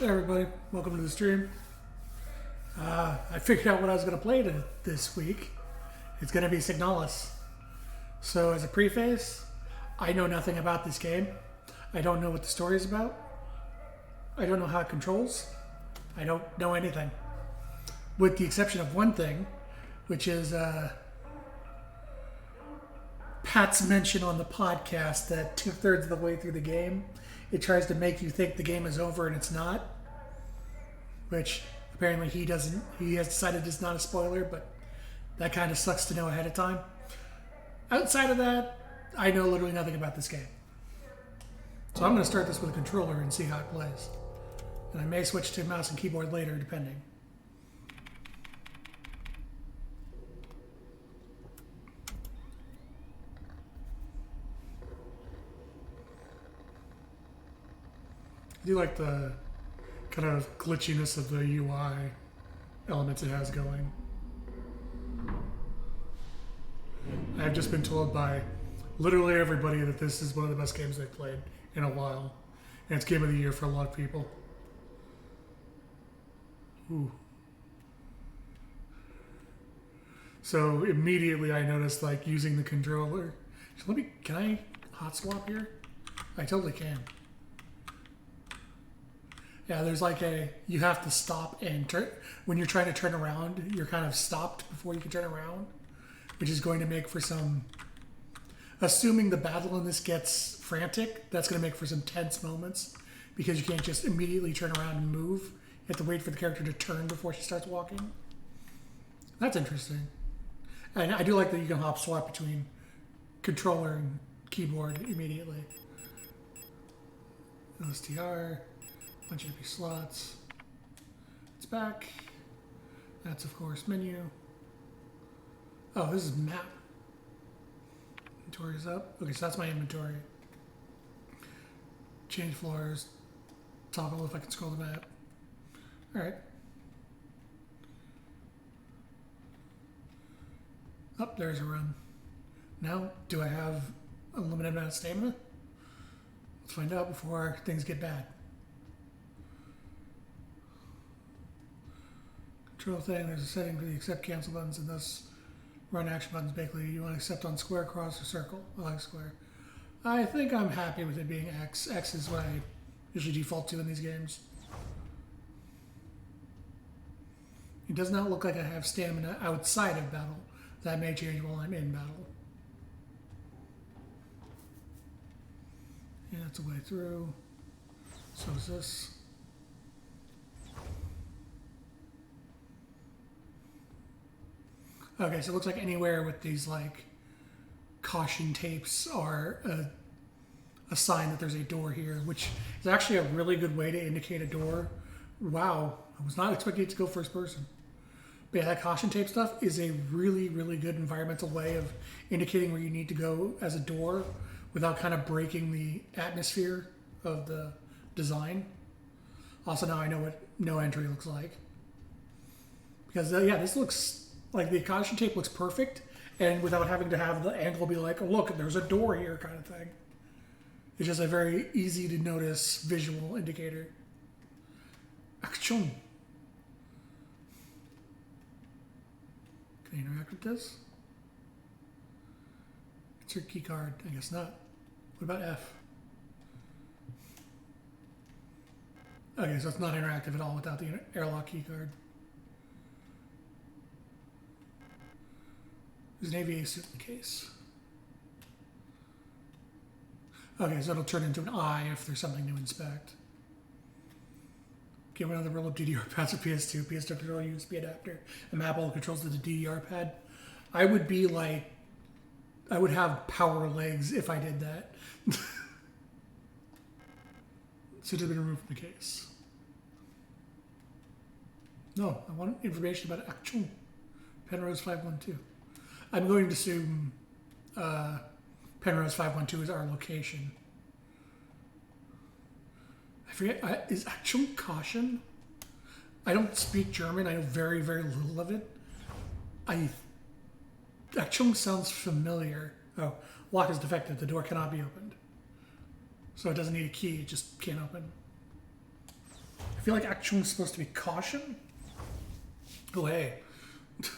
Hey everybody, welcome to the stream. I figured out what I was going to play this week. It's going to be SIGNALIS. So as a preface, I know nothing about this game. I don't know what the story is about. I don't know how it controls. I don't know anything. With the exception of one thing, which is Pat's mention on the podcast that 2/3 of the way through the game, it tries to make you think the game is over and it's not. Which apparently he doesn't. He has decided it's not a spoiler, but that kind of sucks to know ahead of time. Outside of that, I know literally nothing about this game. So I'm going to start this with a controller and see how it plays. And I may switch to mouse and keyboard later, depending. I do like the kind of glitchiness of the UI elements it has going. I've just been told by literally everybody that this is one of the best games they've played in a while. And it's game of the year for a lot of people. Ooh. So immediately I noticed like using the controller. So can I hot swap here? I totally can. Yeah, there's like you have to stop and turn. When you're trying to turn around, you're kind of stopped before you can turn around, which is going to make for some, assuming the battle in this gets frantic, that's going to make for some tense moments because you can't just immediately turn around and move. You have to wait for the character to turn before she starts walking. That's interesting. And I do like that you can hop swap between controller and keyboard immediately. LSTR. Bunch of empty slots. It's back. That's of course menu. Oh, this is map. Inventory is up. Okay, so that's my inventory. Change floors. Toggle if I can scroll the map. Alright. Oh, there's a run. Now, do I have a limited amount of stamina? Let's find out before things get bad. Control thing, there's a setting for the accept cancel buttons and thus run action buttons. Basically, you want to accept on square, cross, or circle. I like square. I think I'm happy with it being X. X is what I usually default to in these games. It does not look like I have stamina outside of battle. That may change while I'm in battle. Yeah, that's a way through. So is this. Okay, so it looks like anywhere with these like caution tapes are a sign that there's a door here, which is actually a really good way to indicate a door. Wow, I was not expecting it to go first person. But yeah, that caution tape stuff is a really, really good environmental way of indicating where you need to go as a door without kind of breaking the atmosphere of the design. Also, now I know what no entry looks like. Because yeah, this looks like the caution tape looks perfect, and without having to have the angle be like, oh, look, there's a door here kind of thing. It's just a very easy to notice visual indicator. Action. Can I interact with this? Insert key card. I guess not. What about F? Okay, so it's not interactive at all without the airlock key card. There's an aviator suit in the case. Okay, so it'll turn into an eye if there's something to inspect. Okay, another roll of DDR pads for PS2, PS2 controller USB adapter, a map all controls to the DDR pad. I would be like, I would have power legs if I did that. Should have been removed from the case. No, I want information about action. Penrose 512. I'm going to assume Penrose 512 is our location. I forget, is Action caution? I don't speak German. I know very, very little of it. Action sounds familiar. Oh, lock is defective. The door cannot be opened. So it doesn't need a key. It just can't open. I feel like action is supposed to be caution. Oh, hey. Can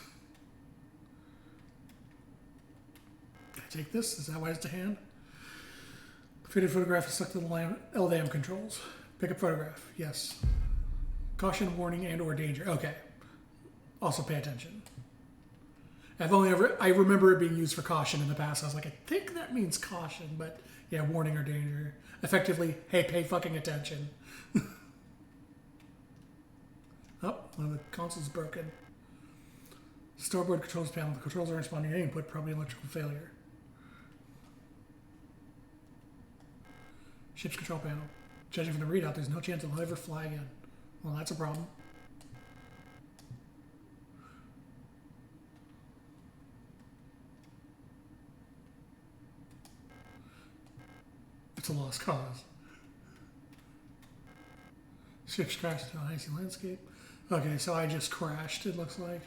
I take this? Is that wise to hand? Faded photograph is stuck to the LDAM controls. Pick up photograph. Yes. Caution, warning, and or danger. Okay. Also pay attention. I remember it being used for caution in the past. I was like, I think that means caution, but yeah, warning or danger. Effectively, hey, pay fucking attention. Oh, one of the console's broken. Storyboard controls panel. The controls aren't responding to input, probably electrical failure. Ship's control panel. Judging from the readout, there's no chance it'll ever fly again. Well, that's a problem. It's a lost cause. Ship's crashed into an icy landscape. Okay, so I just crashed, it looks like.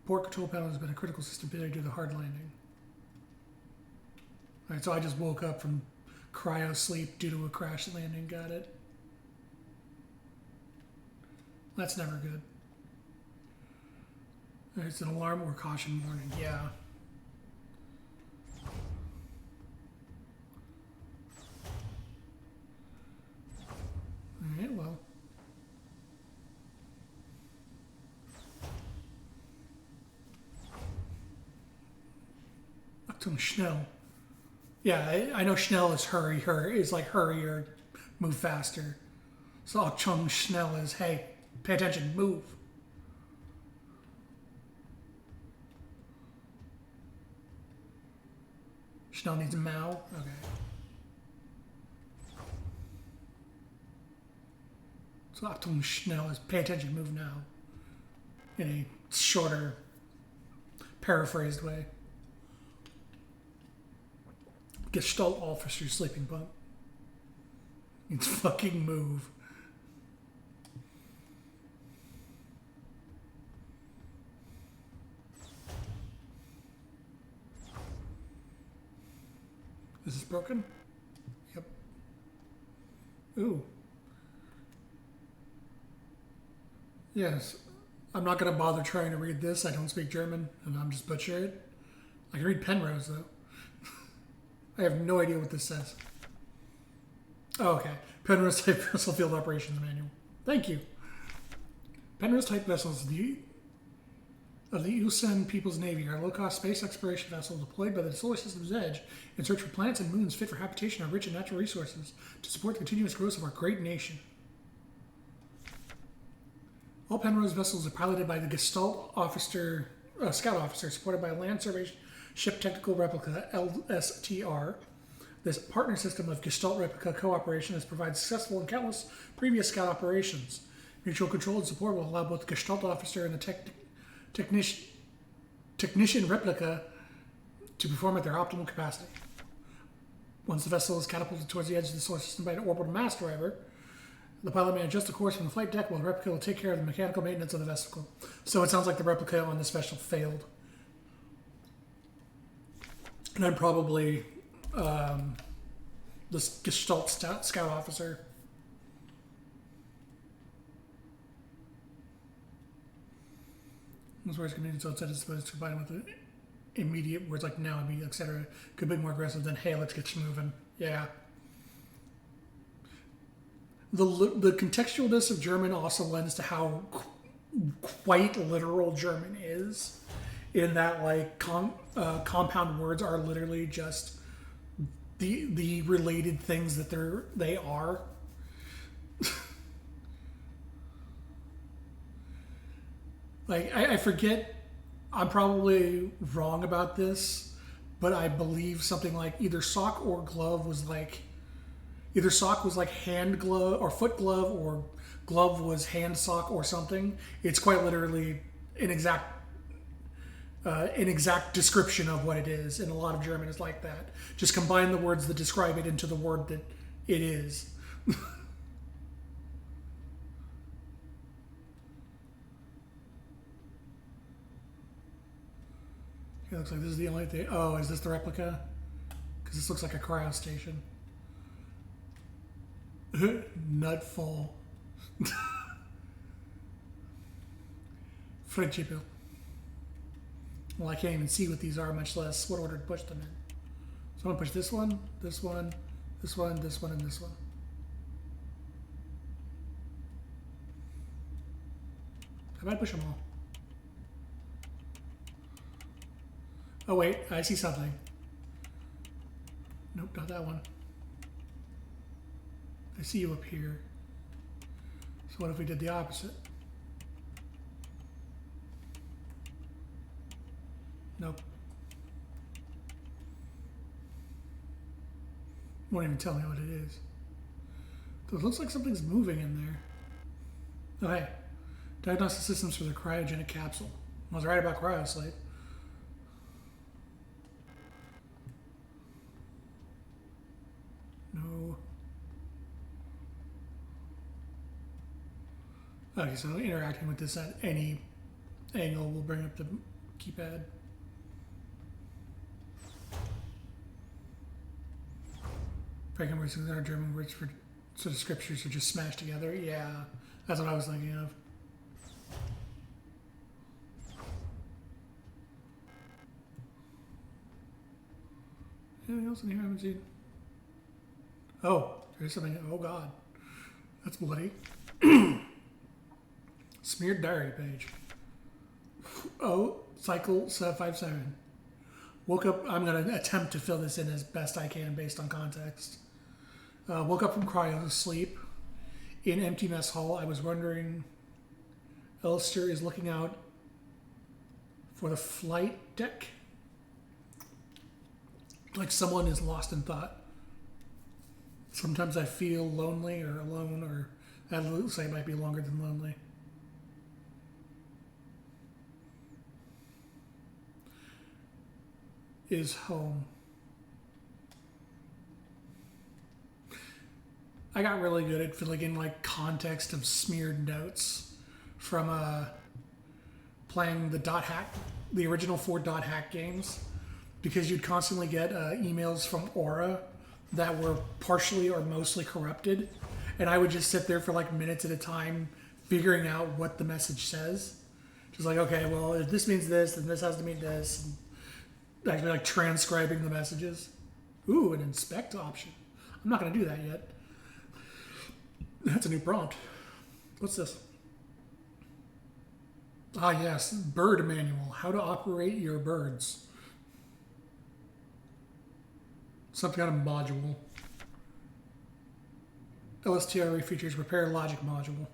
Port control panel has been a critical system failure due to the hard landing. Alright, so I just woke up from cryo sleep due to a crash landing. Got it. That's never good. It's an alarm or caution warning. Yeah. Alright, well. Achtung, schnell. Yeah, I know schnell is hurry. Is like hurry or move faster. So Achtung, schnell is, hey, pay attention, move. Schnell needs a Mao. Okay. So Achtung, schnell is pay attention, move now. In a shorter, paraphrased way. Gestalt officer sleeping bunk. Means fucking move. This is broken? Yep. Ooh. Yes. I'm not going to bother trying to read this. I don't speak German, and I'm just butcher it. I can read Penrose, though. I have no idea what this says. Oh, okay. Penrose Type Vessel Field Operations Manual. Thank you. Penrose Type vessels of the Usen People's Navy are a low-cost space exploration vessel deployed by the solar system's edge in search for planets and moons fit for habitation or rich in natural resources to support the continuous growth of our great nation. All Penrose vessels are piloted by the Gestalt officer, Scout Officer, supported by a Land Survey Ship Technical Replica, LSTR. This partner system of Gestalt Replica cooperation has provided successful in countless previous Scout operations. Mutual control and support will allow both the Gestalt Officer and the Technician Replica to perform at their optimal capacity. Once the vessel is catapulted towards the edge of the solar system by an orbital mass driver, the pilot may adjust the course from the flight deck while the replica will take care of the mechanical maintenance of the vessel. So it sounds like the replica on this vessel failed. And then probably this Gestalt Scout Officer. Those words communicated so it's supposed to combine with the immediate words like now, immediate, etc. Could be more aggressive than hey, let's get you moving. Yeah. The contextualness of German also lends to how quite literal German is. In that, like, compound words are literally just the related things that they are. Like, I forget, I'm probably wrong about this, but I believe something like either sock or glove was like, either sock was like hand glove or foot glove, or glove was hand sock or something. It's quite literally an exact description of what it is, and a lot of German is like that. Just combine the words that describe it into the word that it is. It looks like this is the only thing. Oh, is this the replica? Because this looks like a cryo station. Nutful. Friendship. Well, I can't even see what these are, much less what order to push them in. So I'm going to push this one, this one, this one, this one, and this one. How about I push them all? Oh wait, I see something. Nope, not that one. I see you up here. So what if we did the opposite? Nope. Won't even tell me what it is. So it looks like something's moving in there. Oh hey, diagnostic systems for the cryogenic capsule. I was right about cryosleep. No. Okay, so interacting with this at any angle will bring up the keypad. Franken words that are German words for sort of scriptures are just smashed together. Yeah, that's what I was thinking of. Anything else in here I haven't seen? Oh, there's something. Oh God, that's bloody. Smeared diary page. Oh, cycle 757. Woke up. I'm going to attempt to fill this in as best I can based on context. Woke up from cryo sleep in empty mess hall. I was wondering. Elster is looking out for the flight deck. Like someone is lost in thought. Sometimes I feel lonely or alone, or that looks like it might be longer than lonely. Is home. I got really good at filling in like context of smeared notes from playing the dot hack, the original 4 dot hack games, because you'd constantly get emails from Aura that were partially or mostly corrupted, and I would just sit there for like minutes at a time figuring out what the message says. Just like, okay, well, if this means this, then this has to mean this. And actually like transcribing the messages. Ooh, an inspect option. I'm not going to do that yet. That's a new prompt. What's this? Ah, yes, bird manual. How to operate your birds. Some kind of module. LSTR features repair logic module.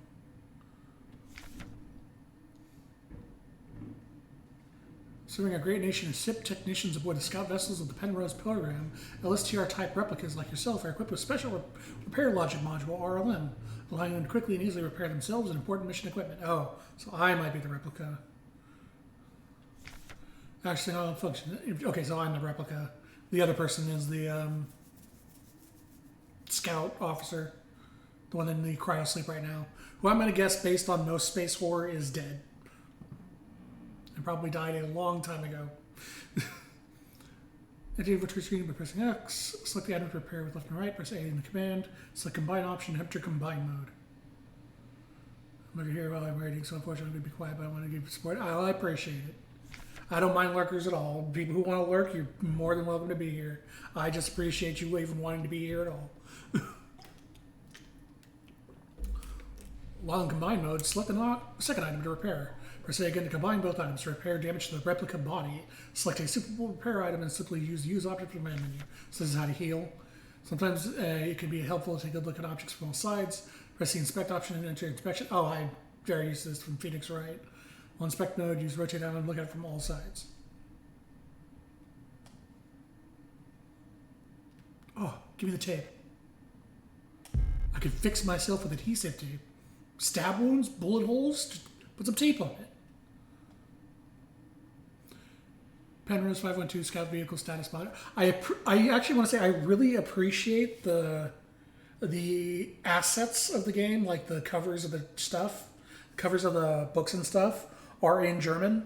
Serving a great nation of SIP technicians aboard the scout vessels of the Penrose program, LSTR type replicas like yourself are equipped with special repair logic module, RLM, allowing them to quickly and easily repair themselves and important mission equipment. Oh, so I might be the replica. Actually, no, function. Okay, so I'm the replica. The other person is the scout officer, the one in the cryosleep right now, who I'm going to guess, based on most space horror, is dead. And probably died a long time ago. Activate virtual screen by pressing X. Select the item to repair with left and right. Press A in the command. Select combine option. Enter combine mode. I'm over here while I'm waiting, so unfortunately I'm going to be quiet, but I want to give you support. I appreciate it. I don't mind lurkers at all. People who want to lurk, you're more than welcome to be here. I just appreciate you even wanting to be here at all. While in combine mode, select the second item to repair. Press A again to combine both items to repair damage to the replica body. Select a suitable repair item and simply use object from the command menu. So this is how to heal. Sometimes it can be helpful to take a look at objects from all sides. Press the inspect option and enter inspection. Oh, I very used this from Phoenix Wright. On inspect mode, use rotate down and look at it from all sides. Oh, give me the tape. I could fix myself with adhesive tape. Stab wounds, bullet holes, just put some tape on it. Penrose 512 Scout Vehicle Status Monitor. I actually want to say I really appreciate the assets of the game, like the covers of the stuff, covers of the books and stuff are in German,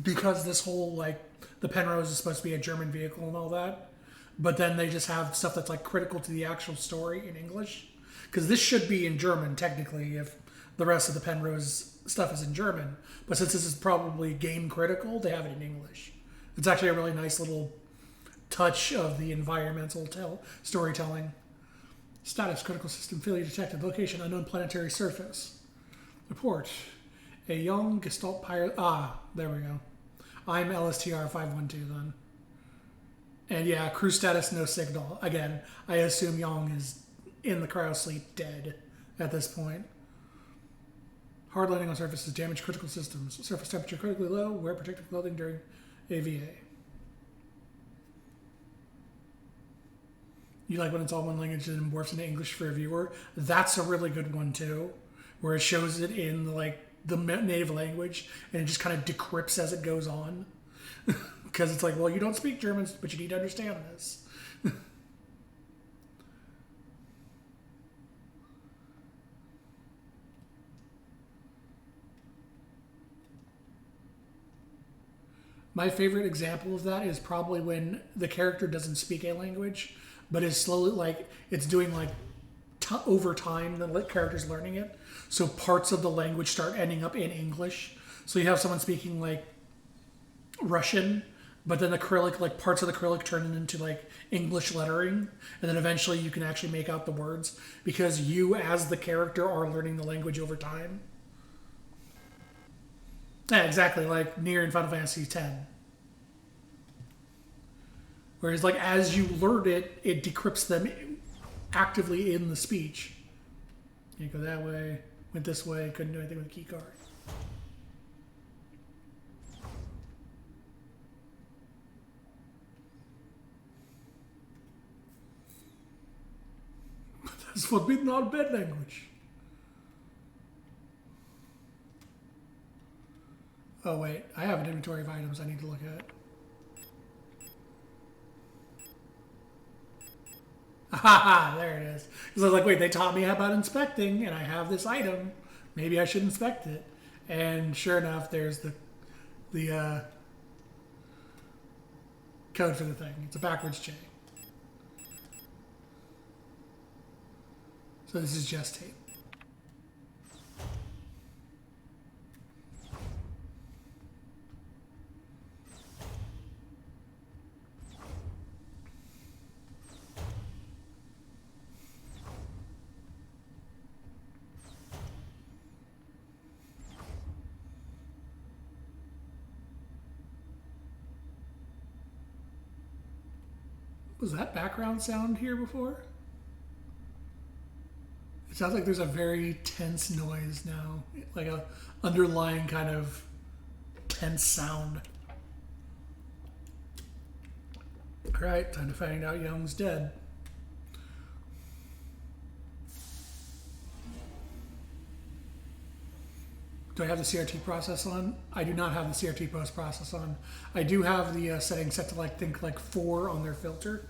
because this whole, like, the Penrose is supposed to be a German vehicle and all that, but then they just have stuff that's like critical to the actual story in English, Because this should be in German, technically, if the rest of the Penrose stuff is in German. But since this is probably game critical, they have it in English. It's actually a really nice little touch of the environmental storytelling. Status: critical system failure detected. Location: unknown planetary surface. Report: a young Gestalt pilot. Ah, there we go. I'm LSTR 512 then. And yeah, crew status: no signal. Again, I assume Young is in the cryosleep, dead at this point. Hard landing on surfaces, damage critical systems. Surface temperature critically low. Wear protective clothing during AVA. You like when it's all one language and morphs into English for a viewer? That's a really good one too, where it shows it in like the native language and it just kind of decrypts as it goes on. Because it's like, well, you don't speak German, but you need to understand this. My favorite example of that is probably when the character doesn't speak a language, but is slowly, like, it's doing like over time the character's learning it. So parts of the language start ending up in English. So you have someone speaking like Russian, but then the Cyrillic, like parts of the Cyrillic turn into like English lettering, and then eventually you can actually make out the words because you, as the character, are learning the language over time. Yeah, exactly, like Nier in Final Fantasy X. Whereas, like, as you learn it, it decrypts them actively in the speech. You go that way, went this way, couldn't do anything with the key card. But that's forbidden on bed language. Oh wait, I have an inventory of items I need to look at. Haha, there it is. Because I was like, wait, they taught me about inspecting, and I have this item. Maybe I should inspect it. And sure enough, there's the code for the thing. It's a backwards J. So this is just tape. Was that background sound here before? It sounds like there's a very tense noise now, like a underlying kind of tense sound. All right, time to find out Young's dead. Do I have the CRT process on? I do not have the CRT post process on. I do have the setting set to like 4 on their filter.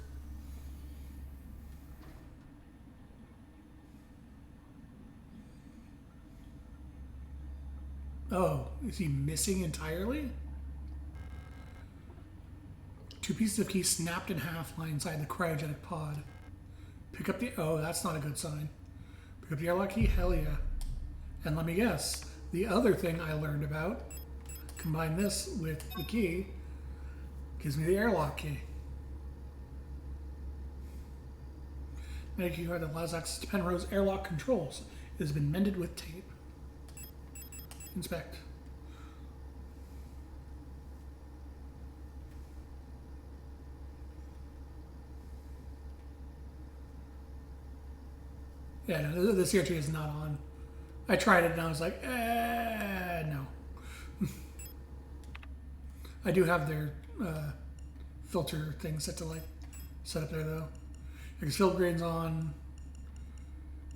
Oh, is he missing entirely? 2 pieces of key snapped in half lie inside the cryogenic pod. Pick up the... Oh, that's not a good sign. Pick up the airlock key? Hell yeah. And let me guess. The other thing I learned about, combine this with the key, gives me the airlock key. Medic key card that allows access to Penrose airlock controls. It has been mended with tape. Inspect. Yeah, no, the CRT is not on. I tried it and I was like, no. I do have their filter thing set to like set up there though. Because field grade's on,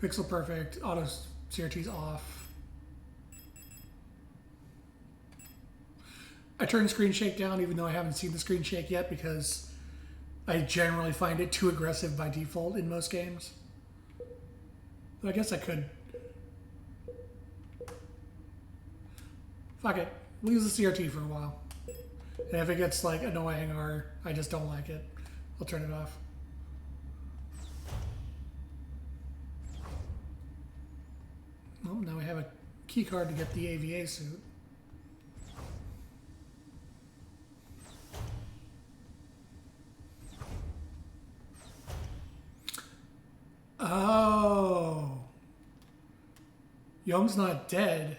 pixel perfect, auto CRT's off. I turned screen shake down even though I haven't seen the screen shake yet because I generally find it too aggressive by default in most games. So I guess I could. Fuck it. We'll use the CRT for a while. And if it gets like annoying or I just don't like it, I'll turn it off. now we have a key card to get the AVA suit. Oh. Young's not dead.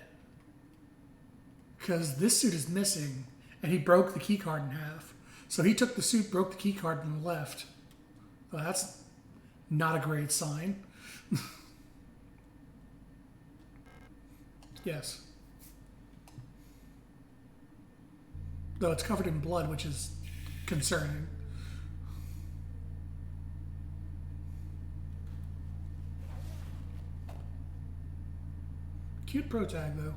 Because this suit is missing. And he broke the key card in half. So he took the suit, broke the key card, and left. Well, that's not a great sign. Yes. Though it's covered in blood, which is concerning. Cute pro tag, though.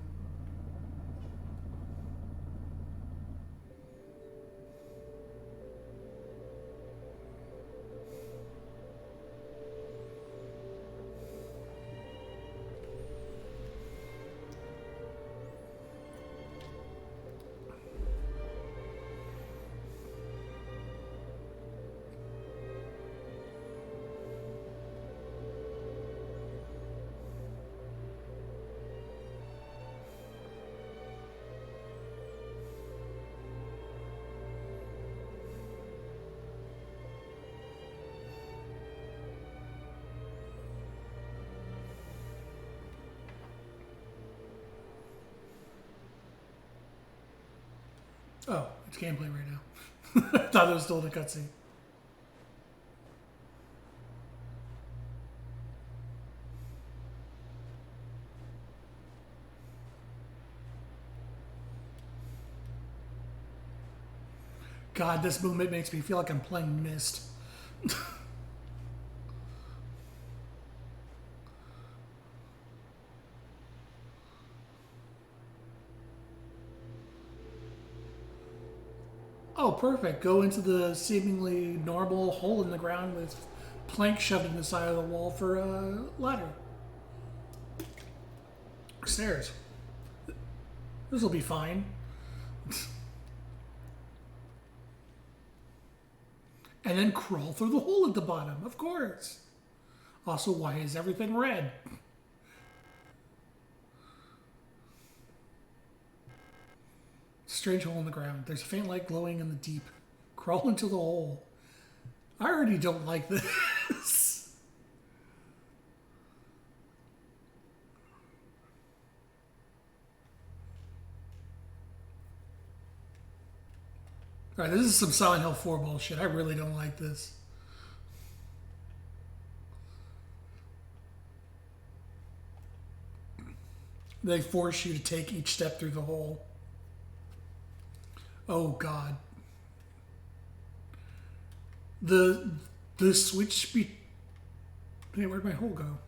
Oh, it's gameplay right now. I thought it was still in a cutscene. God, this movement makes me feel like I'm playing Myst. Oh, perfect. Go into the seemingly normal hole in the ground with plank shoved in the side of the wall for a ladder. Stairs. This will be fine. And then crawl through the hole at the bottom, of course. Also, why is everything red? Strange hole in the ground. There's a faint light glowing in the deep. Crawl into the hole. I already don't like this. Alright, this is some Silent Hill 4 bullshit. I really don't like this. They force you to take each step through the hole. Oh God. The switch speed. Hey, where'd my hole go?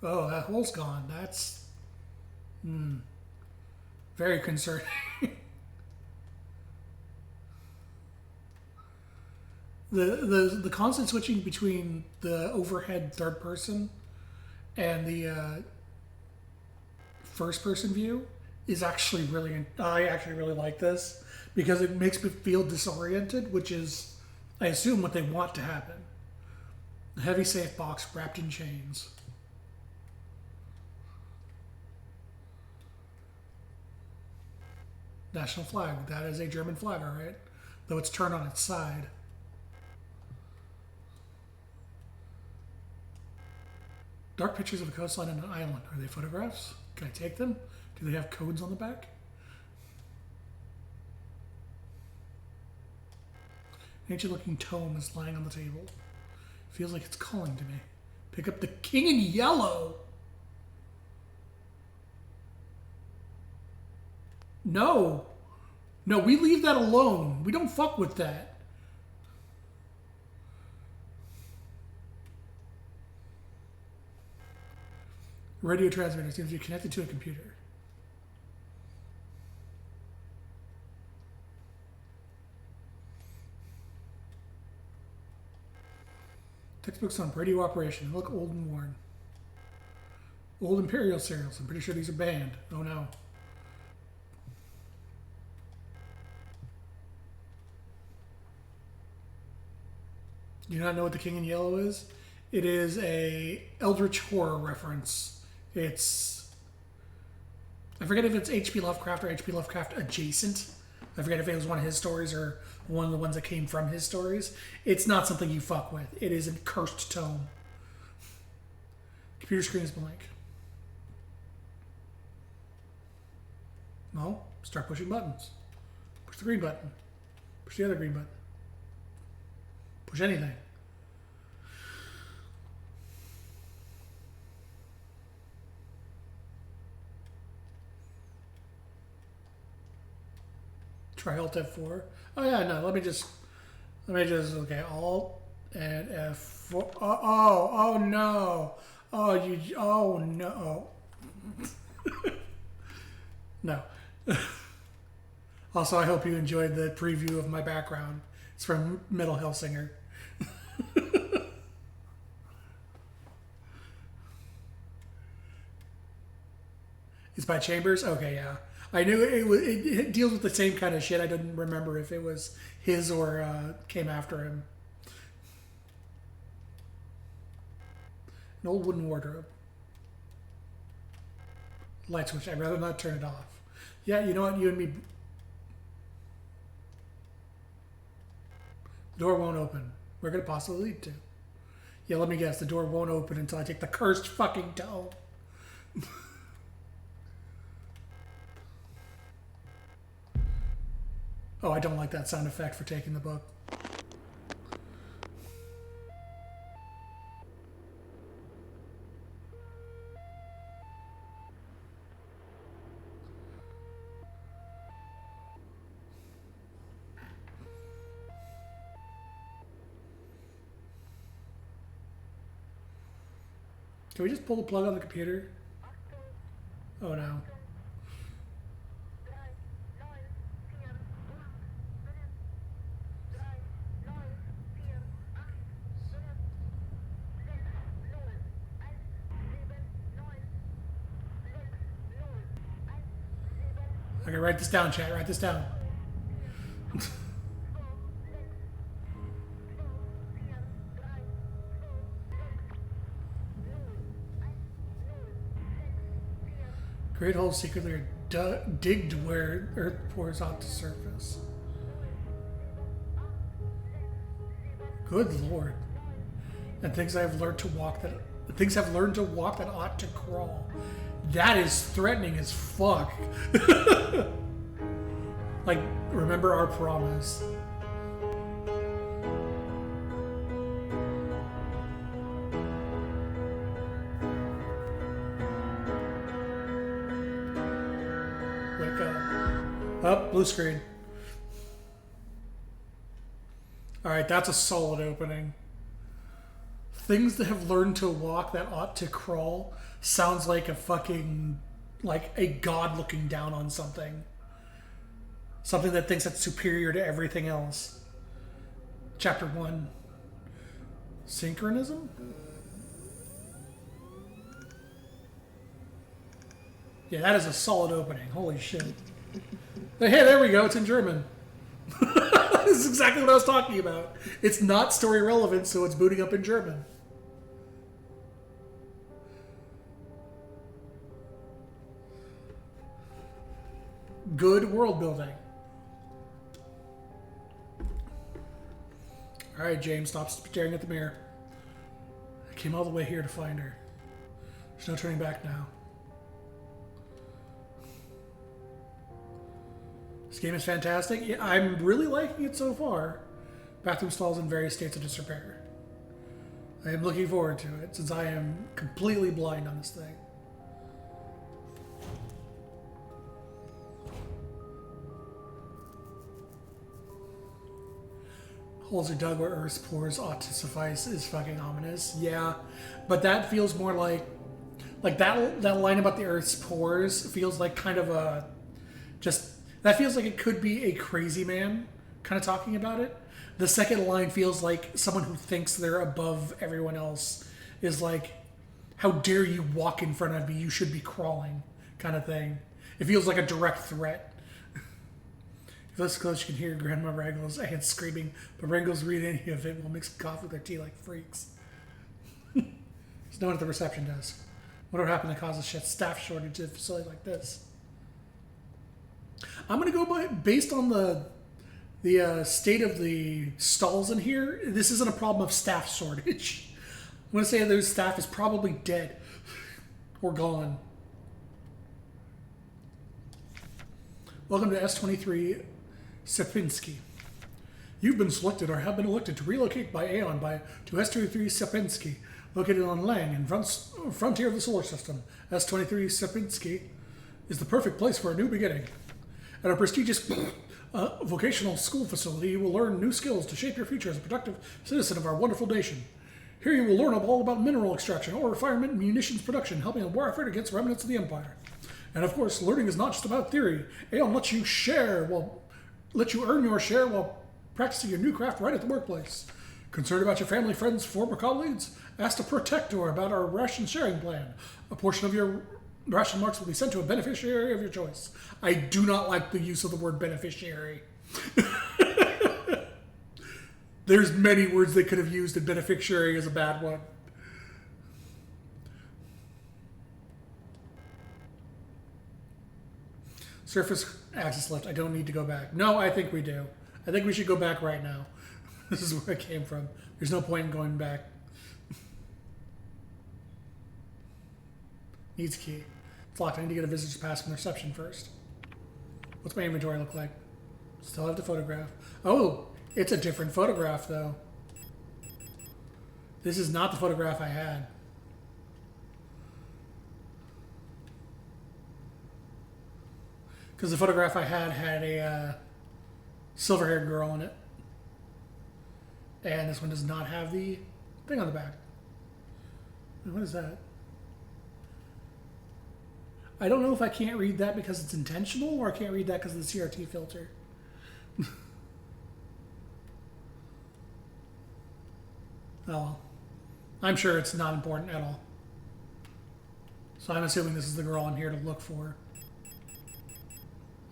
Oh, that hole's gone. That's very concerning. the constant switching between the overhead third person and the first person view is actually really, I actually really like this because it makes me feel disoriented, which is, I assume, what they want to happen. A heavy safe box wrapped in chains. National flag. That is a German flag, all right? Though it's turned on its side. Dark pictures of a coastline and an island. Are they photographs? Can I take them? Do they have codes on the back? An ancient-looking tome is lying on the table. Feels like it's calling to me. Pick up the King in Yellow! No! No, we leave that alone. We don't fuck with that. Radio transmitter seems to be connected to a computer. Textbooks on radio operation. They look old and worn. Old Imperial cereals. I'm pretty sure these are banned. Oh no. Do you not know what the King in Yellow is? It is a Eldritch horror reference. It's, I forget if it's H.P. Lovecraft or H.P. Lovecraft adjacent. I forget if it was one of his stories or one of the ones that came from his stories. It's not something you fuck with. It is a cursed tome. Computer screen is blank. No, start pushing buttons. Push the green button. Push the other green button. Push anything. Try Alt F4. Oh yeah, no, let me just, okay, Alt and F4. Oh no. Oh no. No. Also, I hope you enjoyed the preview of my background. It's from Metal Hellsinger. It's by Chambers? Okay, yeah. I knew it deals with the same kind of shit. I didn't remember if it was his or came after him. An old wooden wardrobe. Light switch. I'd rather not turn it off. Yeah, you know what? You and me. The door won't open. Where could it possibly lead to? Yeah, let me guess. The door won't open until I take the cursed fucking toe. Oh, I don't like that sound effect for taking the book. Can we just pull the plug on the computer? Oh no. Okay, write this down, chat. Write this down. Great holes secretly are digged where earth pours out to surface. Good lord. And things I've learned to walk that ought to crawl. That is threatening as fuck. Like, remember our promise. Wake up. Up, blue screen. Alright, that's a solid opening. Things that have learned to walk that ought to crawl sounds like a fucking, like a god looking down on something. Something that thinks it's superior to everything else. Chapter 1. Synchronism? Yeah, that is a solid opening. Holy shit. Hey, there we go. It's in German. This is exactly what I was talking about. It's not story relevant, so it's booting up in German. Good world building. Alright, James, stop staring at the mirror. I came all the way here to find her. There's no turning back now. This game is fantastic. Yeah, I'm really liking it so far. Bathroom stalls in various states of disrepair. I am looking forward to it, since I am completely blind on this thing. Holes are dug where Earth's pores ought to suffice is fucking ominous. Yeah, but that feels more like that line about the Earth's pores feels like kind of a that feels like it could be a crazy man kind of talking about it. The second line feels like someone who thinks they're above everyone else is like, how dare you walk in front of me? You should be crawling, kind of thing. It feels like a direct threat. If that's close, you can hear Grandma Wrangle's aunt screaming, but Wrangles read any of it will mix coffee with their tea like freaks. know what the reception does. What would happen to cause a staff shortage at a facility like this? I'm going to go by, based on the state of the stalls in here, this isn't a problem of staff shortage. I'm going to say those staff is probably dead or gone. Welcome to S23 Sierpinski. You've been selected or have been elected to relocate by Aeon to S23 Sierpinski, located on Lang and frontier of the solar system. S23 Sierpinski is the perfect place for a new beginning. At our prestigious vocational school facility, you will learn new skills to shape your future as a productive citizen of our wonderful nation. Here you will learn all about mineral extraction, ore refinement, and munitions production, helping in warfare against remnants of the Empire. And of course, learning is not just about theory. Aeon lets you earn your share while practicing your new craft right at the workplace. Concerned about your family, friends, former colleagues? Ask the Protector about our ration sharing plan. A portion of your ration marks will be sent to a beneficiary of your choice. I do not like the use of the word beneficiary. There's many words they could have used, and beneficiary is a bad one. Surface access lift. I don't need to go back. No, I think we do. I think we should go back right now. This is where I came from. There's no point in going back. Needs key. It's locked. I need to get a visitor's pass from reception first. What's my inventory look like? Still have the photograph. Oh, it's a different photograph, though. This is not the photograph I had. Because the photograph I had a silver-haired girl in it. And this one does not have the thing on the back. What is that? I don't know if I can't read that because it's intentional, or I can't read that because of the CRT filter. Oh, I'm sure it's not important at all. So I'm assuming this is the girl I'm here to look for.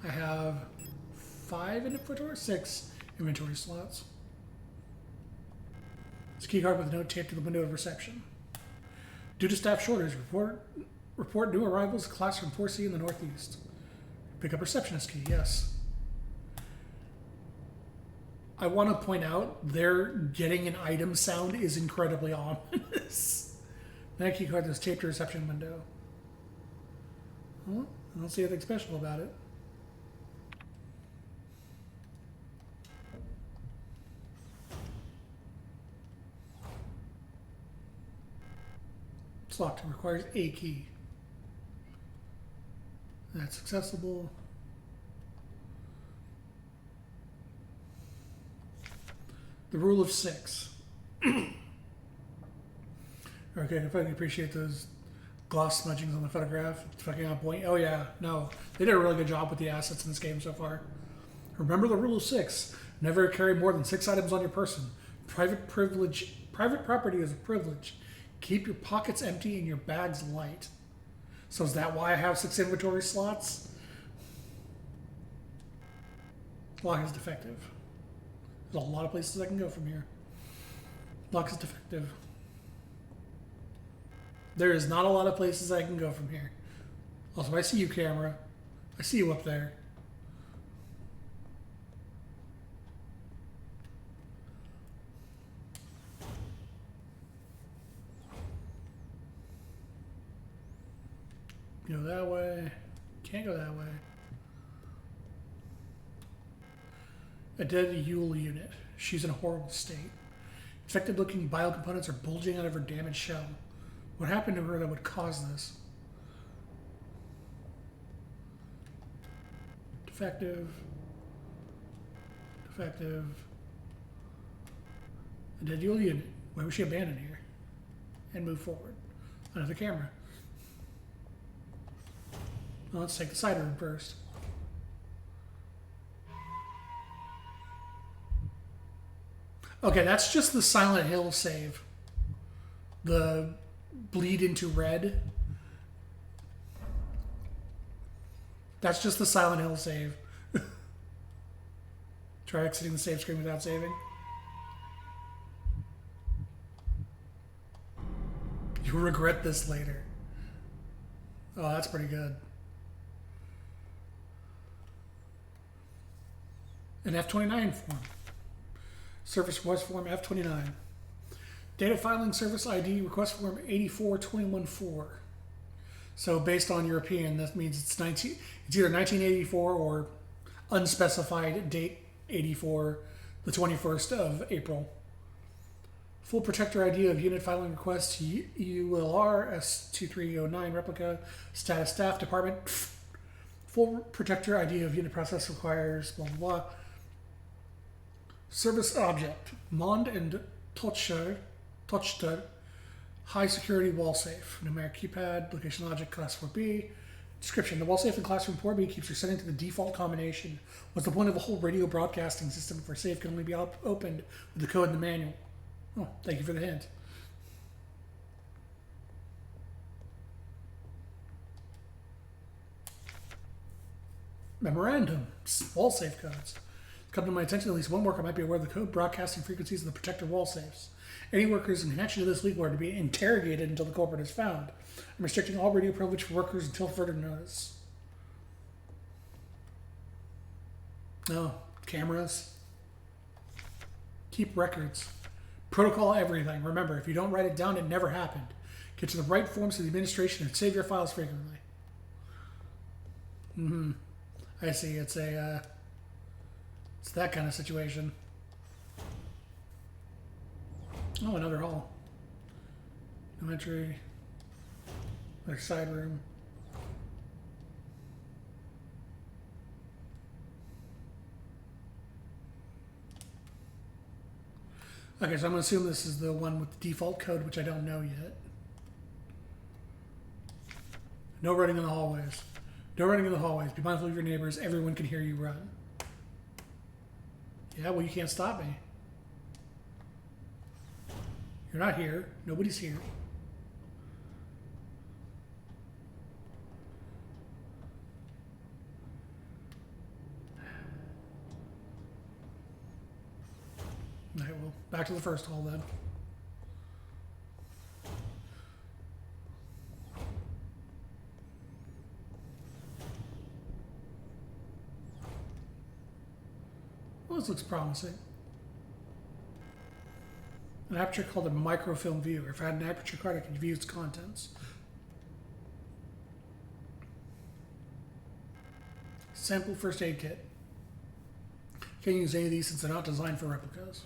I have 6 inventory slots. It's a key card with a note taped to the window of reception. Due to staff shortage, report new arrivals, classroom 4C in the northeast. Pick up receptionist key, yes. I want to point out their getting an item sound is incredibly ominous. That key card is taped to reception window. Well, I don't see anything special about it. It's locked. It requires a key. That's accessible. The rule of 6. Okay, I fucking appreciate those gloss smudgings on the photograph. It's fucking on point. Oh yeah, no. They did a really good job with the assets in this game so far. Remember the rule of 6. Never carry more than 6 items on your person. Private property is a privilege. Keep your pockets empty and your bags light. So is that why I have 6 inventory slots? Lock is defective. There's a lot of places I can go from here. Lock is defective. There is not a lot of places I can go from here. Also, I see you, camera. I see you up there. Go that way. Can't go that way. A dead Yule unit. She's in a horrible state. Infected looking biocomponents are bulging out of her damaged shell. What happened to her that would cause this? Defective. Defective. A dead Yule unit. Why was she abandoned here? And move forward. Another camera. Well, let's take the side room first. Okay, that's just the Silent Hill save. The bleed into red. That's just the Silent Hill save. Try exiting the save screen without saving. You'll regret this later. Oh, that's pretty good. An F29 form. Service request form F29. Data filing service ID request form 84214. So based on European, that means it's either 1984 or unspecified date 84, the 21st of April. Full protector ID of unit filing request ULR S2309 replica status staff department. Full protector ID of unit process requires blah blah blah. Service object Mond and Touchter high security wall safe. Numeric keypad, location logic, class 4B. Description: the wall safe in classroom 4B keeps your setting to the default combination. What's the point of a whole radio broadcasting system if our safe can only be opened with the code in the manual? Oh, thank you for the hint. Memorandum: wall safe codes. It's come to my attention at least one worker might be aware of the code broadcasting frequencies of the protector wall safes. Any workers in connection to this legal are to be interrogated until the culprit is found. I'm restricting all radio privilege for workers until further notice. No. Cameras. Keep records. Protocol everything. Remember, if you don't write it down, it never happened. Get to the right forms to the administration and save your files frequently. I see. It's a, it's that kind of situation. Oh, another hall. No entry. Another side room. Okay, so I'm going to assume this is the one with the default code, which I don't know yet. No running in the hallways. No running in the hallways. Be mindful of your neighbors. Everyone can hear you run. Yeah, well, you can't stop me. You're not here. Nobody's here. Alright, well, back to the first hall then. Well, this looks promising. An aperture called a microfilm viewer. If I had an aperture card, I could view its contents. Sample first aid kit. Can't use any of these since they're not designed for replicas.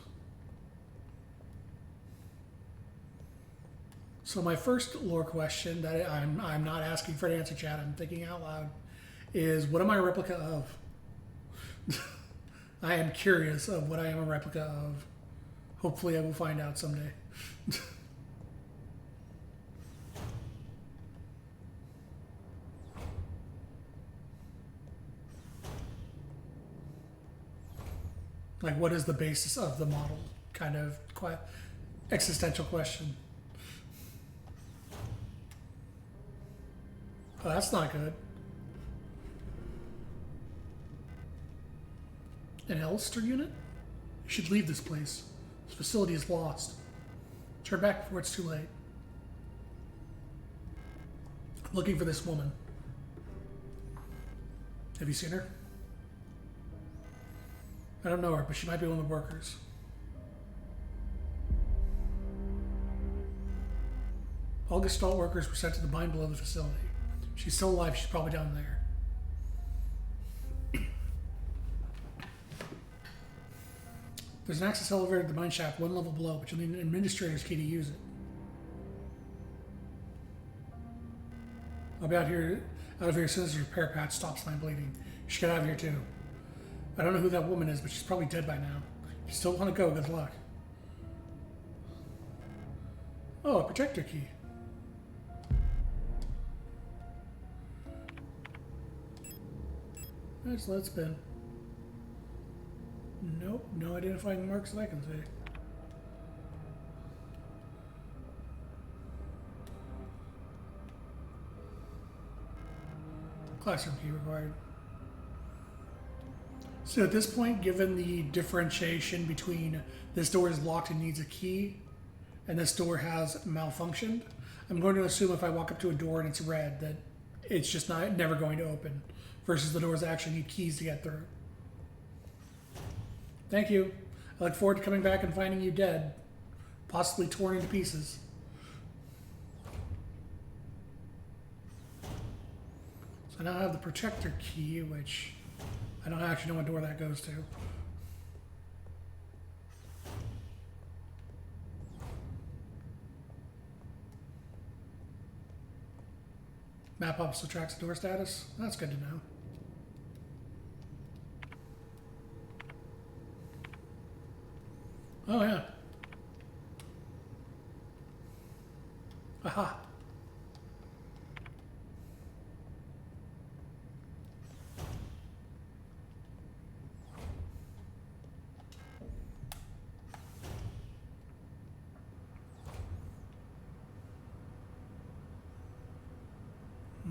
So my first lore question that I'm not asking for an answer, chat, I'm thinking out loud, is what am I a replica of? I am curious of what I am a replica of. Hopefully I will find out someday. Like, what is the basis of the model? Kind of quite existential question. Oh, that's not good. An Elster unit? You should leave this place. This facility is lost. Turn back before it's too late. I'm looking for this woman. Have you seen her? I don't know her, but she might be one of the workers. All Gestalt workers were sent to the mine below the facility. If she's still alive, she's probably down there. There's an access elevator to the mine shaft one level below, but you'll need an administrator's key to use it. I'll be out of here as soon as the repair patch stops my bleeding. You should get out of here too. I don't know who that woman is, but she's probably dead by now. If you still want to go, good luck. Oh, a projector key. Let's let it spin. Nope, no identifying marks that I can see. Classroom key required. So at this point, given the differentiation between this door is locked and needs a key, and this door has malfunctioned, I'm going to assume if I walk up to a door and it's red that it's just never going to open, versus the doors that actually need keys to get through. Thank you. I look forward to coming back and finding you dead, possibly torn into pieces. So I now have the protector key, which I don't actually know what door that goes to. Map also tracks the door status. That's good to know. Oh, yeah. Aha.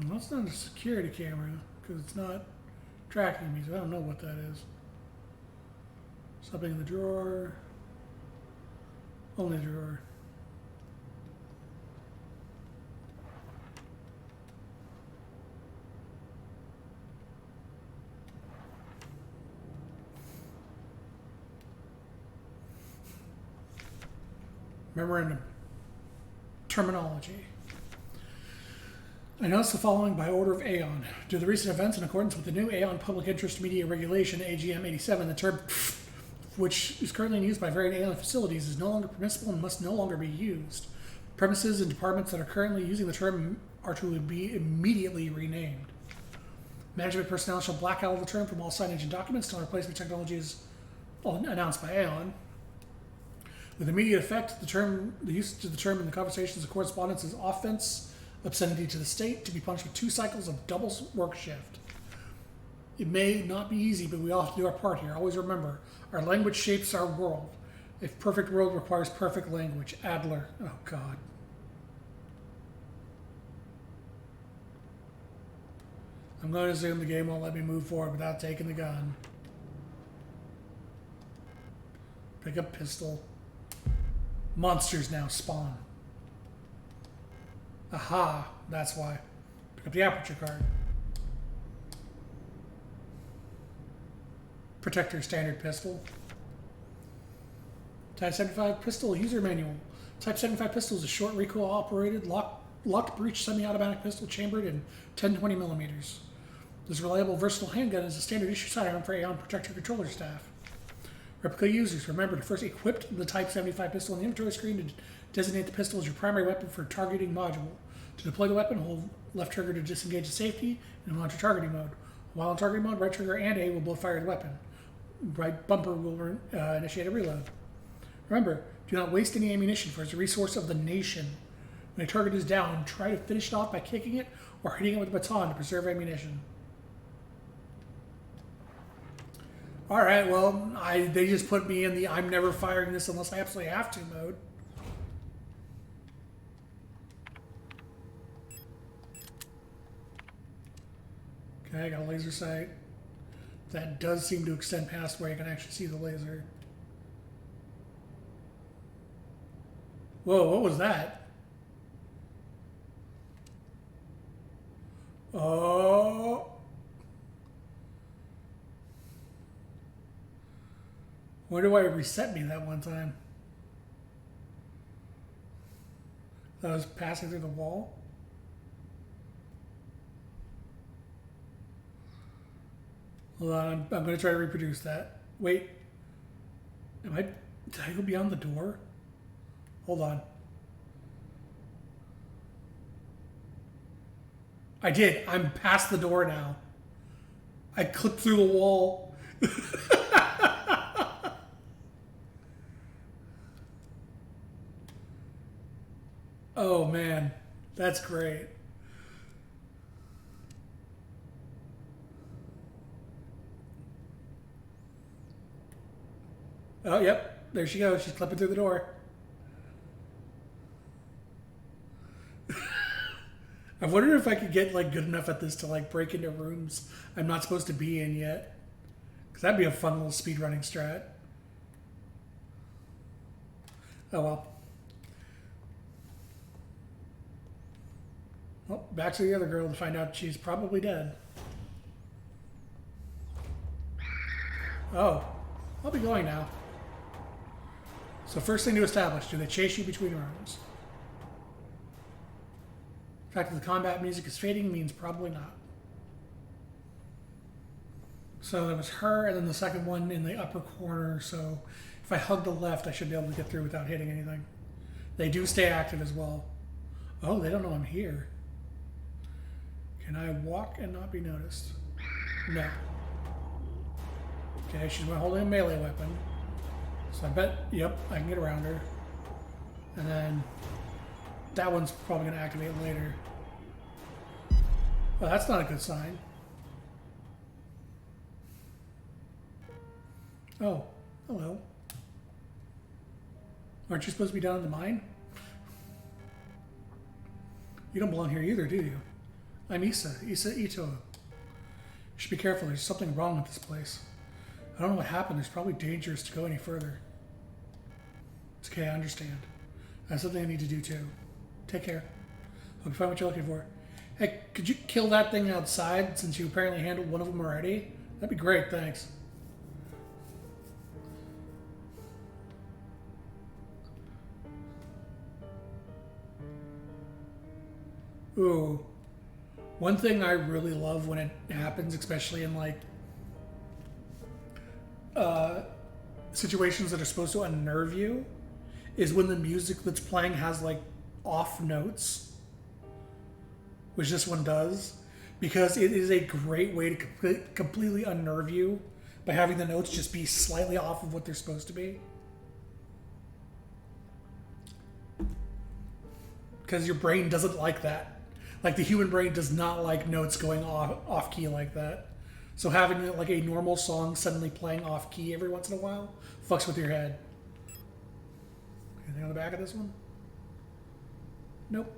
That's not a security camera, because it's not tracking me, so I don't know what that is. Something in the drawer. Only the drawer. Memorandum. Terminology. I notice the following by order of Aeon. Due to the recent events in accordance with the new Aeon Public Interest Media Regulation, AGM 87, the term which is currently in use by various Aeon facilities is no longer permissible and must no longer be used. Premises and departments that are currently using the term are to be immediately renamed. Management personnel shall black out the term from all signage and documents until replacement technology is announced by Aeon. With immediate effect, the usage of the term in the conversations and correspondence is offense, obscenity to the state, to be punished with 2 cycles of double work shift. It may not be easy, but we all have to do our part here. Always remember, our language shapes our world. A perfect world requires perfect language. Adler. Oh, God. I'm going to assume the game won't let me move forward without taking the gun. Pick up pistol. Monsters now spawn. Aha, that's why. Pick up the aperture card. Protector standard pistol. Type 75 pistol user manual. Type 75 pistol is a short recoil operated locked breech semi-automatic pistol chambered in 10-20 millimeters. This reliable versatile handgun is a standard issue sidearm for Aeon Protector controller staff. Replica users, remember to first equip the Type 75 pistol on the inventory screen to designate the pistol as your primary weapon for targeting module. To deploy the weapon, hold left trigger to disengage the safety and launch your targeting mode. While in targeting mode, right trigger and A will both fire the weapon. Right bumper will initiate a reload. Remember, do not waste any ammunition, for it's a resource of the nation. When a target is down, try to finish it off by kicking it or hitting it with a baton to preserve ammunition. Alright, well, they just put me in the I'm never firing this unless I absolutely have to mode. Okay, I got a laser sight. That does seem to extend past where you can actually see the laser. Whoa, what was that? Oh. Wonder why it reset me that one time. That was passing through the wall. Hold on, I'm going to try to reproduce that. Wait. Did I go beyond the door? Hold on. I did. I'm past the door now. I clipped through the wall. Oh, man. That's great. Oh, yep. There she goes. She's clipping through the door. I wonder if I could get like good enough at this to like break into rooms I'm not supposed to be in yet. Because that'd be a fun little speedrunning strat. Oh well. Oh, back to the other girl to find out she's probably dead. Oh, I'll be going now. So first thing to establish, do they chase you between rooms? The fact that the combat music is fading means probably not. So there was her, and then the second one in the upper corner, so if I hug the left, I should be able to get through without hitting anything. They do stay active as well. Oh, they don't know I'm here. Can I walk and not be noticed? No. Okay, she's holding a melee weapon. So I bet, yep, I can get around her. And then that one's probably going to activate later. Well, that's not a good sign. Oh, hello. Aren't you supposed to be down in the mine? You don't belong here either, do you? I'm Isa Ito. You should be careful, there's something wrong with this place. I don't know what happened, it's probably dangerous to go any further. It's okay, I understand. I have something I need to do too. Take care. Hope you find what you're looking for. Hey, could you kill that thing outside since you apparently handled one of them already? That'd be great, thanks. Ooh. One thing I really love when it happens, especially in like situations that are supposed to unnerve you, is when the music that's playing has like off notes, which this one does, because it is a great way to completely unnerve you by having the notes just be slightly off of what they're supposed to be. Because your brain doesn't like that. Like the human brain does not like notes going off key like that. So having like a normal song suddenly playing off key every once in a while fucks with your head. Anything on the back of this one? Nope.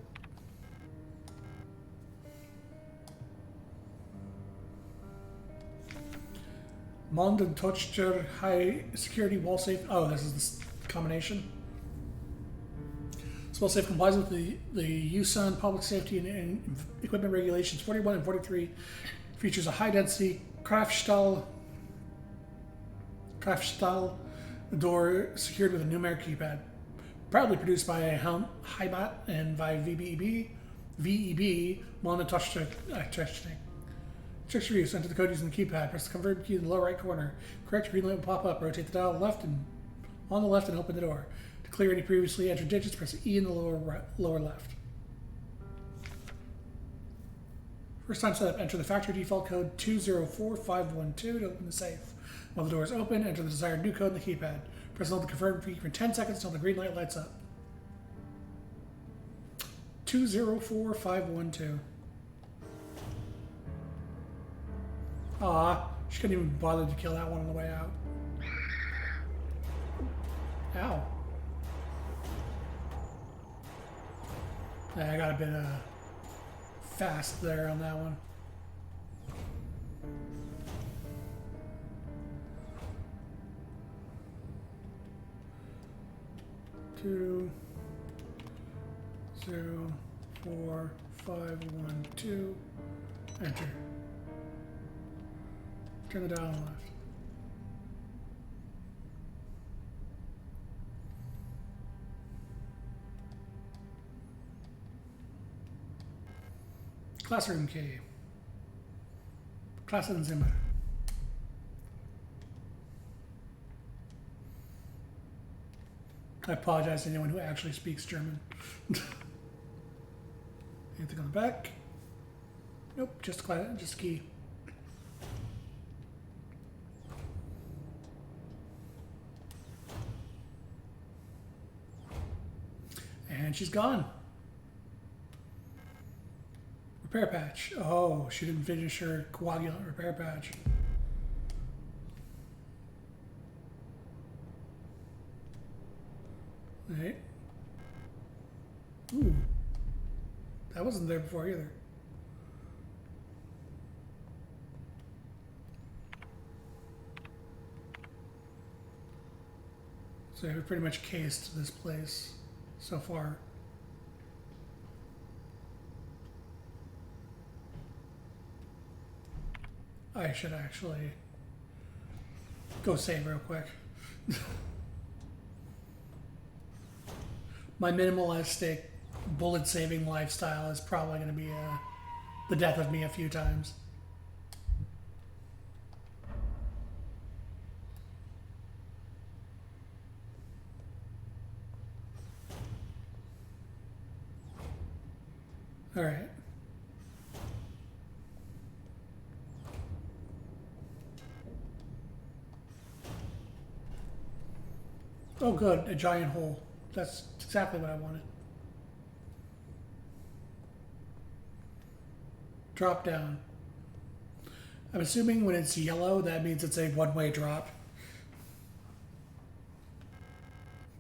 Monden Tochter high security wall safe. Oh, this is the combination. This wall safe complies with the USUN public safety and equipment regulations 41 and 43. Features a high density Kraftstahl door secured with a numeric keypad. Proudly produced by Heimat and by VEB Monden Tochter Technik. Tricks for use. Enter the code using the keypad. Press the convert key in the lower right corner. Correct green light will pop up. Rotate the dial left and on the left and open the door. To clear any previously entered digits, press E in the lower left. First time setup, enter the factory default code 204512 to open the safe. While the door is open, enter the desired new code in the keypad. Press hold the confirm key for 10 seconds until the green light lights up. 204512. Aw, she couldn't even bother to kill that one on the way out. Ow. Yeah, I got a bit fast there on that one. Two, 0, 4, 5, 1, 2. Enter. Turn the dial on the left. Classroom key. Klassenzimmer. I apologize to anyone who actually speaks German. Anything on the back? Nope, just key. And she's gone. Repair patch. Oh, she didn't finish her coagulant repair patch. Right. Ooh. That wasn't there before either. So we've pretty much cased this place so far. I should actually go save real quick. My minimalistic bullet saving lifestyle is probably going to be the death of me a few times. All right. Oh, good. A giant hole. That's exactly what I wanted. Drop down. I'm assuming when it's yellow, that means it's a one-way drop.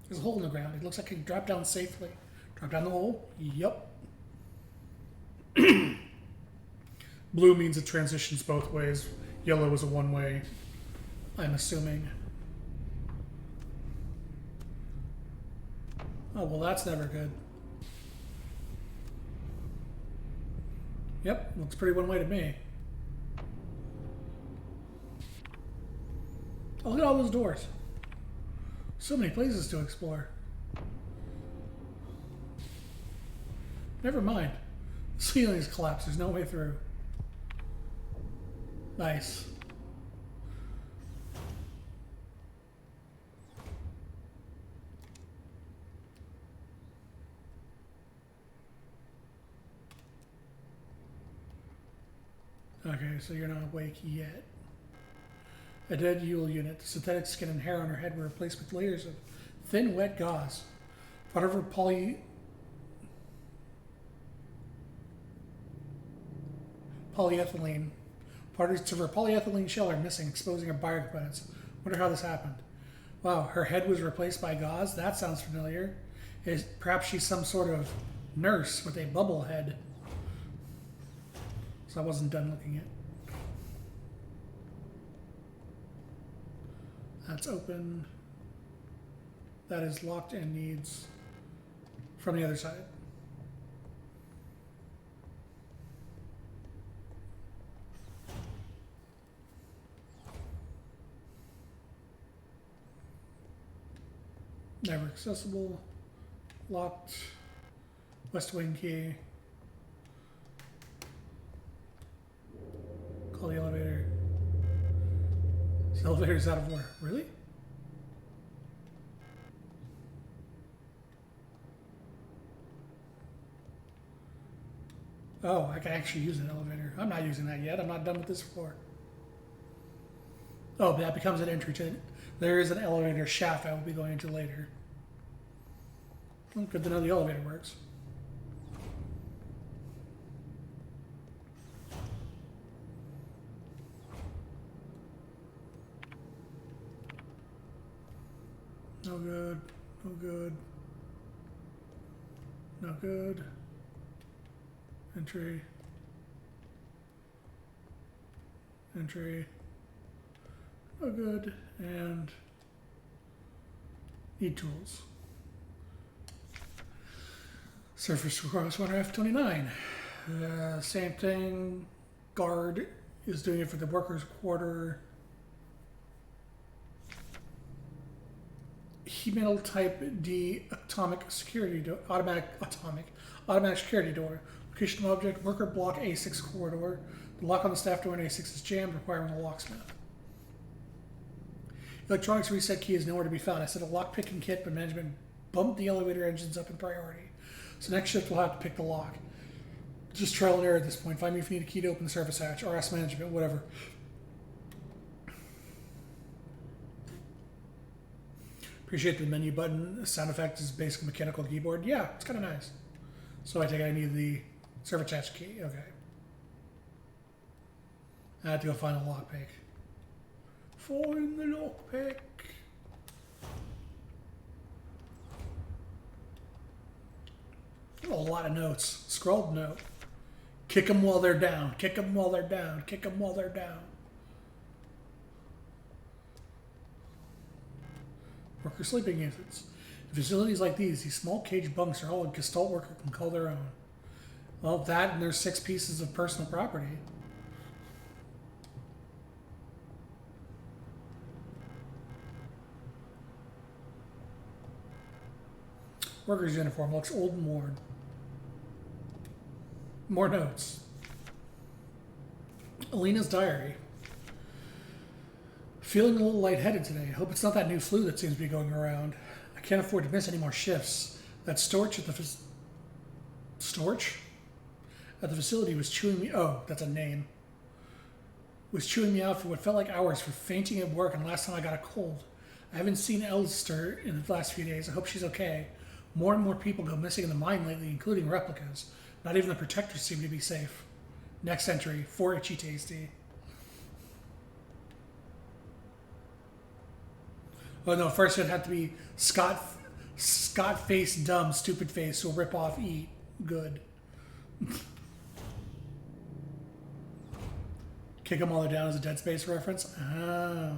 There's a hole in the ground. It looks like it can drop down safely. Drop down the hole. Yup. Blue means it transitions both ways. Yellow is a one-way, I'm assuming. Oh, well, that's never good. Yep, looks pretty one way to me. Oh, look at all those doors. So many places to explore. Never mind. The ceiling's collapsed. There's no way through. Nice. Okay, so you're not awake yet. A dead Yule unit. The synthetic skin and hair on her head were replaced with layers of thin, wet gauze. Part of her polyethylene. Parts of her polyethylene shell are missing, exposing her biocomponents. Wonder how this happened. Wow, her head was replaced by gauze? That sounds familiar. Perhaps she's some sort of nurse with a bubble head. So I wasn't done looking at. That's open. That is locked and needs from the other side. Never accessible. Locked. West wing key. Call the elevator. This elevator's out of order. Really? Oh, I can actually use an elevator. I'm not using that yet. I'm not done with this floor. Oh, but that becomes an entry to it. There is an elevator shaft I will be going into later. Well, good to know the elevator works. No good. No good. No good. Entry. Entry. No good. And need tools. Surface requires 1F29. Same thing. Guard is doing it for the workers' quarter. Metal type D automatic security door. Location of object worker block A6 corridor. The lock on the staff door in A6 is jammed, requiring a locksmith. Electronics reset key is nowhere to be found. I set a lock picking kit, but management bumped the elevator engines up in priority. So next shift we'll have to pick the lock. Just trial and error at this point. Find me if you need a key to open the service hatch, or ask management, whatever. Appreciate the menu button. Sound effect is basically mechanical keyboard. Yeah, it's kind of nice. So I think I need the service hatch key. Okay. I have to go find a lockpick. Find the lockpick. A lot of notes. Scrolled note. Kick them while they're down. Kick them while they're down. Kick them while they're down. Worker sleeping units. In facilities like these small cage bunks are all a Gestalt worker can call their own. Well, that and there's 6 pieces of personal property. Worker's uniform looks old and worn. More notes. Alina's diary. Feeling a little lightheaded today. Hope it's not that new flu that seems to be going around. I can't afford to miss any more shifts. That storch at the storch? At the facility was chewing me... Oh, that's a name. Was chewing me out for what felt like hours for fainting at work and last time I got a cold. I haven't seen Elster in the last few days. I hope she's okay. More and more people go missing in the mine lately, including replicas. Not even the protectors seem to be safe. Next entry, 4 Itchy Tasty. Oh no, first it had to be Scott face dumb, stupid face, so rip off eat. Good. Kick them all the down as a Dead Space reference? Oh.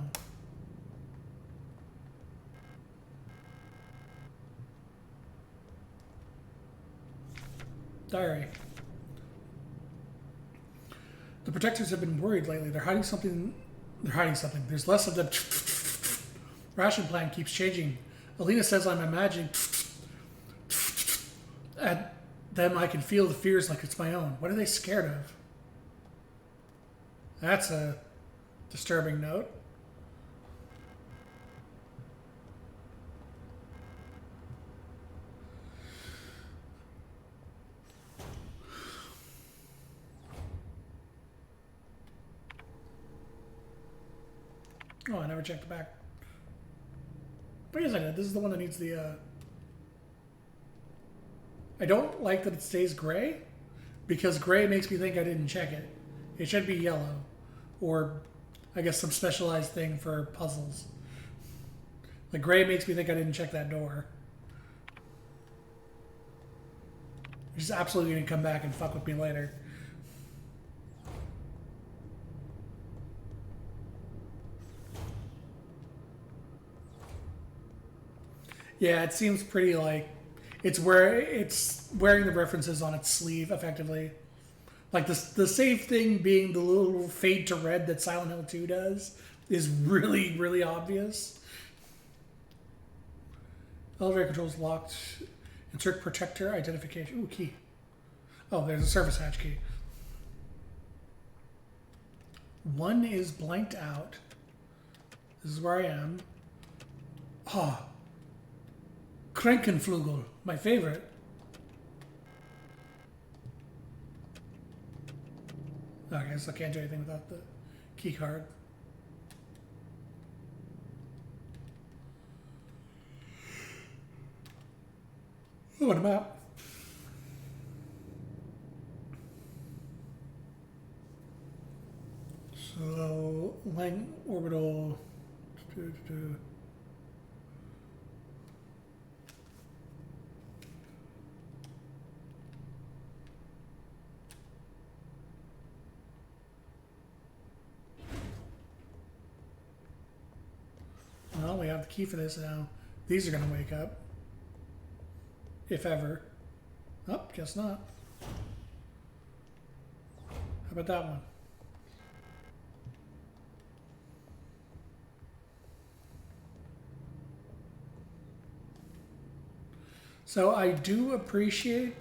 Diary. The protectors have been worried lately. They're hiding something. There's less of them. Ration plan keeps changing. Alina says I'm imagining. At them, I can feel the fears like it's my own. What are they scared of? That's a disturbing note. Oh, I never checked the back. Wait a second, this is the one that needs the, I don't like that it stays gray, because gray makes me think I didn't check it. It should be yellow, or I guess some specialized thing for puzzles. Like gray makes me think I didn't check that door. Which is absolutely gonna come back and fuck with me later. Yeah, it seems pretty like it's wearing the references on its sleeve effectively. Like the safe thing being the little fade to red that Silent Hill 2 does is really, really obvious. Elevator controls locked. Insert protector identification. Ooh, key. Oh, there's a service hatch key. One is blanked out. This is where I am. Ah. Krankenflugel, my favorite. I guess I can't do anything without the key card. Oh, and a map. So, Lang orbital. Well, we have the key for this now. These are going to wake up. If ever. Oh, guess not. How about that one? So I do appreciate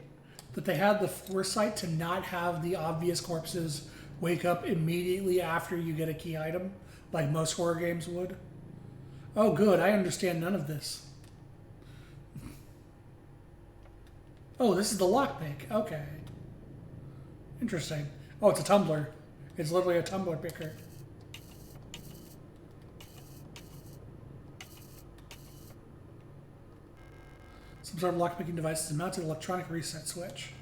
that they had the foresight to not have the obvious corpses wake up immediately after you get a key item, like most horror games would. Oh, good. I understand none of this. Oh, this is the lockpick. Okay. Interesting. Oh, it's a tumbler. It's literally a tumbler picker. Some sort of lockpicking device is mounted electronic reset switch.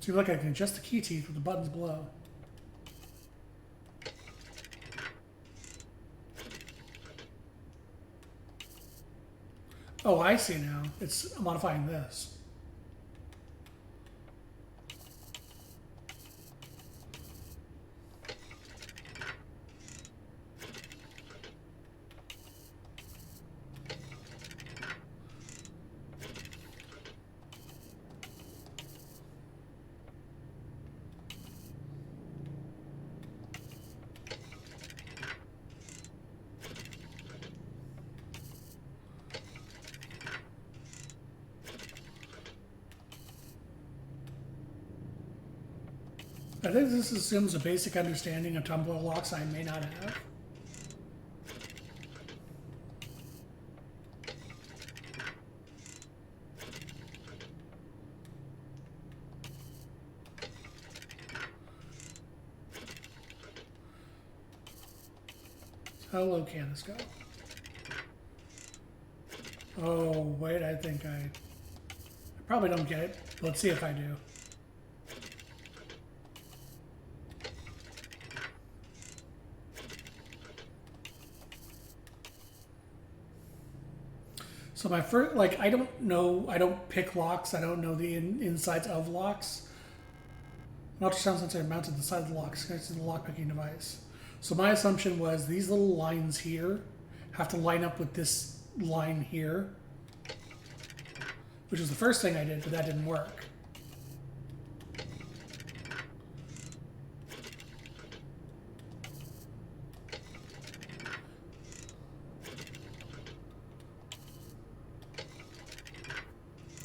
Seems like I can adjust the key teeth with the buttons below. Oh, I see now. It's modifying this. I think this assumes a basic understanding of tumbler locks I may not have. How low can this go? Oh, wait, I think I probably don't get it. Let's see if I do. So my first, like, I don't know, I don't pick locks, I don't know the insides of locks. An ultrasound sensor mounted to the side of the lock, connected to the lockpicking device. So my assumption was these little lines here have to line up with this line here, which was the first thing I did, but that didn't work.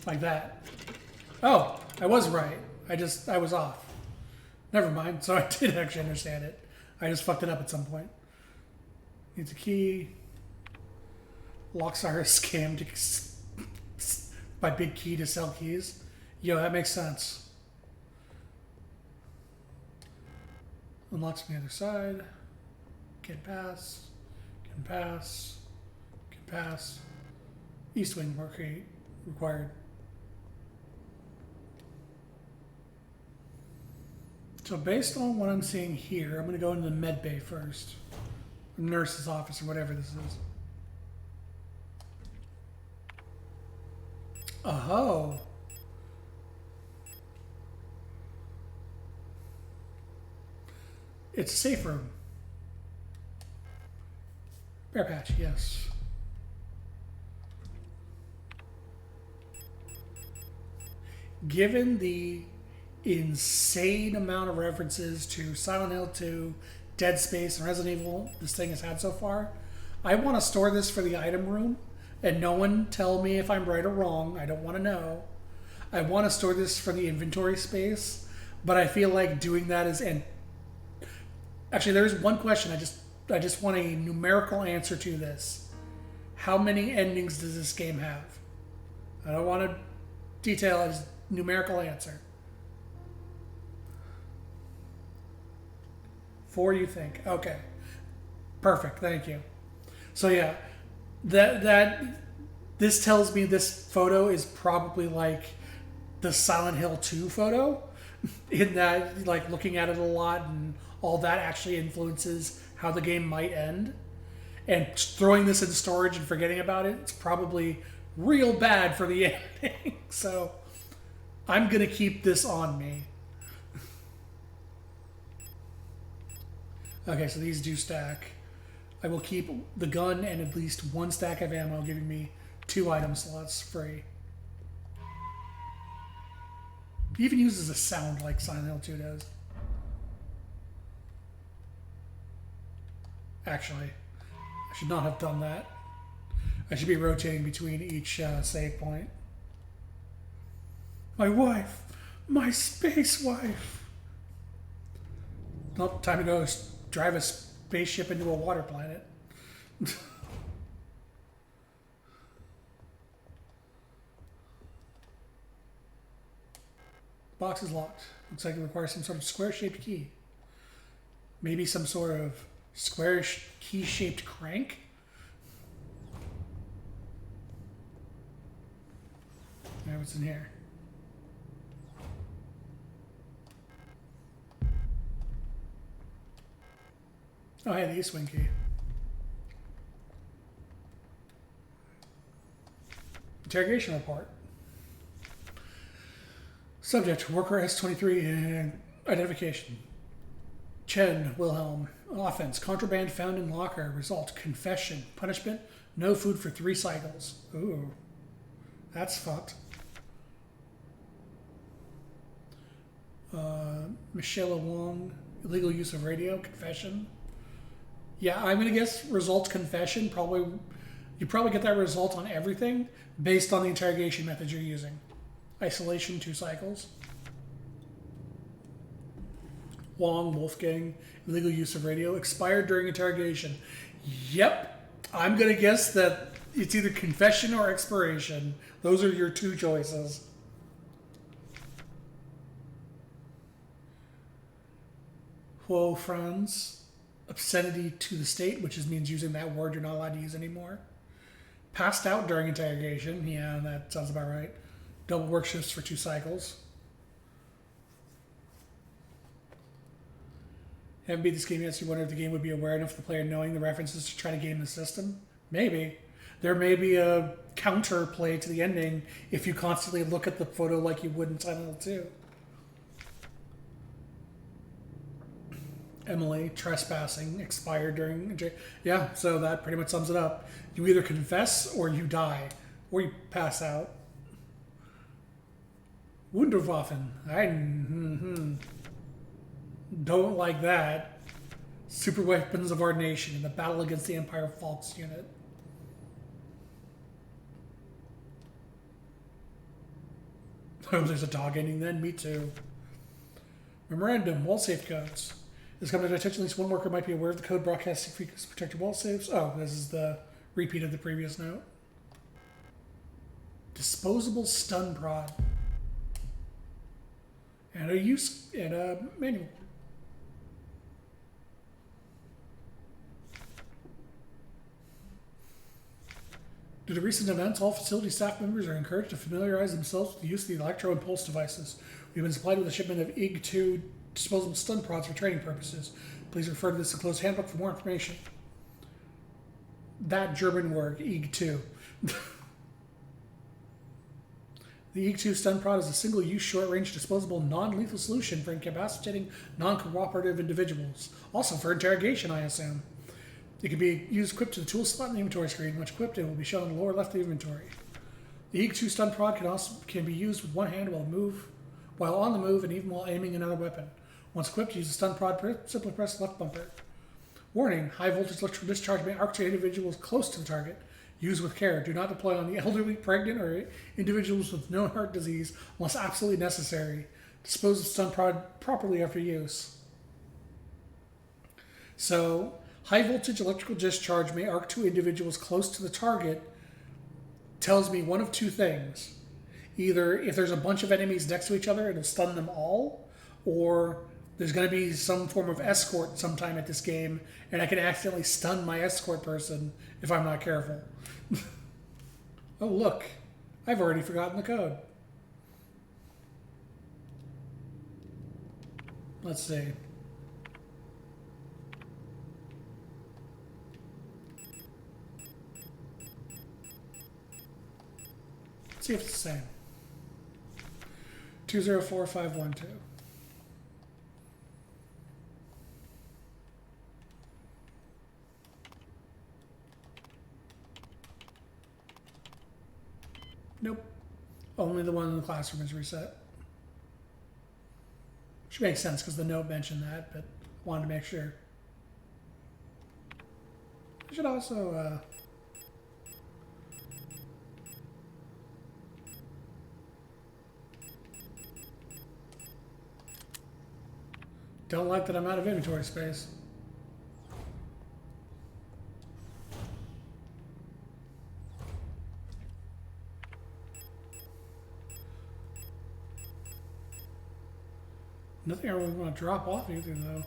Like that. Oh, I was right. I was off. Never mind. So I did actually understand it. I just fucked it up at some point. Needs a key. Locks are a scam by Big Key to sell keys. Yo, that makes sense. Unlocks from the other side. Can pass. Can pass. Can pass. East wing required. So based on what I'm seeing here, I'm going to go into the med bay first. Nurse's office or whatever this is. Oh. It's a safe room. Bear patch, yes. Given the insane amount of references to Silent Hill 2, Dead Space, and Resident Evil this thing has had so far, I want to store this for the item room, and no one tell me if I'm right or wrong. I don't want to know. I want to store this for the inventory space, but I feel like doing that is... And actually, there's one question. I just want a numerical answer to this. How many endings does this game have? I don't want to detail it, just numerical answer. 4, you think? Okay. Perfect. Thank you. So yeah, this tells me this photo is probably like the Silent Hill 2 photo, in that, like, looking at it a lot and all that actually influences how the game might end. And throwing this in storage and forgetting about it, it's probably real bad for the ending. So I'm gonna keep this on me. Okay, so these do stack. I will keep the gun and at least 1 stack of ammo, giving me 2 item slots free. It even uses a sound like Silent Hill 2 does. Actually, I should not have done that. I should be rotating between each save point. My wife! My space wife! Nope, time to go drive a spaceship into a water planet. Box is locked. Looks like it requires some sort of square-shaped key. Maybe some sort of square key-shaped crank? Now what's in here? Oh, hey, the East Wing key. Interrogation report. Subject, worker S23 and identification. Chen Wilhelm. Offense, contraband found in locker. Result, confession. Punishment, no food for 3 cycles. Ooh, that's fucked. Michelle Wong, illegal use of radio. Confession. Yeah, I'm gonna guess result confession. Probably, you probably get that result on everything based on the interrogation method you're using. Isolation, 2 cycles. Wong, Wolfgang, illegal use of radio, expired during interrogation. Yep, I'm gonna guess that it's either confession or expiration. Those are your two choices. Whoa, Franz. Obscenity to the state, which means using that word you're not allowed to use anymore. Passed out during interrogation. Yeah, that sounds about right. Double work shifts for 2 cycles. Haven't beat this game yet, so you wonder if the game would be aware enough of the player knowing the references to try to game the system? Maybe. There may be a counter play to the ending if you constantly look at the photo like you would in Silent Hill 2. Emily, trespassing, expired during... Yeah, so that pretty much sums it up. You either confess or you die. Or you pass out. Wunderwaffen. I don't like that. Super weapons of our nation in the battle against the Empire Falks unit. Oh, there's a dog ending then? Me too. Memorandum, wall safe codes. This comes to attention, at least one worker might be aware of the code broadcasting frequency protected wall safes. Oh, this is the repeat of the previous note. Disposable stun prod. And a manual. Due to recent events, all facility staff members are encouraged to familiarize themselves with the use of the electro and pulse devices. We've been supplied with a shipment of IG-2 disposable stun prods for training purposes. Please refer to this enclosed handbook for more information. That German word, IG-2. The IG-2 stun prod is a single-use, short-range, disposable, non-lethal solution for incapacitating non-cooperative individuals. Also for interrogation, I assume. It can be used equipped to the tool slot in the inventory screen. Once equipped, it will be shown in the lower left of the inventory. The IG-2 stun prod can be used with one hand while on the move and even while aiming another weapon. Once equipped, use the stun prod, simply press the left bumper. Warning, high voltage electrical discharge may arc to individuals close to the target. Use with care. Do not deploy on the elderly, pregnant, or individuals with known heart disease unless absolutely necessary. Dispose of stun prod properly after use. So, high voltage electrical discharge may arc to individuals close to the target tells me one of two things. Either if there's a bunch of enemies next to each other, it'll stun them all, or there's going to be some form of escort sometime at this game, and I can accidentally stun my escort person if I'm not careful. Oh, look. I've already forgotten the code. Let's see. Let's see if it's the same. 204512. Nope. Only the one in the classroom is reset. Which makes sense because the note mentioned that, but I wanted to make sure. I should also don't like that I'm out of inventory space. Nothing I really want to drop off either, though.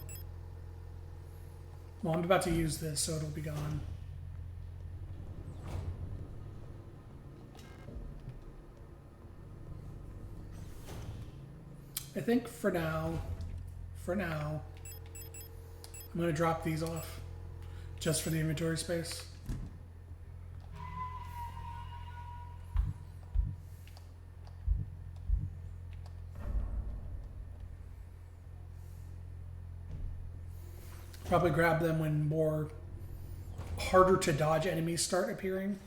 Well, I'm about to use this, so it'll be gone. I think for now, I'm going to drop these off just for the inventory space. Probably grab them when more harder to dodge enemies start appearing.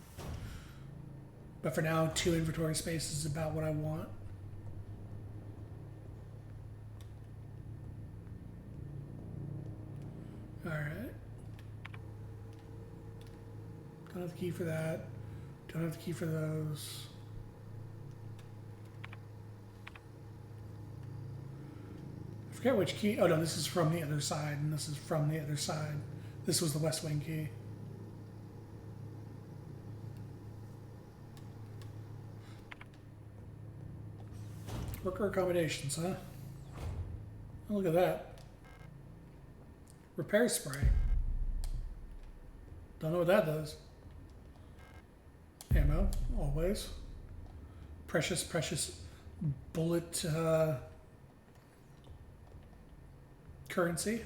But for now, 2 inventory spaces is about what I want. Alright. Don't have the key for that. Don't have the key for those. Forget which key. Oh no, this is from the other side, and this is from the other side. This was the West Wing key. Worker accommodations, huh? Oh, look at that. Repair spray. Don't know what that does. Ammo, always. Precious, precious bullet currency.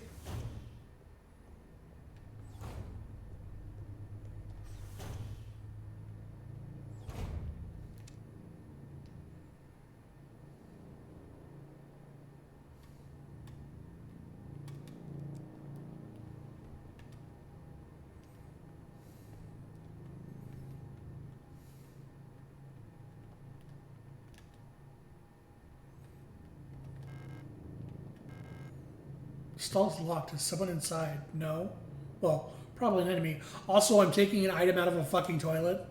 Stall's locked. Is someone inside? No. Well, probably an enemy. Also, I'm taking an item out of a fucking toilet.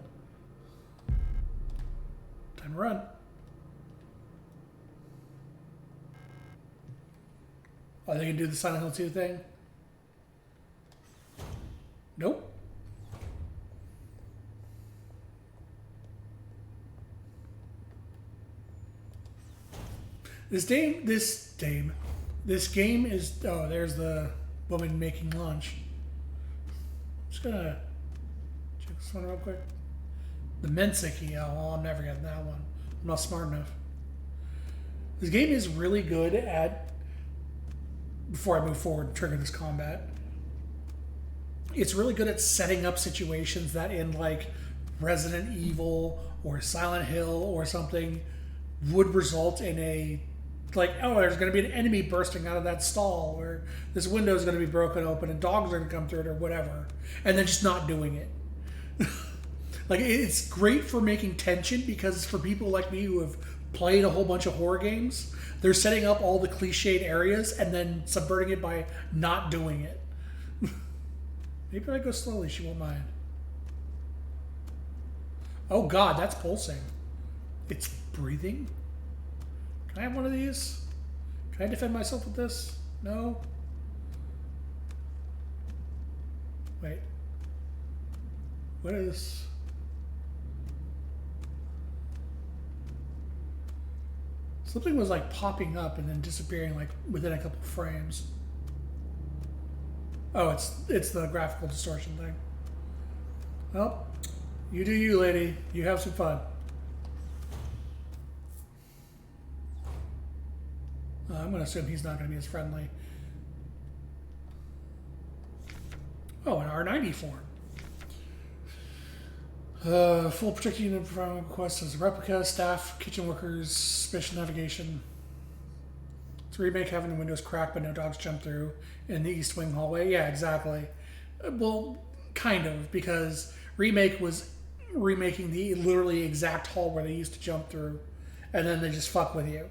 Time to run. Are they gonna do the Silent Hill 2 thing? Nope. This game is, oh, there's the woman making lunch. I'm just gonna check this one real quick. The Mensa key, oh, I'm never getting that one. I'm not smart enough. This game is really good at, before I move forward and trigger this combat, it's really good at setting up situations that in like Resident Evil or Silent Hill or something would result in a, like, oh, there's going to be an enemy bursting out of that stall, or this window is going to be broken open and dogs are going to come through it, or whatever, and then just not doing it. Like, it's great for making tension, because for people like me who have played a whole bunch of horror games, they're setting up all the cliched areas and then subverting it by not doing it. Maybe if I go slowly, she won't mind. Oh god, that's pulsing. It's breathing? Can I have one of these? Can I defend myself with this? No? Wait. What is... Something was like popping up and then disappearing like within a couple frames. Oh, it's the graphical distortion thing. Well, you do you, lady. You have some fun. I'm going to assume he's not going to be as friendly. Oh, an R90 form. Full protected unit from request as a replica, staff, kitchen workers, special navigation. It's a remake having the windows cracked but no dogs jump through in the East Wing hallway. Yeah, exactly. Well, kind of, because remake was remaking the literally exact hall where they used to jump through, and then they just fuck with you.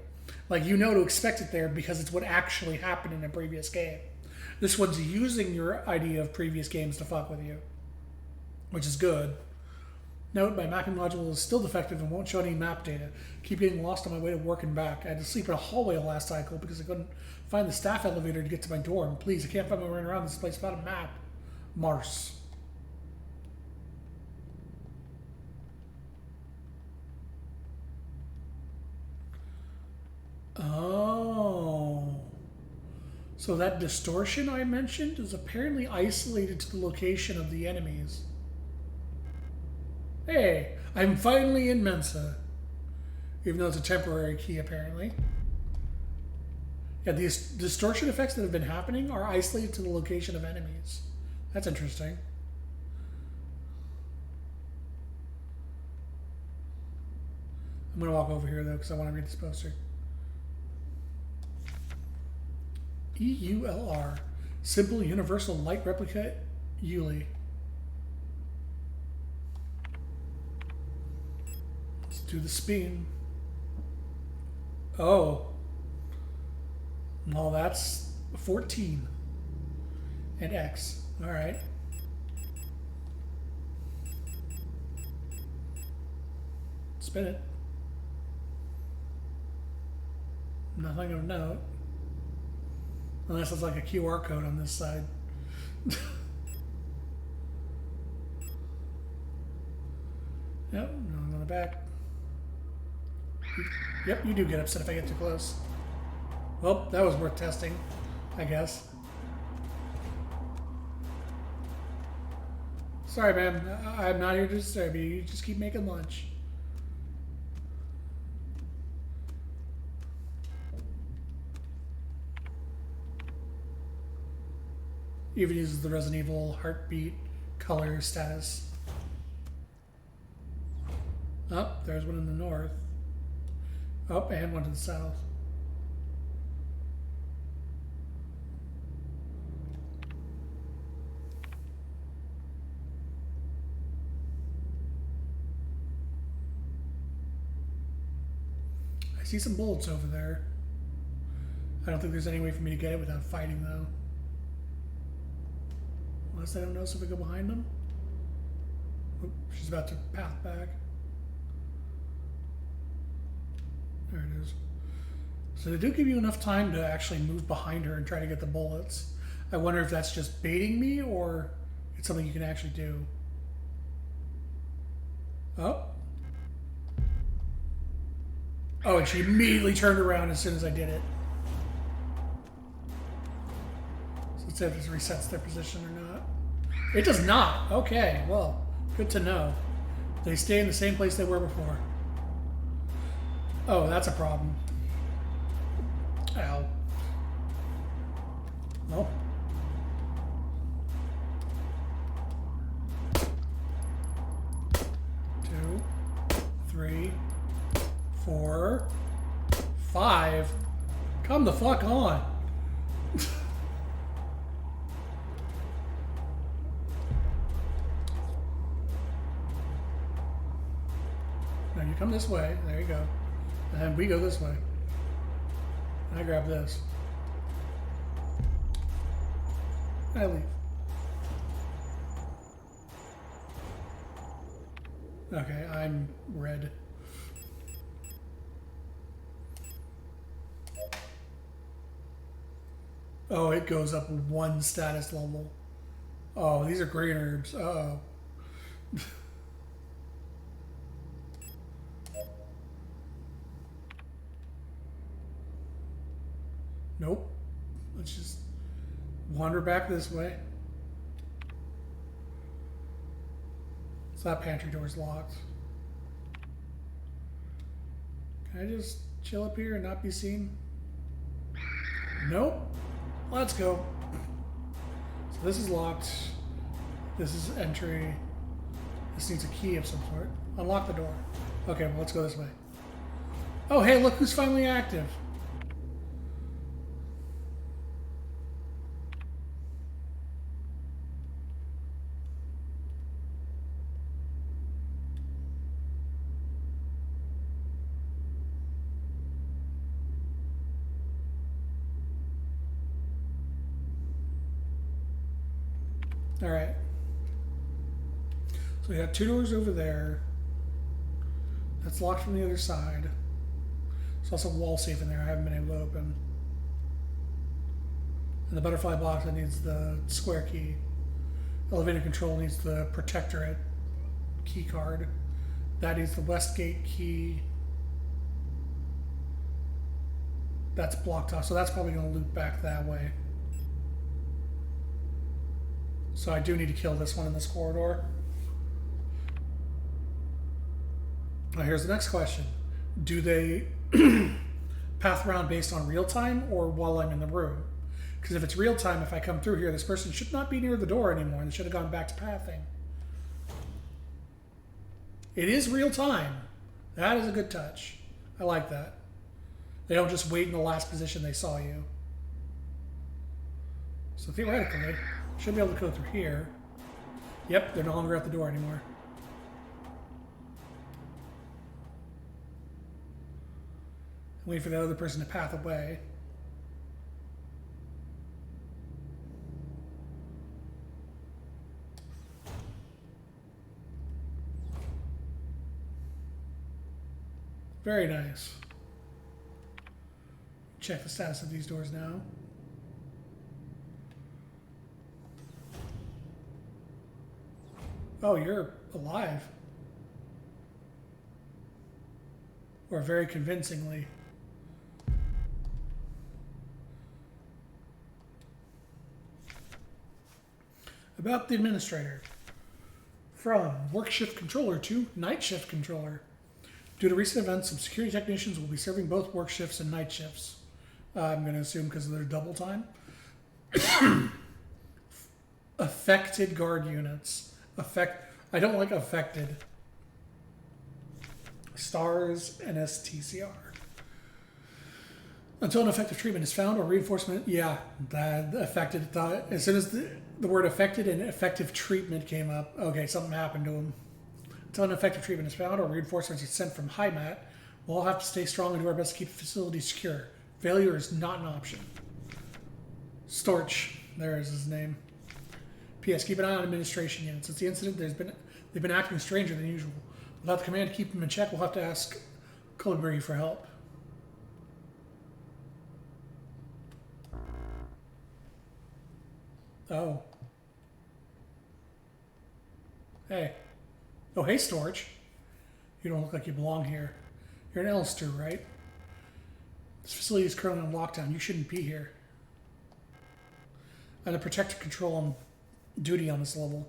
Like, you know to expect it there because it's what actually happened in a previous game. This one's using your idea of previous games to fuck with you, which is good. Note, my mapping module is still defective and won't show any map data. Keep getting lost on my way to work and back. I had to sleep in a hallway last cycle because I couldn't find the staff elevator to get to my dorm. Please, I can't find my way around this place without a map. Mars. Oh. So that distortion I mentioned is apparently isolated to the location of the enemies. Hey, I'm finally in Mensa. Even though it's a temporary key, apparently. Yeah, these distortion effects that have been happening are isolated to the location of enemies. That's interesting. I'm going to walk over here, though, because I want to read this poster. EULR. Simple Universal Light Replica Yuli. Let's do the spin. Oh. No, that's 14. And X. Alright. Spin it. Nothing of note. Unless it's like a QR code on this side. Yep, on the back. Yep, you do get upset if I get too close. Well, that was worth testing, I guess. Sorry, man. I'm not here to disturb you. You just keep making lunch. Even uses the Resident Evil heartbeat color status. Oh, there's one in the north. Oh, and one to the south. I see some bullets over there. I don't think there's any way for me to get it without fighting, though. Unless I don't notice if I go behind them. Oop, she's about to path back. There it is. So they do give you enough time to actually move behind her and try to get the bullets. I wonder if that's just baiting me or it's something you can actually do. Oh. Oh, and she immediately turned around as soon as I did it. So let's see if this resets their position or not. It does not. Okay, well, good to know. They stay in the same place they were before. Oh, that's a problem. Ow. No. Two, three, 4, 5. Come the fuck on. Now you come this way. There you go. And we go this way. I grab this. I leave. Okay, I'm red. Oh, it goes up one status level. Oh, these are green herbs. Uh-oh. Nope. Let's just wander back this way. So that pantry door's locked. Can I just chill up here and not be seen? Nope. Let's go. So this is locked. This is entry. This needs a key of some sort. Unlock the door. Okay, well, let's go this way. Oh, hey, look who's finally active. All right. So we got 2 doors over there. That's locked from the other side. There's also a wall safe in there I haven't been able to open. And the butterfly box that needs the square key. Elevator control needs the protectorate key card. That needs the Westgate key. That's blocked off, so that's probably going to loop back that way. So I do need to kill this one in this corridor. Now here's the next question. Do they path around based on real time or while I'm in the room? Because if it's real time, if I come through here, this person should not be near the door anymore. They should have gone back to pathing. It is real time. That is a good touch. I like that. They don't just wait in the last position they saw you. So theoretically, should be able to go through here. Yep, they're no longer at the door anymore. Wait for the other person to path away. Very nice. Check the status of these doors now. Oh, you're alive. Or very convincingly. About the administrator. From work shift controller to night shift controller. Due to recent events, some security technicians will be serving both work shifts and night shifts. I'm going to assume because of their double time. Affected guard units. I don't like affected. Stars and STCR. Until an effective treatment is found or reinforcement, yeah, that affected. As soon as the word affected and effective treatment came up, okay, something happened to him. Until an effective treatment is found or reinforcements are sent from HIMAT, we'll all have to stay strong and do our best to keep the facility secure. Failure is not an option. Storch, there is his name. P.S. Keep an eye on administration units. Since the incident, they've been acting stranger than usual. Without the command to keep them in check, we'll have to ask Colibri for help. Oh. Hey. Oh, hey, Storch. You don't look like you belong here. You're an Elster, right? This facility is currently on lockdown. You shouldn't be here. I'm the protector control on duty on this level.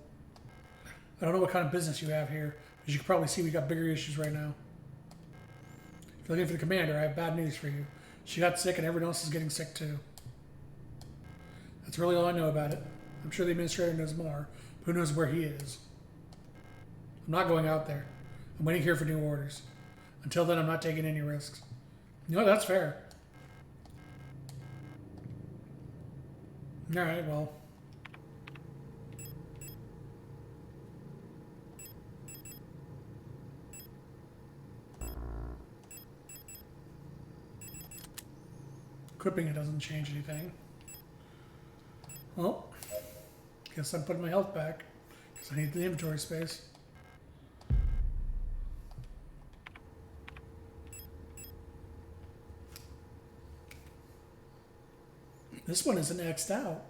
I don't know what kind of business you have here. As you can probably see, we got bigger issues right now. If you're looking for the commander, I have bad news for you. She got sick and everyone else is getting sick too. That's really all I know about it. I'm sure the administrator knows more, but who knows where he is. I'm not going out there. I'm waiting here for new orders. Until then, I'm not taking any risks. You know, that's fair. Alright, well. Equipping it doesn't change anything. Well, guess I'm putting my health back, because I need the inventory space. This one isn't X'd out.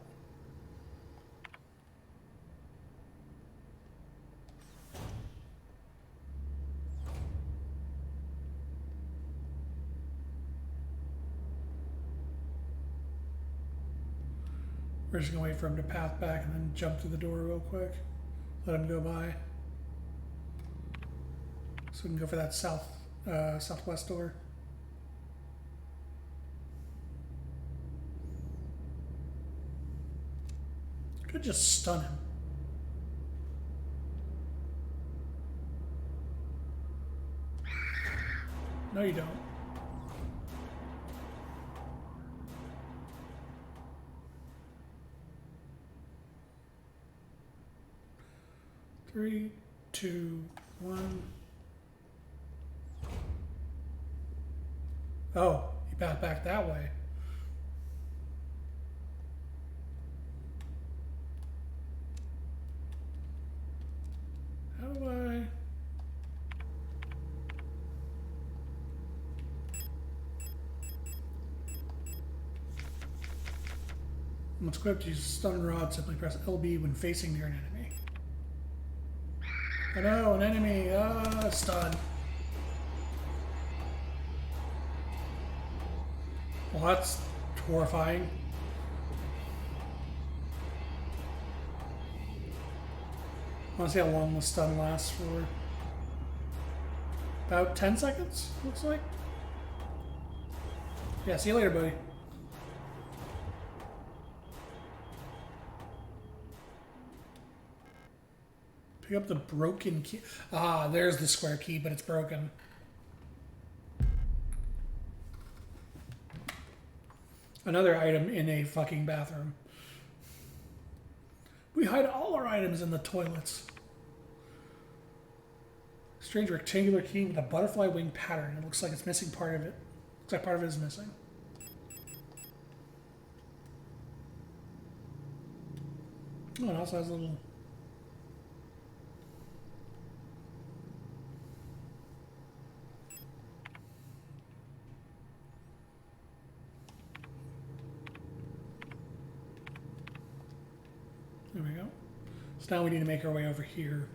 We're just gonna wait for him to path back and then jump through the door real quick. Let him go by. So we can go for that southwest door. Could just stun him. No, you don't. Three, two, one. Oh, he back that way. How do I... Once equipped, use stun rod. Simply press LB when facing near an enemy. Oh no, an enemy! Stun. Well, that's horrifying. I want to see how long the stun lasts for. About 10 seconds, looks like. Yeah, see you later, buddy. Pick up the broken key. Ah, there's the square key, but it's broken. Another item in a fucking bathroom. We hide all our items in the toilets. Strange rectangular key with a butterfly wing pattern. It looks like it's missing part of it. Looks like part of it is missing. Oh, it also has a little... There we go. So now we need to make our way over here.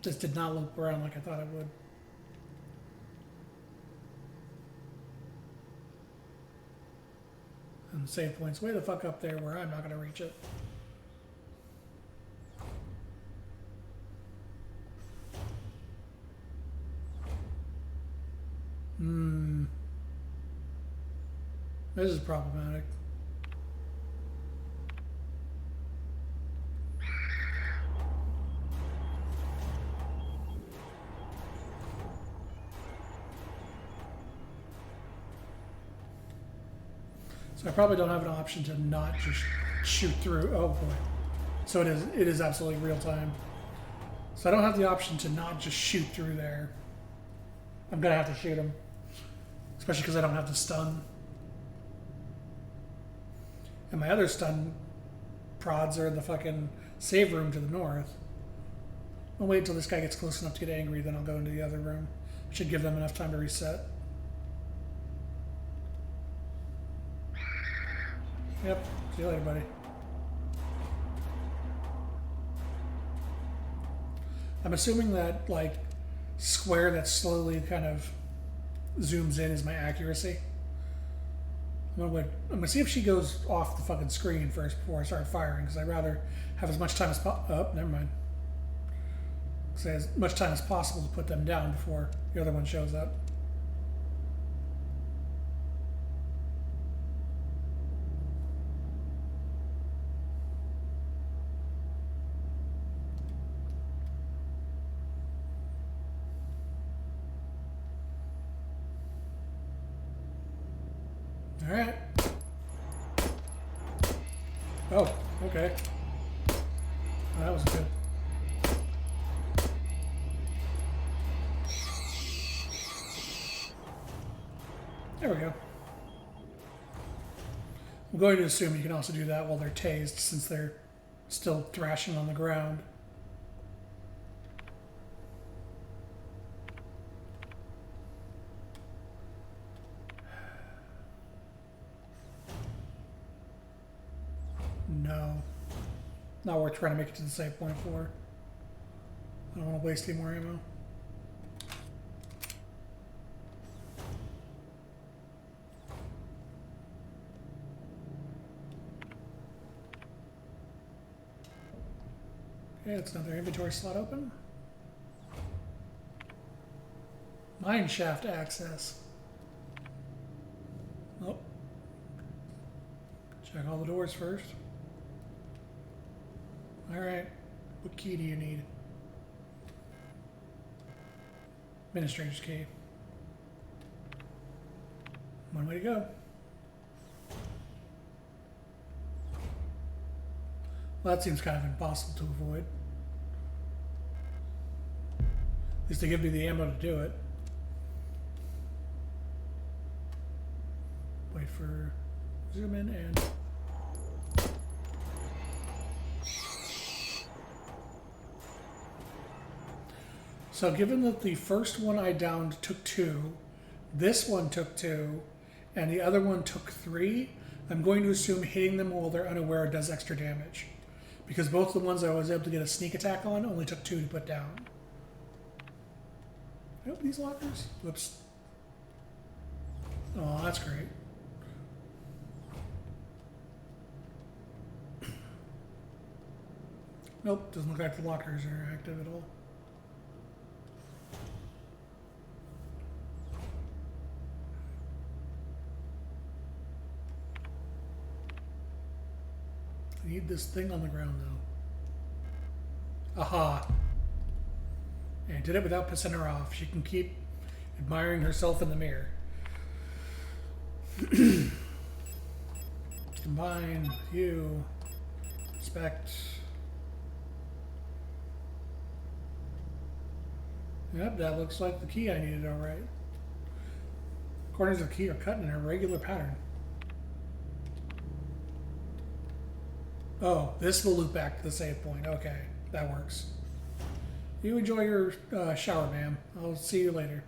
Just did not loop around like I thought it would. And the save point's way the fuck up there where I'm not going to reach it. This is problematic. So I probably don't have an option to not just shoot through. Oh boy. So it is absolutely real time. So I don't have the option to not just shoot through there. I'm gonna have to shoot him. Especially because I don't have the stun. And my other stun prods are in the fucking save room to the north. I'll wait until this guy gets close enough to get angry, then I'll go into the other room. Should give them enough time to reset. Yep, see you later, buddy. I'm assuming that, like, square that slowly kind of zooms in is my accuracy. I'm gonna see if she goes off the fucking screen first before I start firing, because I'd rather have as much time as never mind. Say as much time as possible to put them down before the other one shows up. All right. Oh, okay. Well, that was good. There we go. I'm going to assume you can also do that while they're tased, since they're still thrashing on the ground. No. Not worth trying to make it to the save point for. I don't want to waste any more ammo. Okay, that's another inventory slot open. Mine shaft access. Oh. Check all the doors first. Alright. What key do you need? Administrator's key. One way to go. Well, that seems kind of impossible to avoid. At least they give me the ammo to do it. Wait for zoom in and... So given that the first one I downed took 2, this one took 2, and the other one took 3, I'm going to assume hitting them while they're unaware does extra damage. Because both the ones I was able to get a sneak attack on only took 2 to put down. I open these lockers? Whoops. Oh, that's great. Nope, doesn't look like the lockers are active at all. I need this thing on the ground though. Aha! And I did it without pissing her off. She can keep admiring herself in the mirror. Combine, view, inspect. Yep, that looks like the key I needed, alright. Corners of the key are cut in a regular pattern. Oh, this will loop back to the save point. Okay, that works. You enjoy your shower, ma'am. I'll see you later.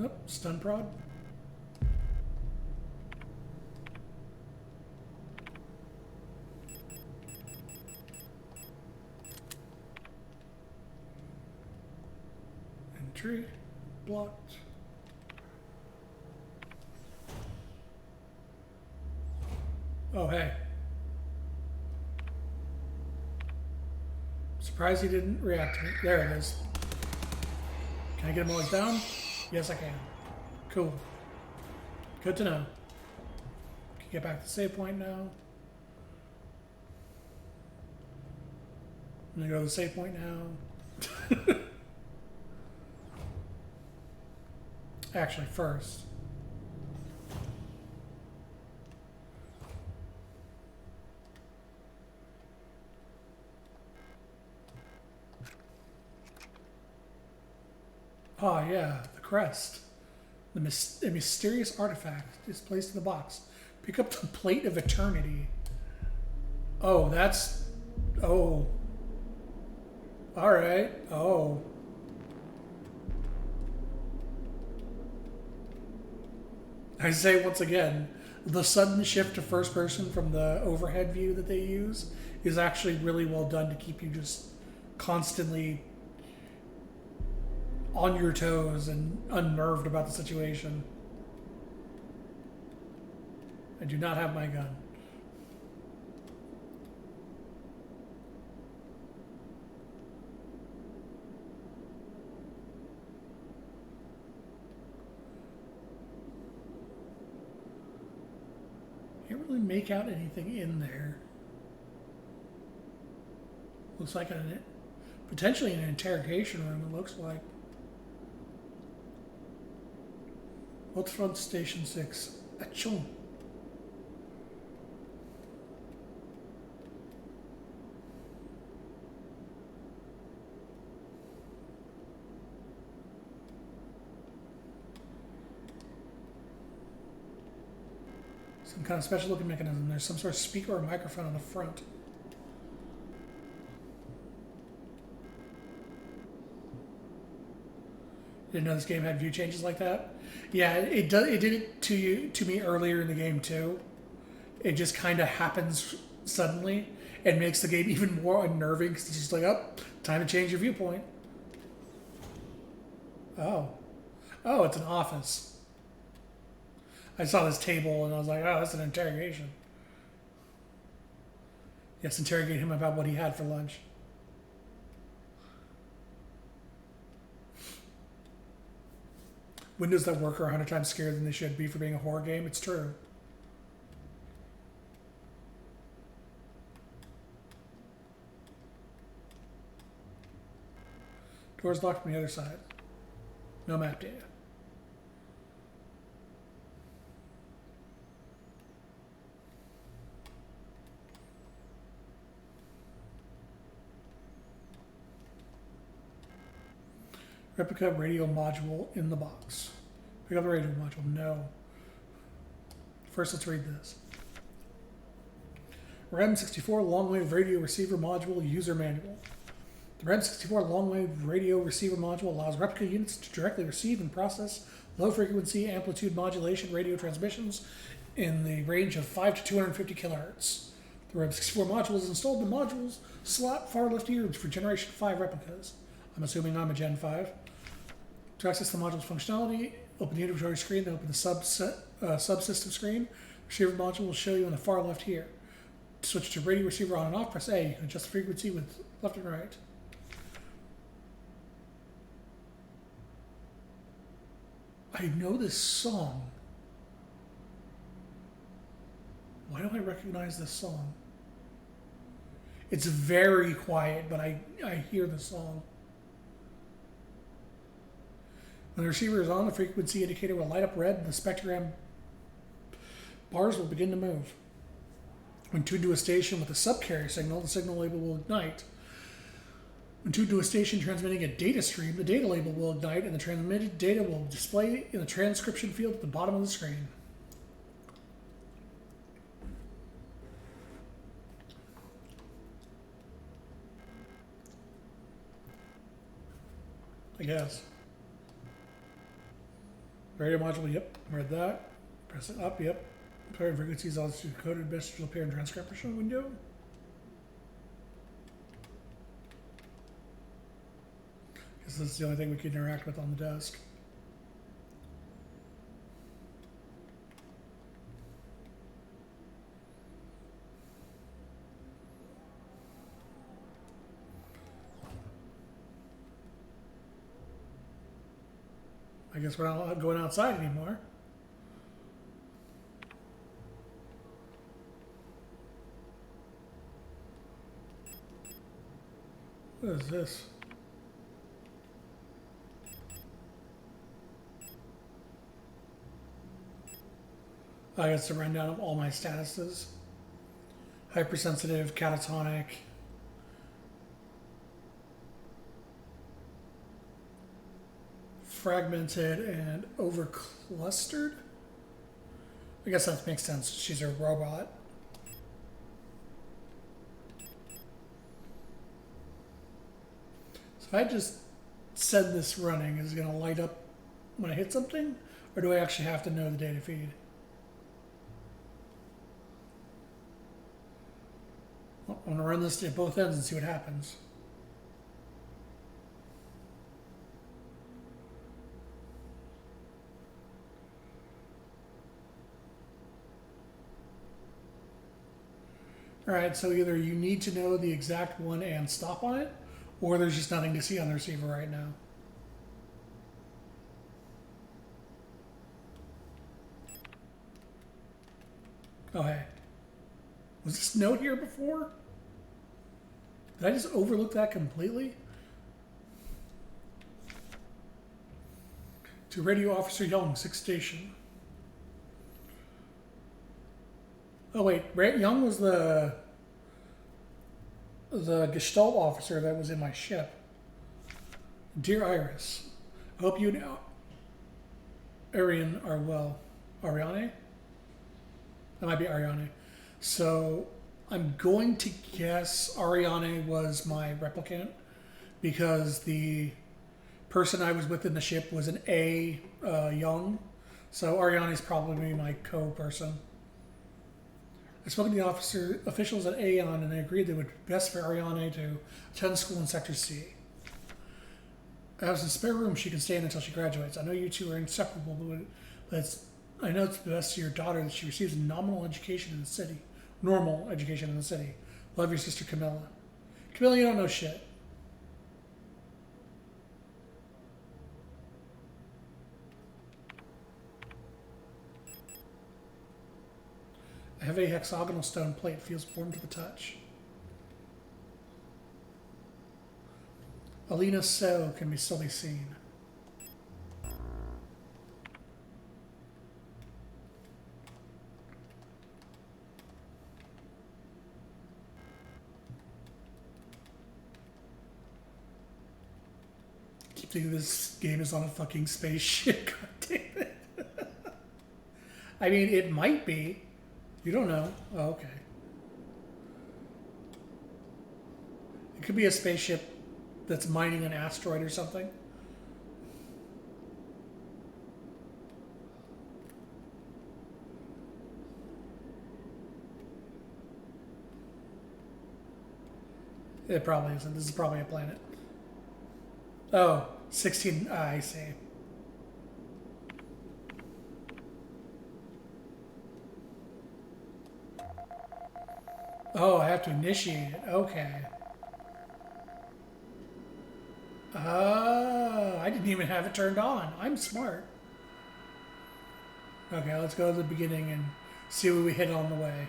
Oh, stun prod. Entry blocked. Oh, hey. Surprised he didn't react to me. There it is. Can I get him always down? Yes, I can. Cool. Good to know. Can get back to the save point now. I'm gonna go to the save point now. Actually, first. Oh yeah, the crest. A mysterious artifact is placed in the box. Pick up the Plate of Eternity. Oh, that's... Oh. Alright. Oh. I say once again, the sudden shift to first person from the overhead view that they use is actually really well done to keep you just constantly on your toes and unnerved about the situation. I do not have my gun. Can't really make out anything in there. Looks like potentially an interrogation room, it looks like. What's front station 6? Achoo. Some kind of special looking mechanism. There's some sort of speaker or microphone on the front. Didn't know this game had view changes like that. Yeah, it did it to me earlier in the game too. It just kind of happens suddenly and makes the game even more unnerving because it's just like, oh, time to change your viewpoint. Oh, it's an office. I saw this table and I was like, oh, that's an interrogation. Yes, interrogate him about what he had for lunch. Windows that work are 100 times scarier than they should be for being a horror game. It's true. Door's locked from the other side. No map data. Replica radio module in the box. Pick up the radio module. No. First, let's read this. RAM64 long-wave radio receiver module user manual. The RAM64 long-wave radio receiver module allows replica units to directly receive and process low-frequency amplitude modulation radio transmissions in the range of 5 to 250 kilohertz. The RAM64 module is installed in the module's slot far left ear for Generation 5 replicas. I'm assuming I'm a Gen 5. To access the module's functionality, open the inventory screen, then open the subsystem screen. Receiver module will show you on the far left here. To switch to radio receiver on and off, press A. You can adjust the frequency with left and right. I know this song. Why do I recognize this song? It's very quiet, but I hear the song. When the receiver is on, the frequency indicator will light up red and the spectrogram bars will begin to move. When tuned to a station with a subcarrier signal, the signal label will ignite. When tuned to a station transmitting a data stream, the data label will ignite and the transmitted data will display in the transcription field at the bottom of the screen. I guess. Radio module, yep, read that. Press it up, yep. Pairing frequencies, all this decoded message will appear in transcription window. This is the only thing we can interact with on the desk. I guess we're not going outside anymore. What is this? I guess a rundown of all my statuses. Hypersensitive, catatonic, fragmented, and overclustered. I guess that makes sense. She's a robot. So if I just send this running, is it going to light up when I hit something? Or do I actually have to know the data feed? Well, I'm going to run this at both ends and see what happens. Alright, so either you need to know the exact one and stop on it, or there's just nothing to see on the receiver right now. Oh, hey. Was this note here before? Did I just overlook that completely? To Radio Officer Young, 6th Station. Oh wait, Young was the Gestalt officer that was in my ship. Dear Iris, I hope you and Ariane are well. Ariane? That might be Ariane. So I'm going to guess Ariane was my replicant because the person I was with in the ship was an A Young. So Ariane is probably my co-person. I spoke to the officials at Aeon, and they agreed that it would be best for Ariane to attend school in Sector C. I have some spare room she can stay in until she graduates. I know you two are inseparable, but I know it's best to your daughter that she receives a normal education in the city. Love, your sister Camilla. Camilla, you don't know shit. A heavy hexagonal stone plate feels warm to the touch. Alina's cell can still be seen. I keep thinking this game is on a fucking spaceship. God damn it. I mean, it might be. You don't know. Oh, okay. It could be a spaceship that's mining an asteroid or something. It probably isn't. This is probably a planet. Oh, 16. I see. Oh, I have to initiate it. Okay. Oh, I didn't even have it turned on. I'm smart. Okay, let's go to the beginning and see what we hit on the way.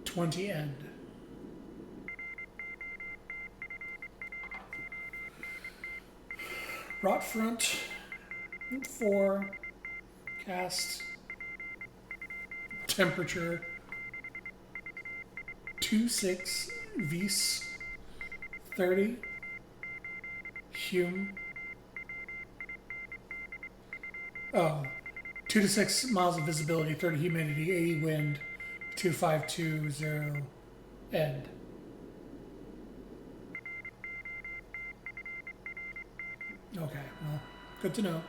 '20 end. Rot front, 4, cast, temperature, 26, vis, 30, hum, 2 to 6 miles of visibility, 30 humidity, 80 wind, 2520 end. Okay, well, good to know.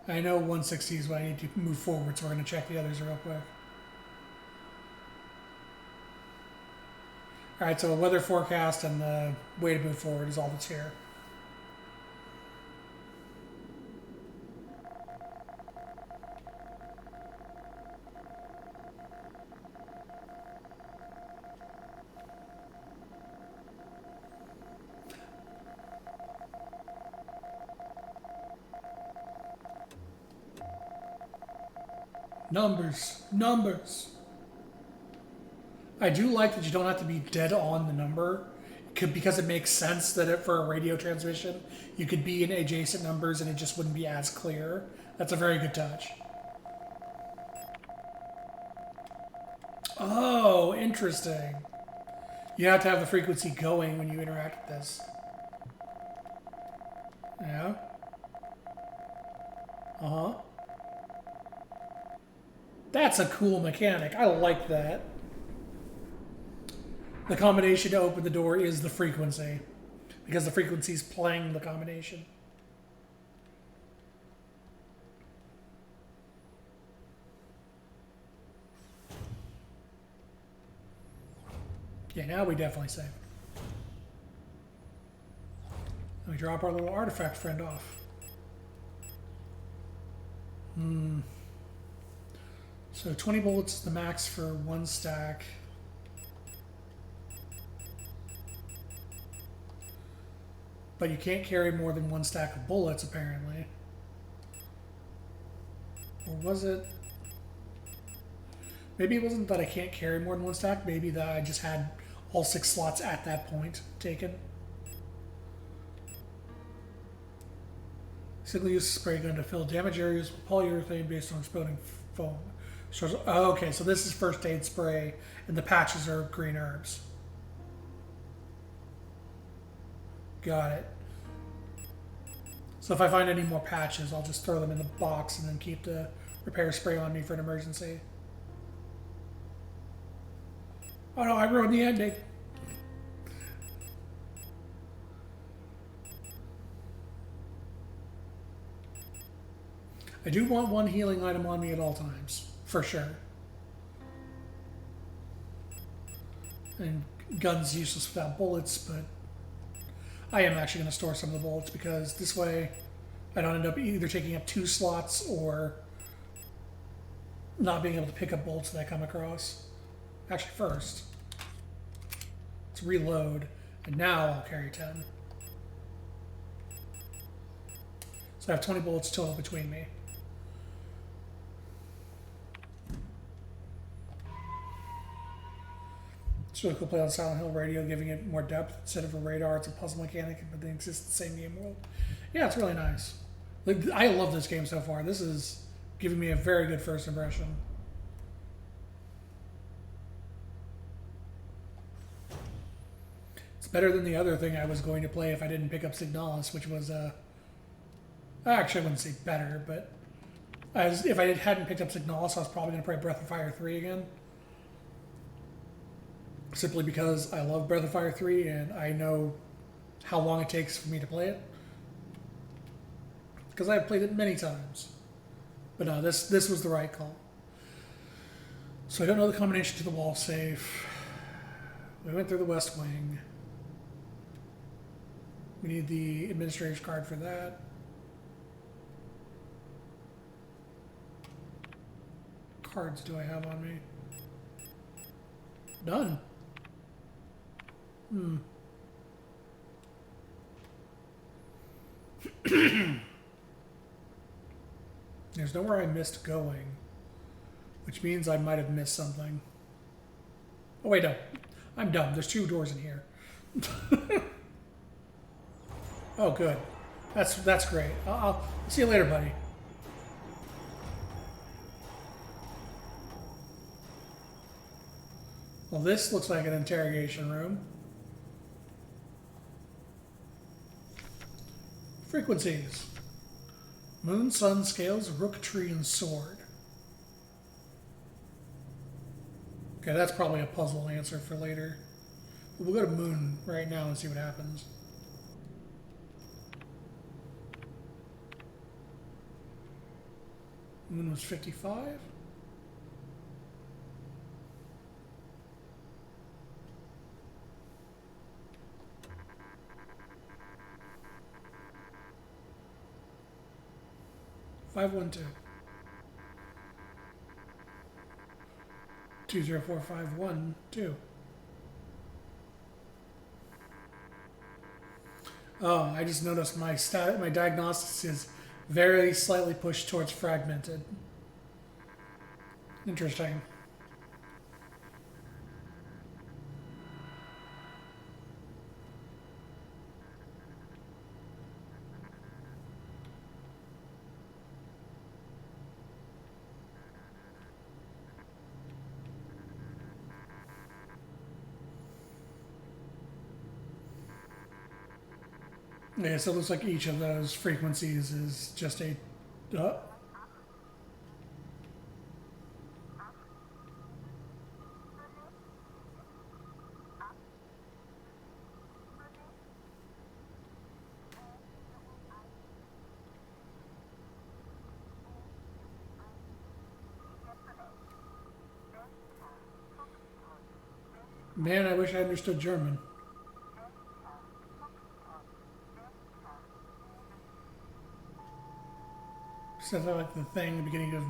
I know 160 is what I need to move forward, so we're going to check the others real quick. Alright, so a weather forecast and the way to move forward is all that's here. Numbers. Numbers. I do like that you don't have to be dead on the number, because it makes sense that for a radio transmission, you could be in adjacent numbers and it just wouldn't be as clear. That's a very good touch. Oh, interesting. You have to have the frequency going when you interact with this. Yeah. Uh-huh. That's a cool mechanic. I like that. The combination to open the door is the frequency, because the frequency is playing the combination. Yeah, now we definitely save. We drop our little artifact friend off. So 20 bullets is the max for one stack. But you can't carry more than one stack of bullets, apparently. Or was it? Maybe it wasn't that I can't carry more than one stack. Maybe that I just had all 6 slots at that point taken. Single-use spray gun to fill damage areas with polyurethane based on exploding foam. So, oh, okay, so this is first aid spray, and the patches are green herbs. Got it. So if I find any more patches, I'll just throw them in the box and then keep the repair spray on me for an emergency. Oh no, I ruined the ending. I do want one healing item on me at all times, for sure. And gun's useless without bullets, but I am actually going to store some of the bullets because this way I don't end up either taking up 2 slots or not being able to pick up bullets that I come across. Actually, first, let's reload, and now I'll carry 10. So I have 20 bullets total between me. It's really cool to play on Silent Hill radio, giving it more depth. Instead of a radar, it's a puzzle mechanic, but they exist in the same game world. Yeah, it's really nice. Like, I love this game so far. This is giving me a very good first impression. It's better than the other thing I was going to play if I didn't pick up Signalis, which was, actually I wouldn't say better, but if I hadn't picked up Signalis, I was probably going to play Breath of Fire 3 again. Simply because I love Breath of Fire 3 and I know how long it takes for me to play it. Because I've played it many times. But no, this was the right call. So I don't know the combination to the wall safe. We went through the West Wing. We need the administrator's card for that. Cards do I have on me? None. There's nowhere I missed going, which means I might have missed something. Oh wait, no. I'm dumb. There's 2 doors in here. Oh, good. That's great. I'll see you later, buddy. Well, this looks like an interrogation room. Frequencies. Moon, sun, scales, rook, tree, and sword. Okay, that's probably a puzzle answer for later. We'll go to moon right now and see what happens. Moon was 55. Five one two 204512. Oh, I just noticed my diagnostics is very slightly pushed towards fragmented. Interesting. Yeah, so it looks like each of those frequencies is just a. Man, I wish I understood German. Sounds like the thing, the beginning of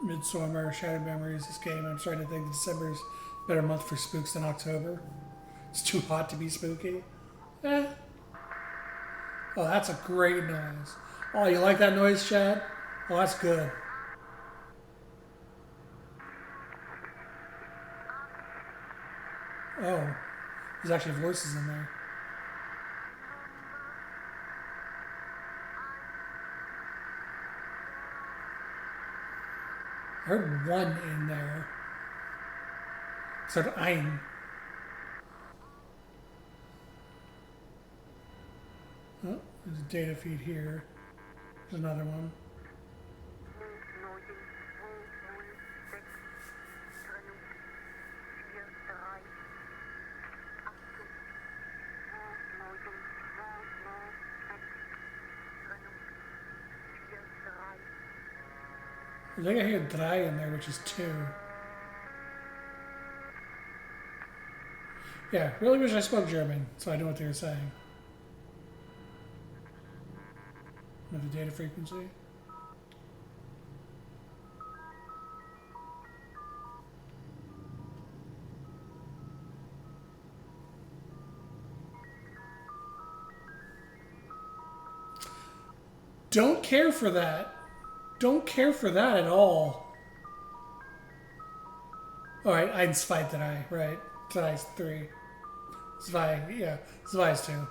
Midsummer, Shattered Memories, this game. I'm starting to think December's a better month for spooks than October. It's too hot to be spooky. Eh. Oh, that's a great noise. Oh, you like that noise, Chad? Oh, that's good. Oh, there's actually voices in there. I heard one in there. Sort of ein. Oh, there's a data feed here. There's another one. I think I hear drei in there, which is 2. Yeah, really wish I spoke German, so I know what they were saying. Another data frequency. Don't care for that. Don't care for that at all. Alright, eins, zwei, drei, right. Drei is 3. Zwei, yeah. Zwei is 2.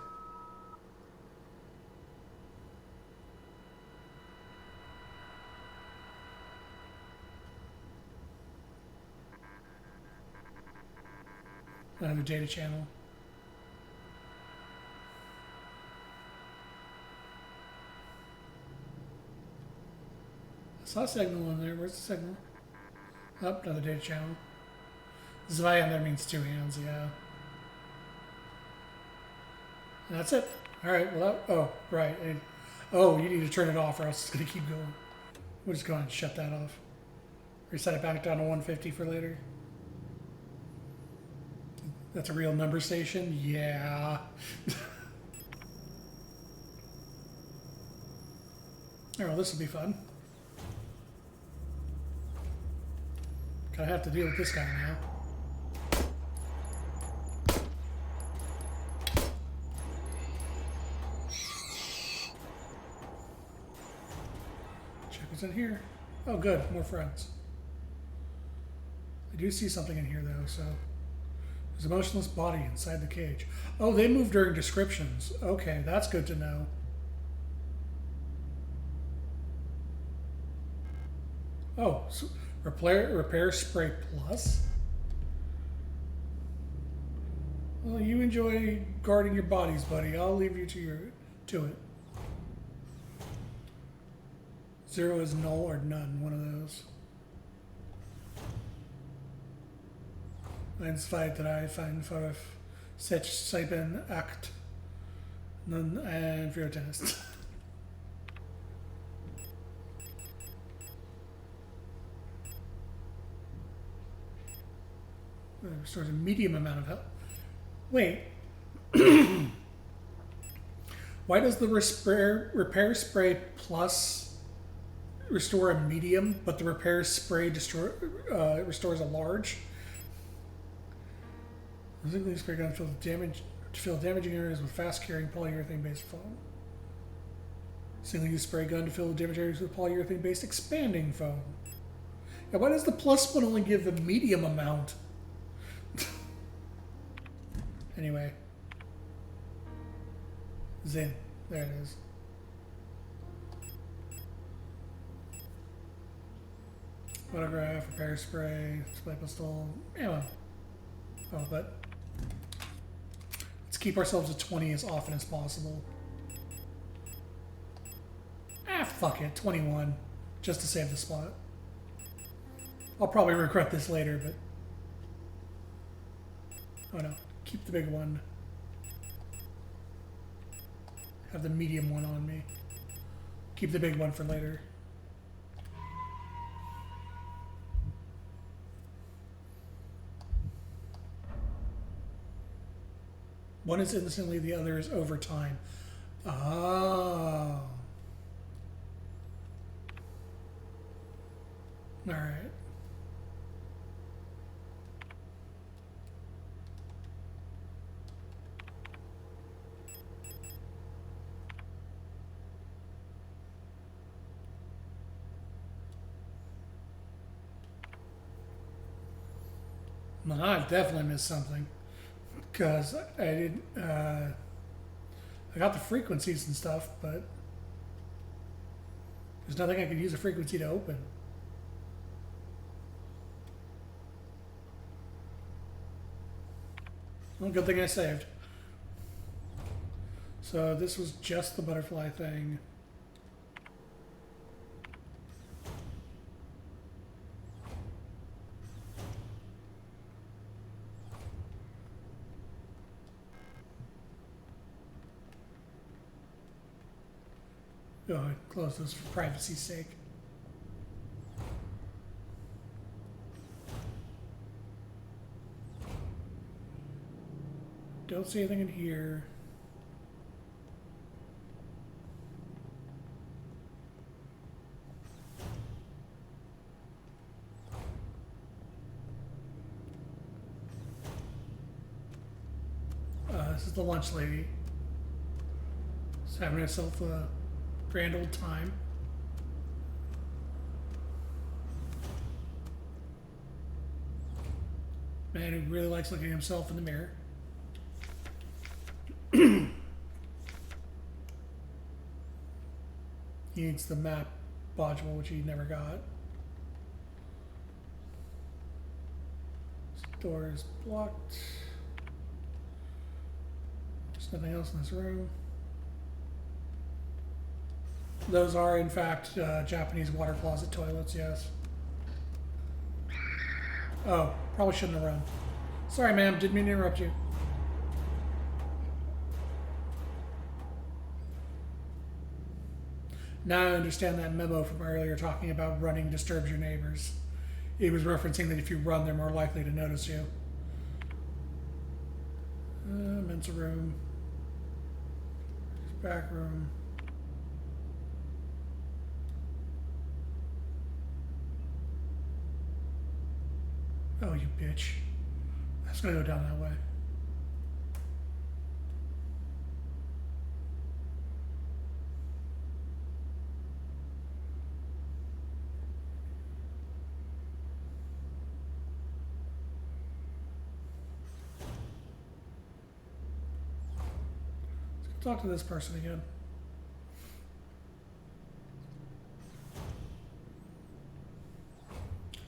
Another data channel. I saw a signal in there. Where's the signal? Oh, another data channel. Zwei in there means 2 hands, yeah. And that's it. Alright, well, oh, right. Oh, you need to turn it off or else it's going to keep going. We'll just go ahead and shut that off. Reset it back down to 150 for later. That's a real number station? Yeah. Oh, well, this will be fun. Gonna have to deal with this guy now. Check what's in here. Oh, good. More friends. I do see something in here, though, so... There's a motionless body inside the cage. Oh, they move during descriptions. Okay, that's good to know. Oh, so repair spray plus? Well, you enjoy guarding your bodies, buddy. I'll leave you to it. 0 is null or none, one of those. 1, 2, 3, 4, 6, 7, 8, 9 and 4 test. Restores a medium amount of health. Wait. Why does the repair spray plus restore a medium, but the repair spray restores a large? The SIGNALIS spray gun to fill damaging areas with fast-carrying polyurethane-based foam. SIGNALIS spray gun to fill damaged areas with polyurethane-based expanding foam. Yeah, why does the plus one only give the medium amount? Anyway. Zin. There it is. Photograph, repair spray, display pistol, ammo. Oh, but let's keep ourselves at 20 as often as possible. Ah, fuck it, 21. Just to save the spot. I'll probably regret this later, but... Oh no. Keep the big one. Have the medium one on me. Keep the big one for later. One is instantly, the other is over time. Oh. Alright. Well, I've definitely missed something. Because I didn't, I got the frequencies and stuff, but there's nothing I could use a frequency to open. Well, good thing I saved. So this was just the butterfly thing. Go ahead, close this for privacy's sake. Don't see anything in here. This is the lunch lady. Just having herself a grand old time. Man who really likes looking at himself in the mirror. He needs the map module, which he never got. This door is blocked. There's nothing else in this room. Those are, in fact, Japanese water closet toilets, yes. Oh, probably shouldn't have run. Sorry, ma'am, didn't mean to interrupt you. Now I understand that memo from earlier talking about running disturbs your neighbors. It was referencing that if you run, they're more likely to notice you. Mensa room. Back room. Oh, you bitch. That's gonna go down that way. Let's go talk to this person again.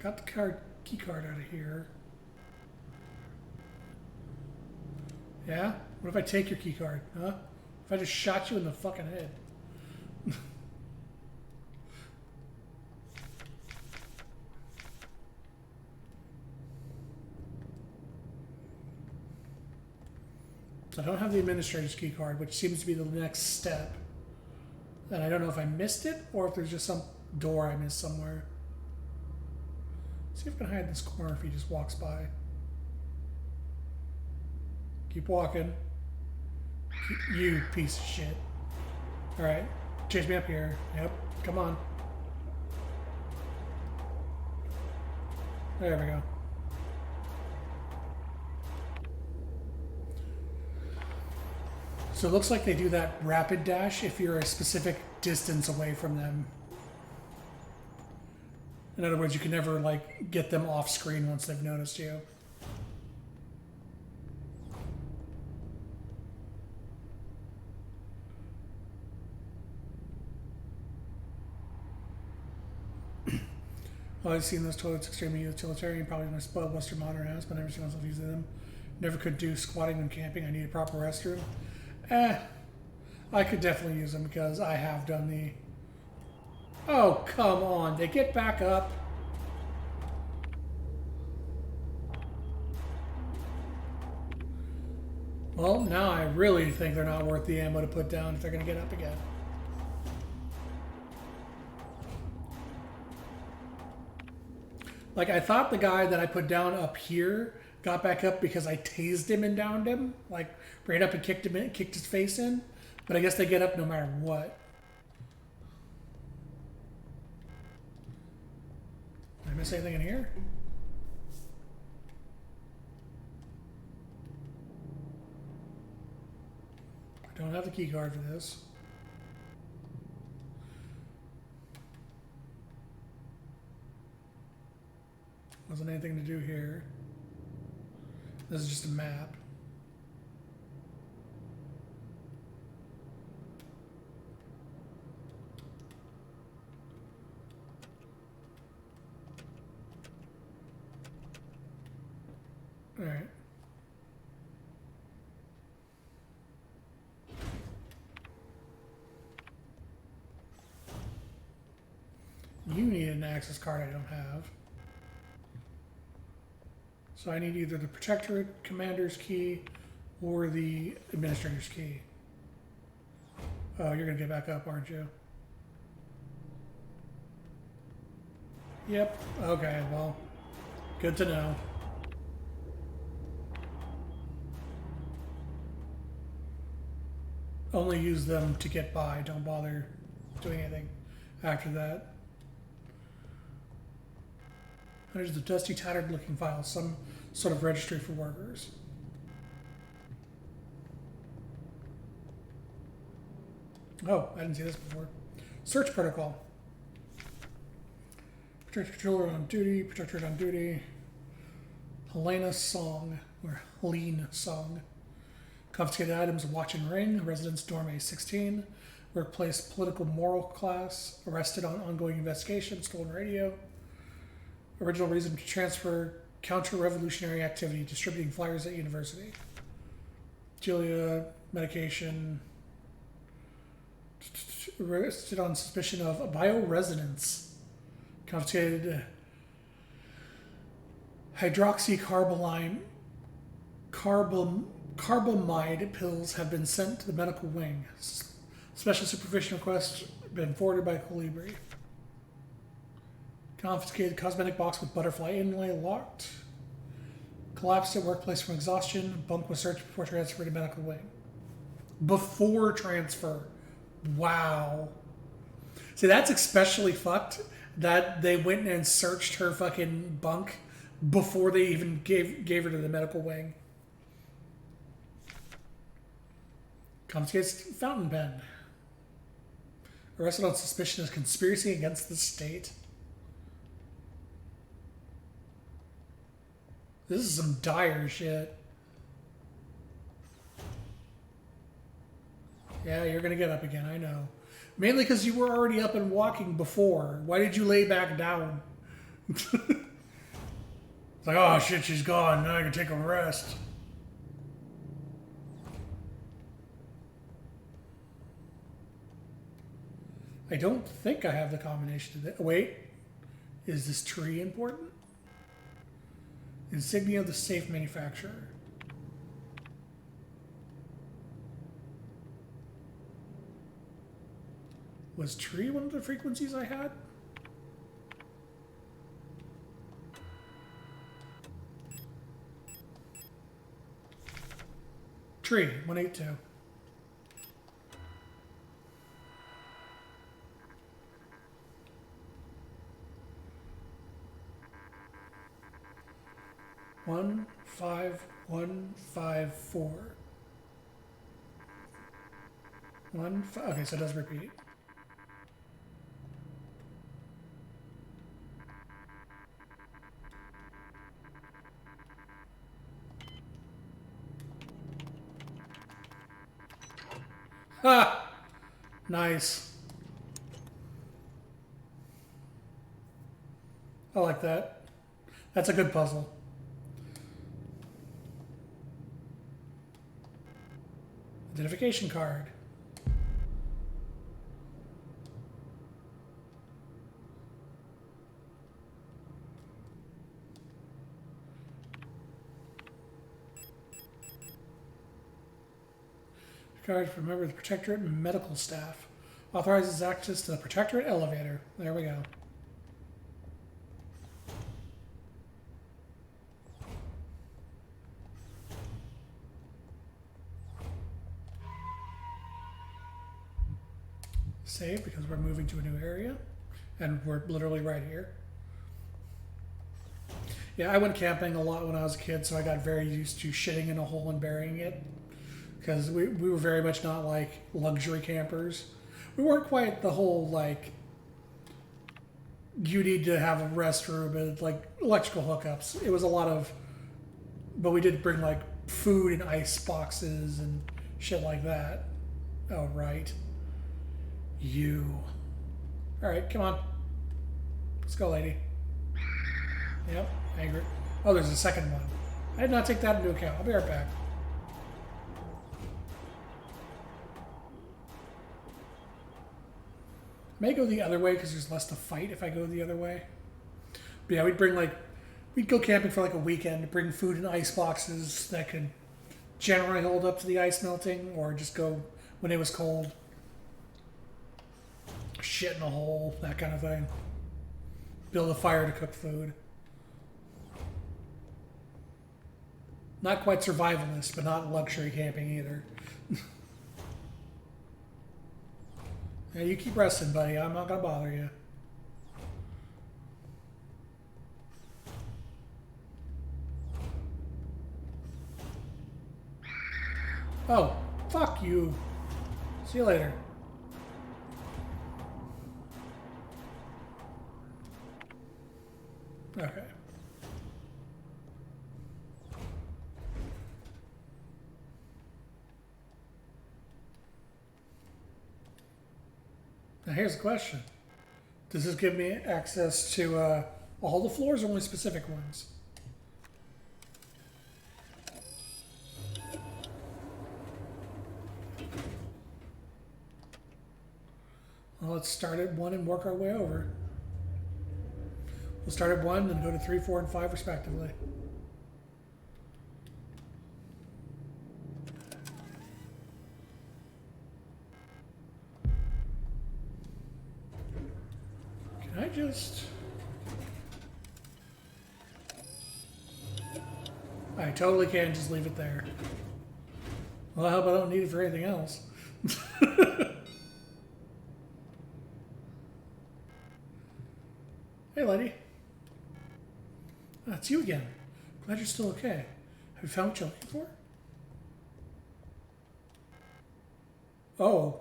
Got the key card out of here. Yeah? What if I take your key card? Huh? If I just shot you in the fucking head? So I don't have the administrator's key card, which seems to be the next step. And I don't know if I missed it or if there's just some door I missed somewhere. See if I can hide in this corner if he just walks by. Keep walking. You piece of shit. Alright. Chase me up here. Yep. Come on. There we go. So it looks like they do that rapid dash if you're a specific distance away from them. In other words, you can never, like, get them off screen once they've noticed you. I've seen those toilets extremely utilitarian, probably my spoiled Western modern house, but never seen myself using them. Never could do squatting when camping. I need a proper restroom. I could definitely use them because I have done the... Oh, come on. They get back up. Well, now I really think they're not worth the ammo to put down if they're going to get up again. Like, I thought the guy that I put down up here got back up because I tased him and downed him. Like, ran up and kicked him in, kicked his face in. But I guess they get up no matter what. Did I miss anything in here? I don't have the key card for this. Wasn't anything to do here. This is just a map. All right. You need an access card I don't have. So I need either the Protectorate Commander's key or the Administrator's key. Oh, you're gonna get back up, aren't you? Yep. Okay, well, good to know. Only use them to get by. Don't bother doing anything after that. There's the dusty, tattered-looking file, some sort of registry for workers. Oh, I didn't see this before. Search protocol. Protector controller on duty, protectorate on duty. Helena Song, or Helene Song. Confiscated items, watch and ring, residence dorm A16, workplace political moral class, arrested on ongoing investigation, stolen radio. Original reason to transfer counter-revolutionary activity, distributing flyers at university. Julia, medication. Arrested on suspicion of bioresonance. Confiscated hydroxycarbamide pills have been sent to the medical wing. Special supervision request been forwarded by Colibri. Confiscated cosmetic box with butterfly inlay locked. Collapsed at workplace from exhaustion. Bunk was searched before transfer to medical wing. Before transfer. Wow. See, that's especially fucked that they went and searched her fucking bunk before they even gave her to the medical wing. Confiscated fountain pen. Arrested on suspicion of conspiracy against the state. This is some dire shit. Yeah, you're gonna get up again, I know. Mainly because you were already up and walking before. Why did you lay back down? It's like, oh shit, she's gone. Now I can take a rest. I don't think I have the combination to that. Wait, is this tree important? Insignia of the safe manufacturer. Was tree one of the frequencies I had? Tree, 182. One, 5, 1, 5, 4. 1, 5. Okay, so it does repeat. Ah! Nice. I like that. That's a good puzzle. Identification card. Card for a member of the Protectorate and medical staff. Authorizes access to the Protectorate elevator. There we go. Save because we're moving to a new area. And we're literally right here. Yeah, I went camping a lot when I was a kid, so I got very used to shitting in a hole and burying it. Because we were very much not like luxury campers. We weren't quite the whole like, you need to have a restroom and like electrical hookups. It was a lot of, but we did bring like food and ice boxes and shit like that. Oh, right. You. All right, come on. Let's go, lady. Yep, angry. Oh, there's a second one. I did not take that into account. I'll be right back. May go the other way because there's less to fight if I go the other way. But yeah, we'd go camping for like a weekend, bring food in ice boxes that could generally hold up to the ice melting, or just go when it was cold. Shit in a hole, that kind of thing. Build a fire to cook food. Not quite survivalist, but not luxury camping either. Yeah, you keep resting, buddy. I'm not going to bother you. Oh, fuck you. See you later. Okay. Now here's the question. Does this give me access to all the floors or only specific ones? Well, let's start at 1 and work our way over. We'll start at 1 and go to 3, 4, and 5 respectively. Can I just... I totally can just leave it there. Well, I hope I don't need it for anything else. Hey, lady. It's you again. Glad you're still okay. Have you found what you're looking for? Oh.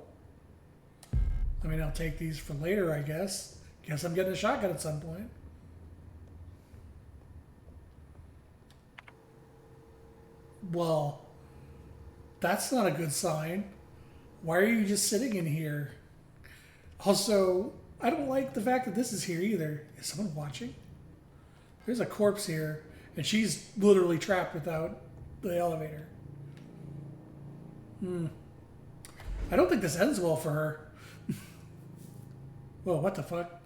I mean, I'll take these for later, I guess. Guess I'm getting a shotgun at some point. Well, that's not a good sign. Why are you just sitting in here? Also, I don't like the fact that this is here either. Is someone watching? There's a corpse here, and she's literally trapped without the elevator. I don't think this ends well for her. Whoa, what the fuck?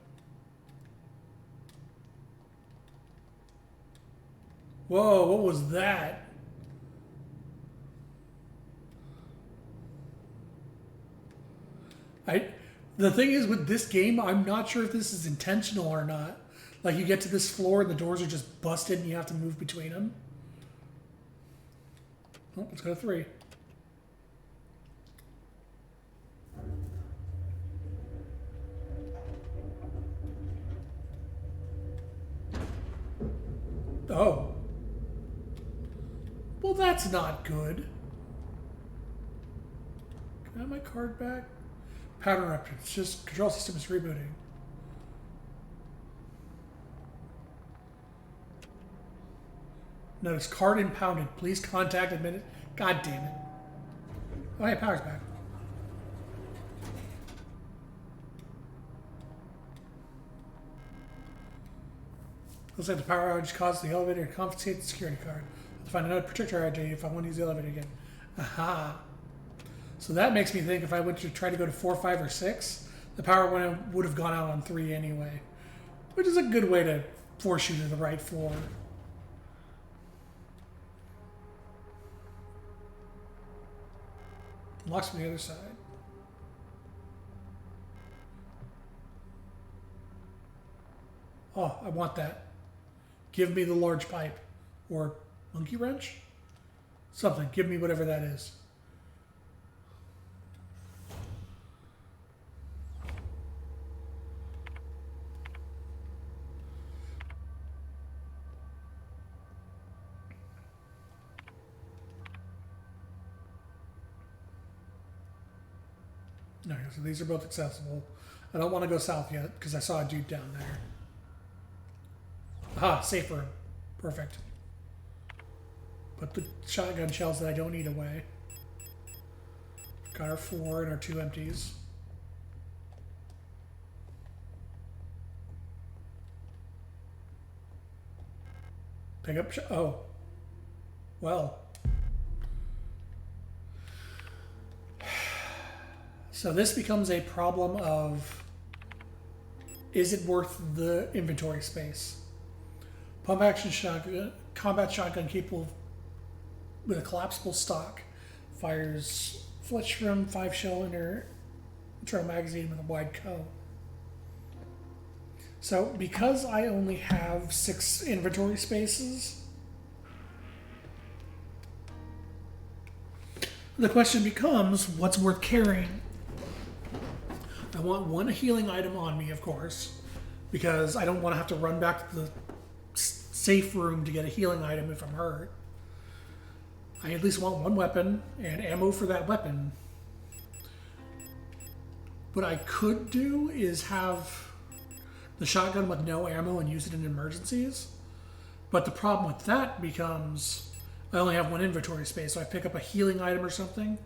Whoa, what was that? The thing is with this game, I'm not sure if this is intentional or not. Like you get to this floor and the doors are just busted and you have to move between them. Oh, let's go to 3. Oh. Well, that's not good. Can I have my card back? Pattern interrupted. It's just control system is rebooting. Notice card impounded. Please contact admin. God damn it. Oh, yeah, power's back. Looks like the power outage caused the elevator to confiscate the security card. I'll find another protector ID if I want to use the elevator again. Aha. So that makes me think if I went to try to go to 4, 5, or 6, the power would have gone out on 3 anyway. Which is a good way to force you to the right floor. Locks from the other side. Oh, I want that. Give me the large pipe. Or monkey wrench? Something. Give me whatever that is. Okay, so these are both accessible. I don't want to go south yet because I saw a dude down there. Aha, safe room. Perfect. Put the shotgun shells that I don't need away. Got our 4 and our 2 empties. Pick up. Oh. Well. So this becomes a problem of, is it worth the inventory space? Pump action shotgun, combat shotgun capable with a collapsible stock, fires fletch from 5 shell internal magazine with a wide co. So because I only have 6 inventory spaces, the question becomes, what's worth carrying? I want 1 healing item on me, of course, because I don't want to have to run back to the safe room to get a healing item if I'm hurt. I at least want 1 weapon and ammo for that weapon. What I could do is have the shotgun with no ammo and use it in emergencies. But the problem with that becomes I only have 1 inventory space, so I pick up a healing item or something,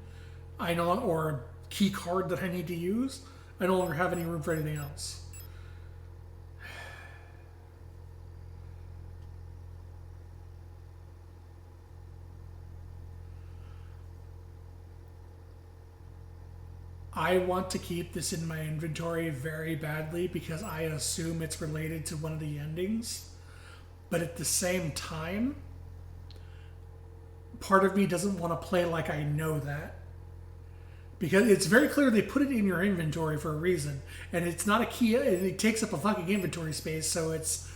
or a key card that I need to use. I no longer have any room for anything else. I want to keep this in my inventory very badly because I assume it's related to one of the endings. But at the same time, part of me doesn't want to play like I know that. Because it's very clear they put it in your inventory for a reason. And it's not a key, it takes up a fucking inventory space, so it's...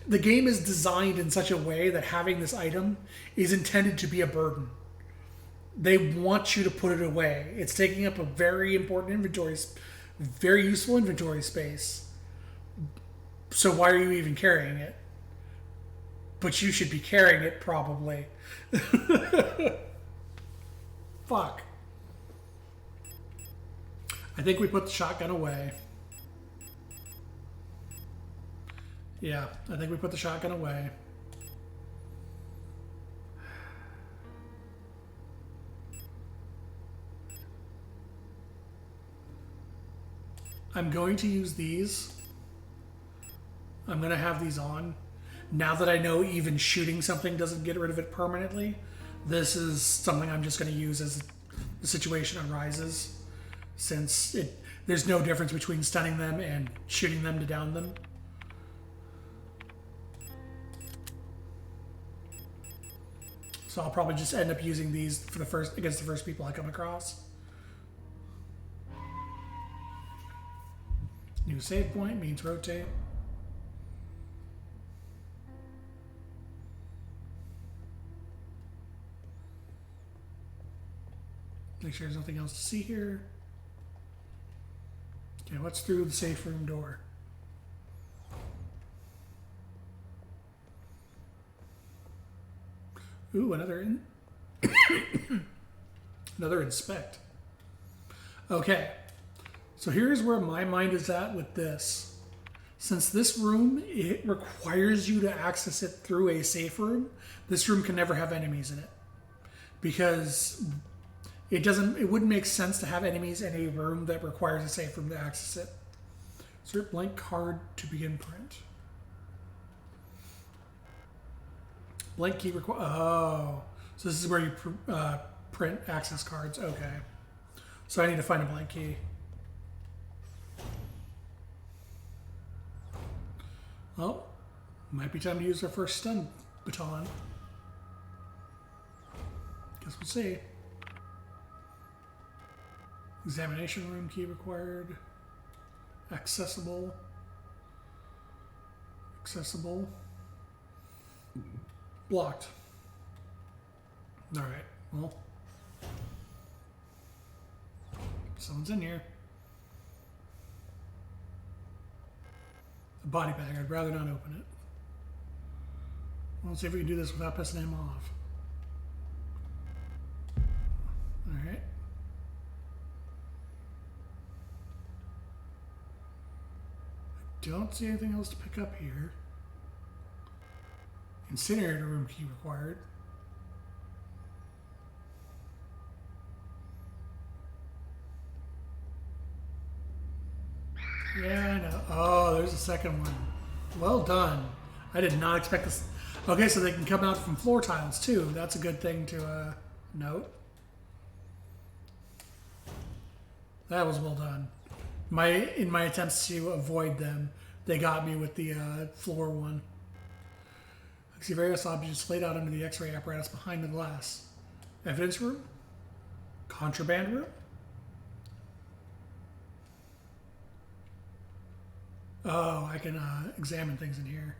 The game is designed in such a way that having this item is intended to be a burden. They want you to put it away. It's taking up a very important inventory, very useful inventory space. So why are you even carrying it? But you should be carrying it, probably. Fuck. I think we put the shotgun away. Yeah, I think we put the shotgun away. I'm going to use these. I'm going to have these on. Now that I know even shooting something doesn't get rid of it permanently, this is something I'm just going to use as the situation arises. Since there's no difference between stunning them and shooting them to down them. So I'll probably just end up using these for against the first people I come across. New save point means rotate. Make sure there's nothing else to see here. Okay, what's through the safe room door? Ooh, another inspect. Okay, so here's where my mind is at with this. Since this room, it requires you to access it through a safe room, this room can never have enemies in it. Because it wouldn't make sense to have enemies in a room that requires a safe room to access it. Insert blank card to begin print. Blank key required. Oh, so this is where you print access cards. Okay. So I need to find a blank key. Well, might be time to use our first stun baton. Guess we'll see. Examination room key required. Accessible. Accessible. Blocked. Alright, well. Someone's in here. A body bag. I'd rather not open it. Let's see if we can do this without pissing him off. Alright. I don't see anything else to pick up here. Incinerator room key required. Yeah, I know. Oh, there's a second one. Well done. I did not expect this. Okay, so they can come out from floor tiles too. That's a good thing to note. That was well done. In my attempts to avoid them, they got me with the floor one. I see various objects laid out under the X-ray apparatus behind the glass. Evidence room? Contraband room? Oh, I can examine things in here.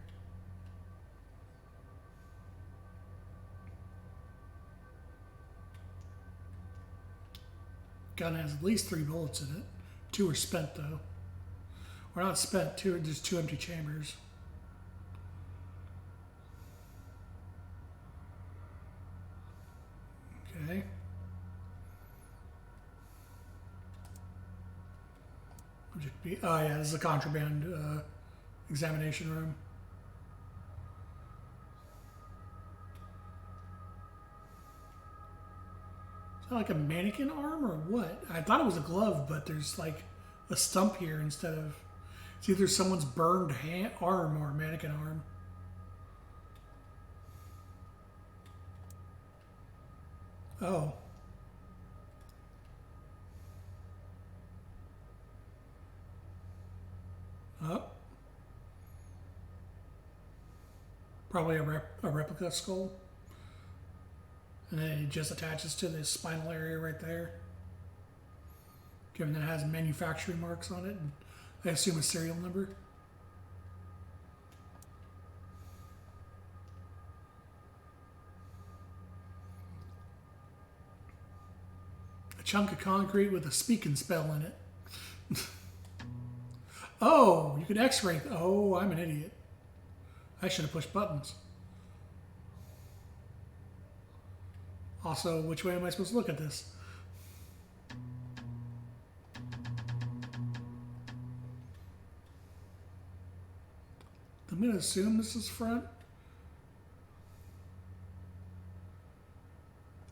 Gun has at least 3 bullets in it. 2 are spent though. Or not spent, there's 2 empty chambers. Okay. Object B. Oh yeah, this is a contraband examination room. Is that like a mannequin arm or what? I thought it was a glove, but there's like a stump here instead of. It's either someone's burned arm or a mannequin arm. Oh. Oh. Probably a replica skull. And then it just attaches to the spinal area right there. Given that it has manufacturing marks on it, and I assume a serial number. A chunk of concrete with a speaking spell in it. Oh, you can x-ray. Oh, I'm an idiot. I should have pushed buttons. Also, which way am I supposed to look at this? I'm going to assume this is front.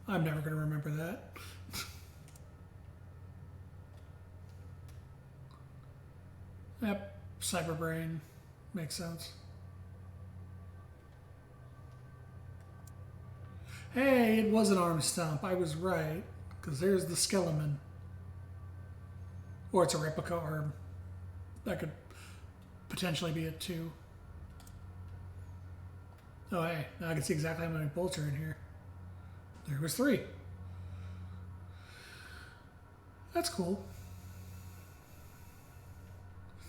I'm never going to remember that. Yep, cyberbrain. Makes sense. Hey, it was an arm stump. I was right. Because there's the skeleton. Or it's a replica arm. That could potentially be it too. Oh, hey. Now I can see exactly how many bolts are in here. There was 3. That's cool.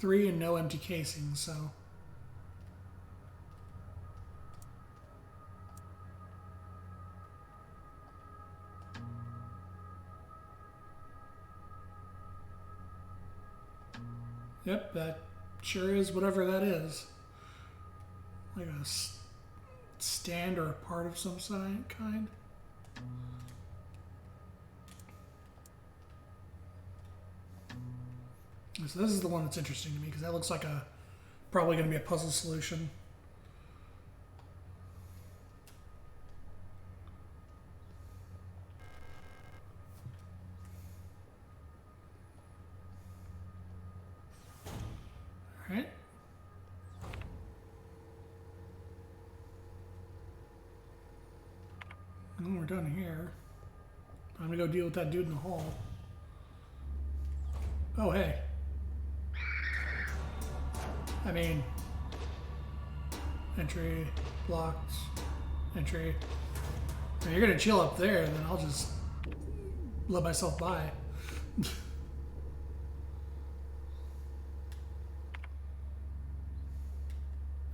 3 and no empty casings, so. Yep, that sure is whatever that is. Like a stand or a part of some kind. So this is the one that's interesting to me because that looks like probably going to be a puzzle solution. All right. And we're done here. I'm going to go deal with that dude in the hall. Oh, hey. I mean, entry, blocked, entry. If you're gonna chill up there, then I'll just let myself by.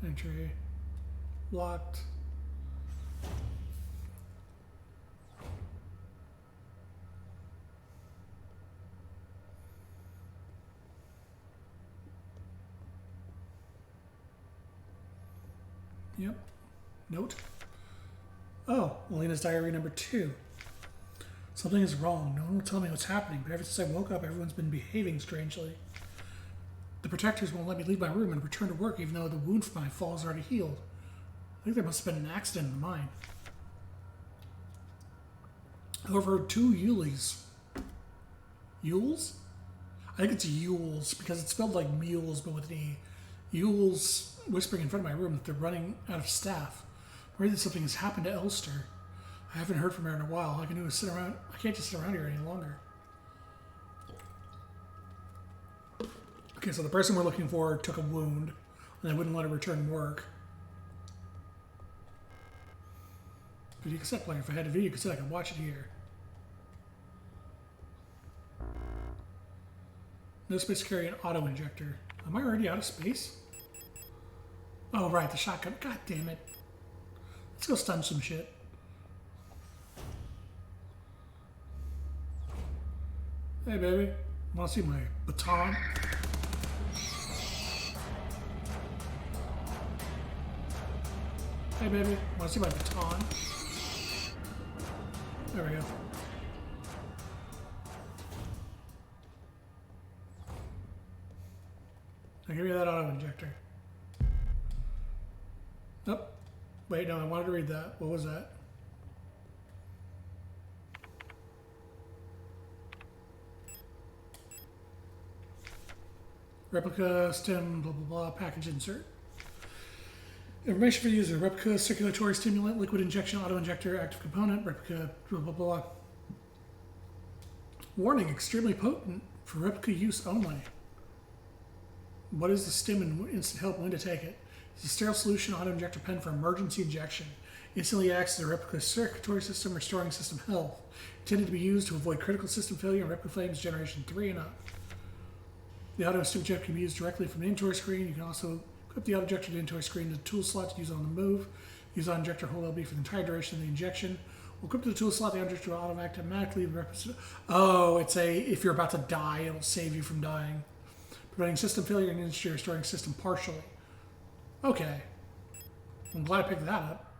Entry, blocked. Yep. Note. Oh, Elena's diary number 2. Something is wrong. No one will tell me what's happening, but ever since I woke up, everyone's been behaving strangely. The protectors won't let me leave my room and return to work, even though the wound from my fall is already healed. I think there must have been an accident in the mine. I've overheard 2 Yules. Yules? I think it's Yules, because it's spelled like mules, but with an E. Yules whispering in front of my room that they're running out of staff. I'm worried that something has happened to Elster. I haven't heard from her in a while. All I can do is sit around. I can't just sit around here any longer. Okay, so the person we're looking for took a wound, and they wouldn't let her return work. Video cassette player. If I had a video cassette, I could watch it here. No space to carry an auto injector. Am I already out of space? Oh, right, the shotgun. God damn it. Let's go stun some shit. Hey, baby. Want to see my baton? Hey, baby. Want to see my baton? There we go. Now give me that auto injector. Oh, wait, no, I wanted to read that. What was that? Replica, stem, blah, blah, blah, package insert. Information for user. Replica, circulatory stimulant, liquid injection, auto injector, active component, replica, blah, blah, blah. Warning, extremely potent for replica use only. What is the stim and instant help? When to take it? It's a sterile solution auto injector pen for emergency injection. Instantly acts as a replica circulatory system, restoring system health. Intended to be used to avoid critical system failure and replica flames generation 3 and up. The auto stim injector can be used directly from the inventory screen. You can also equip the auto injector to the inventory screen to the tool slot to use on the move. Use auto injector hold LB for the entire duration of the injection. We'll equip to the tool slot, the auto injector will automatically. Oh, it's a if you're about to die, it'll save you from dying. Preventing system failure and industry, restoring system partially. Okay. I'm glad I picked that up.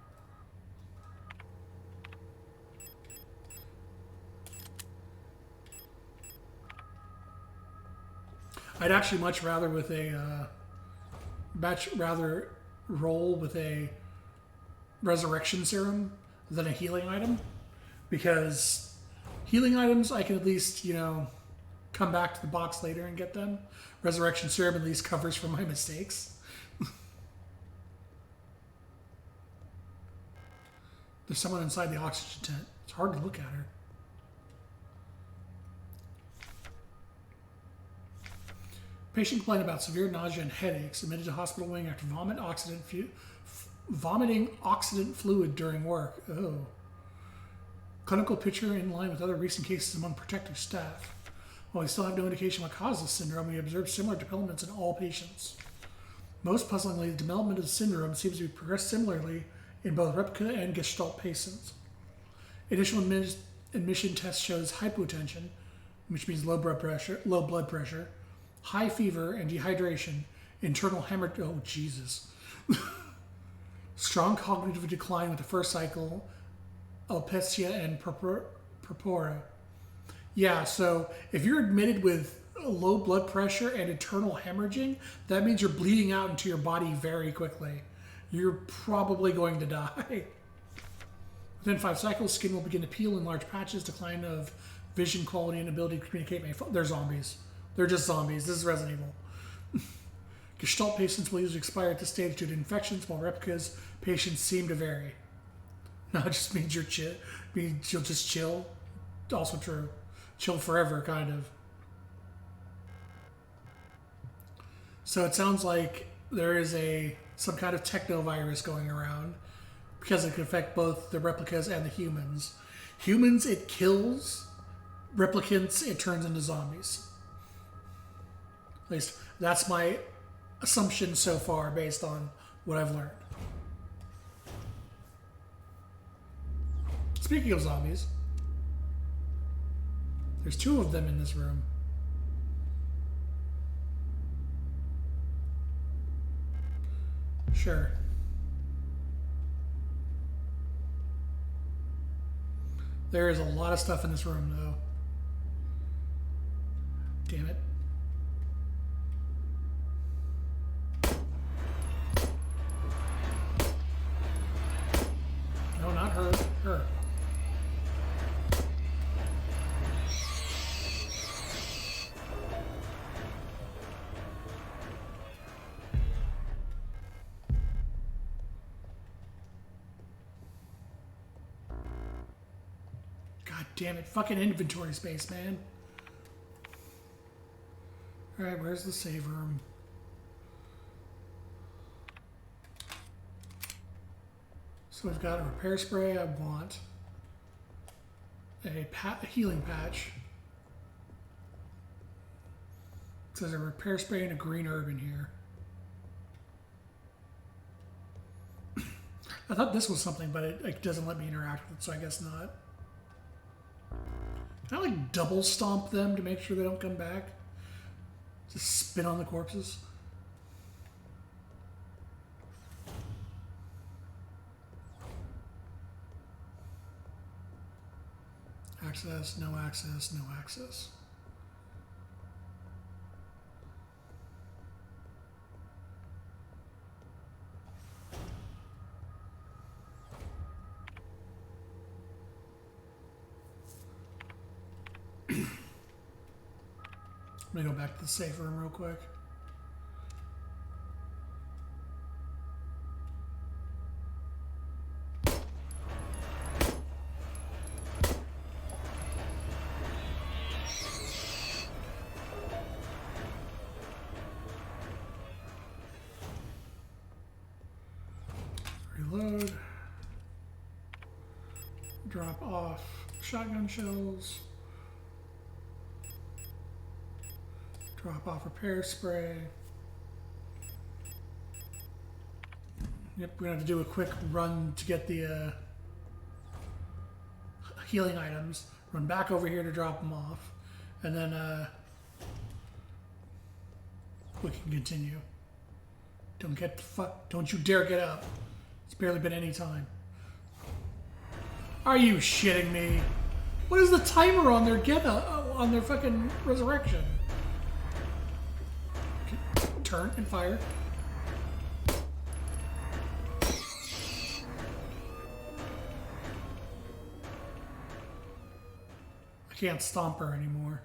I'd actually much rather roll with a resurrection serum than a healing item, because healing items I can at least, come back to the box later and get them. Resurrection serum at least covers for my mistakes. There's someone inside the oxygen tent. It's hard to look at her. Patient complained about severe nausea and headaches. Admitted to hospital wing after vomiting oxidant fluid during work. Oh. Clinical picture in line with other recent cases among protective staff. While we still have no indication what causes this syndrome, we observed similar developments in all patients. Most puzzlingly, the development of the syndrome seems to be progressed similarly in both replica and Gestalt patients. Initial admission test shows hypotension, which means low blood pressure, high fever and dehydration, internal hemorrhage. Oh, Jesus. Strong cognitive decline with the first cycle, alopecia and purpura. Yeah, so if you're admitted with low blood pressure and internal hemorrhaging, that means you're bleeding out into your body very quickly. You're probably going to die. Within 5 cycles, skin will begin to peel in large patches, decline of vision quality and ability to communicate. They're zombies. They're just zombies. This is Resident Evil. Gestalt patients will usually expire at this stage due to infections, while replicas patients seem to vary. No, it just means you'll just chill. Also true. Chill forever, kind of. So it sounds like there is some kind of technovirus going around because it can affect both the replicas and the humans. Humans, it kills. Replicants, it turns into zombies. At least that's my assumption so far based on what I've learned. Speaking of zombies, there's 2 of them in this room. Sure. There is a lot of stuff in this room, though. Damn it. No, not her. Her. God damn it. Fucking inventory space, man. Alright, where's the save room? So we've got a repair spray. I want a healing patch. So there's a repair spray and a green herb in here. I thought this was something, but it doesn't let me interact with it, so I guess not. Can I like double stomp them to make sure they don't come back? Just spit on the corpses? Access, no access, no access. I'm gonna go back to the safe room real quick. Reload. Drop off shotgun shells. Drop off repair spray. Yep, we're gonna have to do a quick run to get the healing items. Run back over here to drop them off, and then we can continue. Don't you dare get up. It's barely been any time. Are you shitting me? What is the timer on their on their fucking resurrection? Turn and fire. I can't stomp her anymore.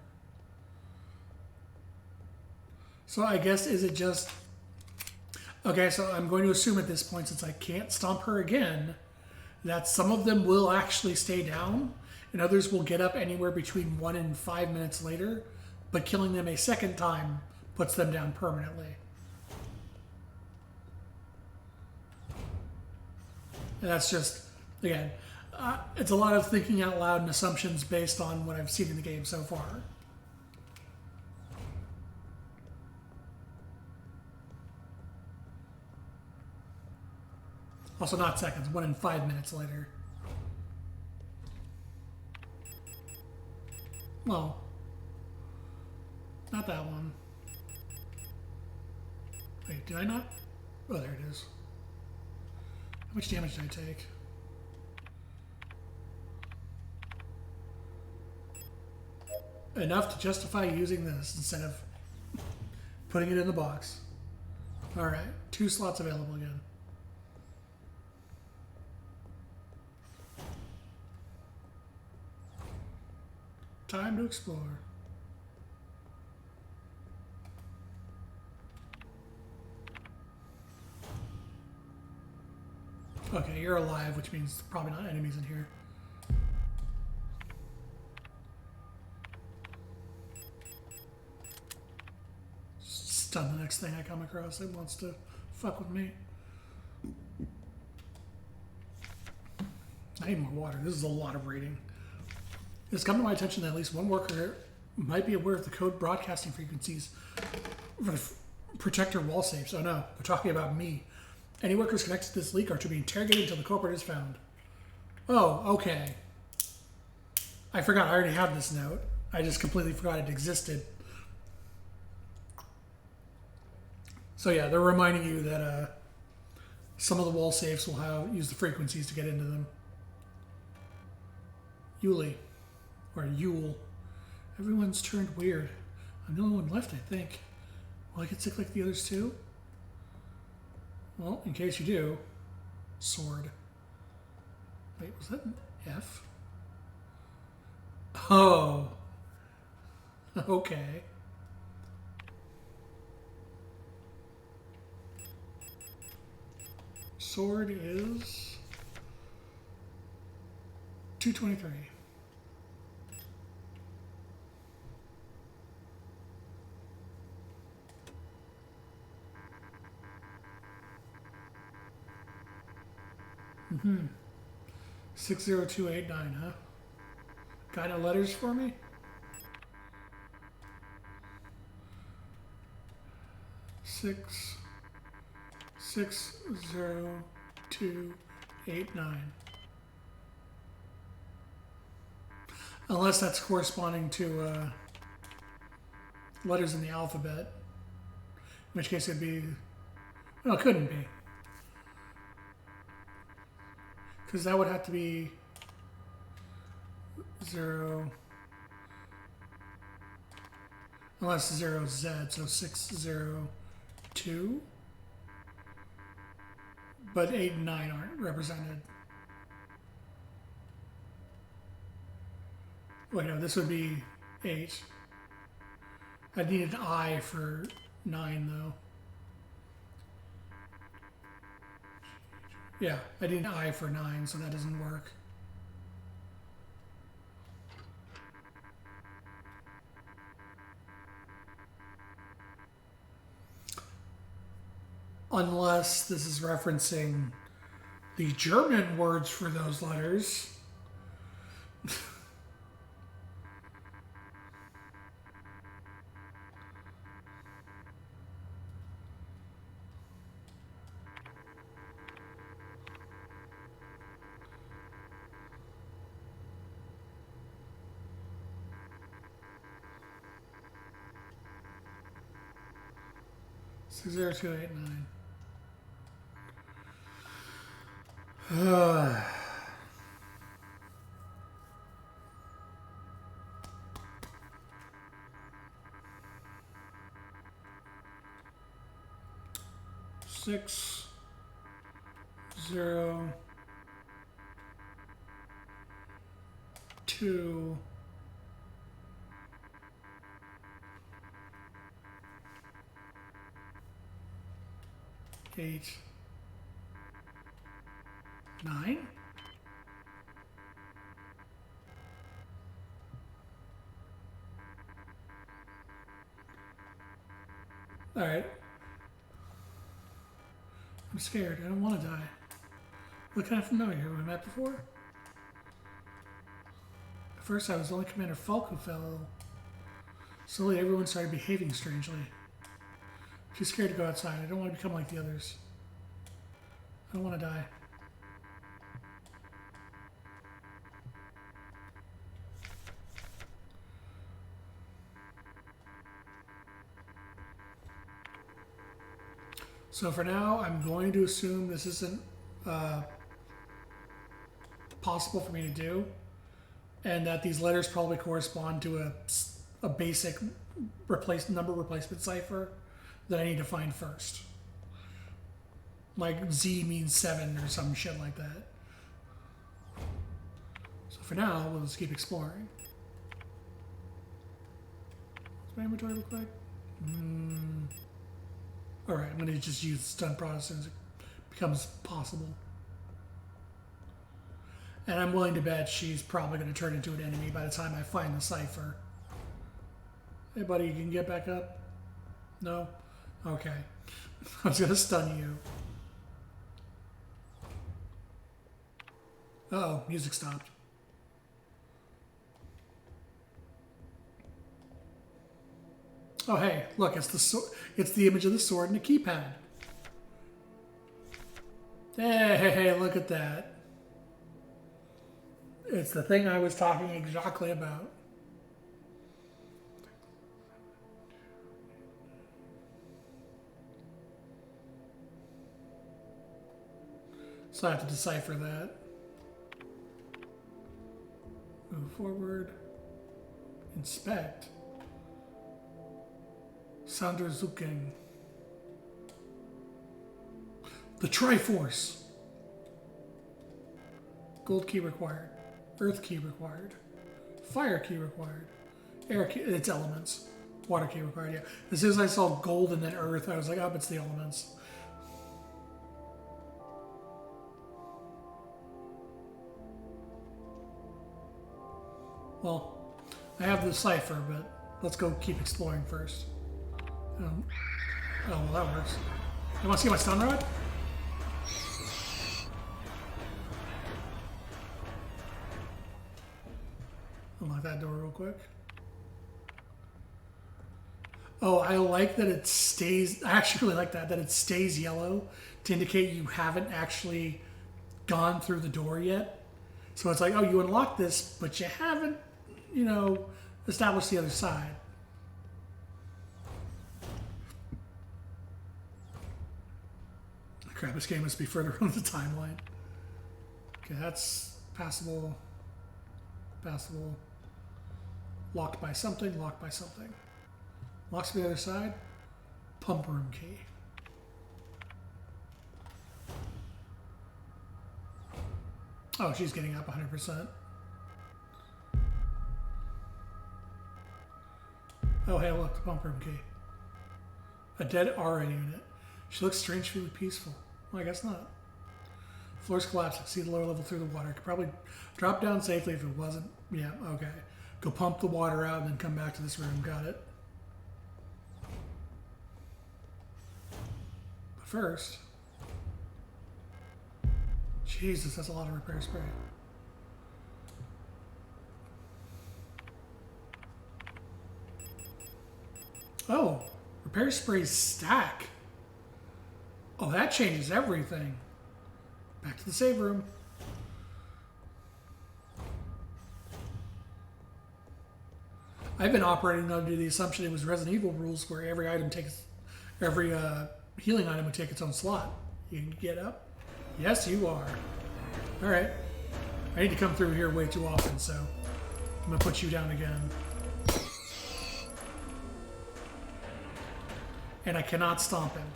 So I guess, is it just... Okay, so I'm going to assume at this point, since I can't stomp her again, that some of them will actually stay down, and others will get up anywhere between 1 and 5 minutes later, but killing them a second time puts them down permanently. And that's just, again, it's a lot of thinking out loud and assumptions based on what I've seen in the game so far. Also not seconds, 1 and 5 minutes later. Well, not that one. Wait, did I not? Oh, there it is. How much damage did I take? Enough to justify using this instead of putting it in the box. Alright, 2 slots available again. Time to explore. Okay, you're alive, which means probably not enemies in here. Stun the next thing I come across that wants to fuck with me. I need more water. This is a lot of raiding. It's come to my attention that at least one worker might be aware of the code broadcasting frequencies for the protector wall safes. Oh no, they're talking about me. Any workers connected to this leak are to be interrogated until the culprit is found. Oh, okay. I forgot I already had this note. I just completely forgot it existed. So yeah, they're reminding you that some of the wall safes will use the frequencies to get into them. Yuli. Or Yule. Everyone's turned weird. I'm the only one left, I think. Will I get sick like the others too? Well, in case you do, sword. Wait, was that an F? Oh. Okay. Sword is 223. Mm-hmm. 60289, huh? Got no letters for me? Six 60289. Unless that's corresponding to letters in the alphabet. In which case it'd be... Well, it couldn't be. Because that would have to be 0... Unless 0 is Z, so 602. But 8 and 9 aren't represented. Wait, no, this would be 8. I'd need an I for 9, though. Yeah, I need an I for 9, so that doesn't work. Unless this is referencing the German words for those letters. Six 0289. 6 0 2 8 9. All right. I'm scared. I don't want to die. Look kind of familiar. Have we met before? At first, I was only Commander Falk who fell ill. Slowly, everyone started behaving strangely. I'm too scared to go outside. I don't want to become like the others. I don't want to die. So for now, I'm going to assume this isn't possible for me to do, and that these letters probably correspond to a basic number replacement cipher that I need to find first. Like Z means 7 or some shit like that. So for now, we'll just keep exploring. What's my inventory look like? Alright, I'm going to just use stun prod as soon as it becomes possible. And I'm willing to bet she's probably going to turn into an enemy by the time I find the cipher. Hey buddy, you can get back up? No? Okay. I was going to stun you. Uh-oh, music stopped. Oh hey, look, it's the image of the sword and the keypad. Hey, look at that. It's the thing I was talking exactly about. So I have to decipher that. Move forward. Inspect. Sanderzuken. The Triforce. Gold key required. Earth key required. Fire key required. Air key, it's elements. Water key required, yeah. As soon as I saw gold and then earth, I was like, oh, it's the elements. Well, I have the cipher, but let's go keep exploring first. Oh, well, that works. You want to see my stun rod? Unlock that door real quick. Oh, I like that it stays... I actually really like that it stays yellow to indicate you haven't actually gone through the door yet. So it's like, oh, you unlocked this, but you haven't, you know, established the other side. Crap, this game must be further on the timeline. Okay, that's passable. Passable. Locked by something, locked by something. Locks to the other side. Pump room key. Oh, she's getting up 100%. Oh, hey, look, the pump room key. A dead RA unit. She looks strangely peaceful. Well, I guess not. Floor's collapsing. See the lower level through the water. Could probably drop down safely if it wasn't. Yeah, okay. Go pump the water out and then come back to this room. Got it. But first... Jesus, that's a lot of repair spray. Oh, repair sprays stack. Oh, that changes everything. Back to the save room. I've been operating under the assumption it was Resident Evil rules where every item takes, every healing item would take its own slot. You can get up? Yes, you are. All right. I need to come through here way too often, so I'm gonna put you down again. And I cannot stomp him.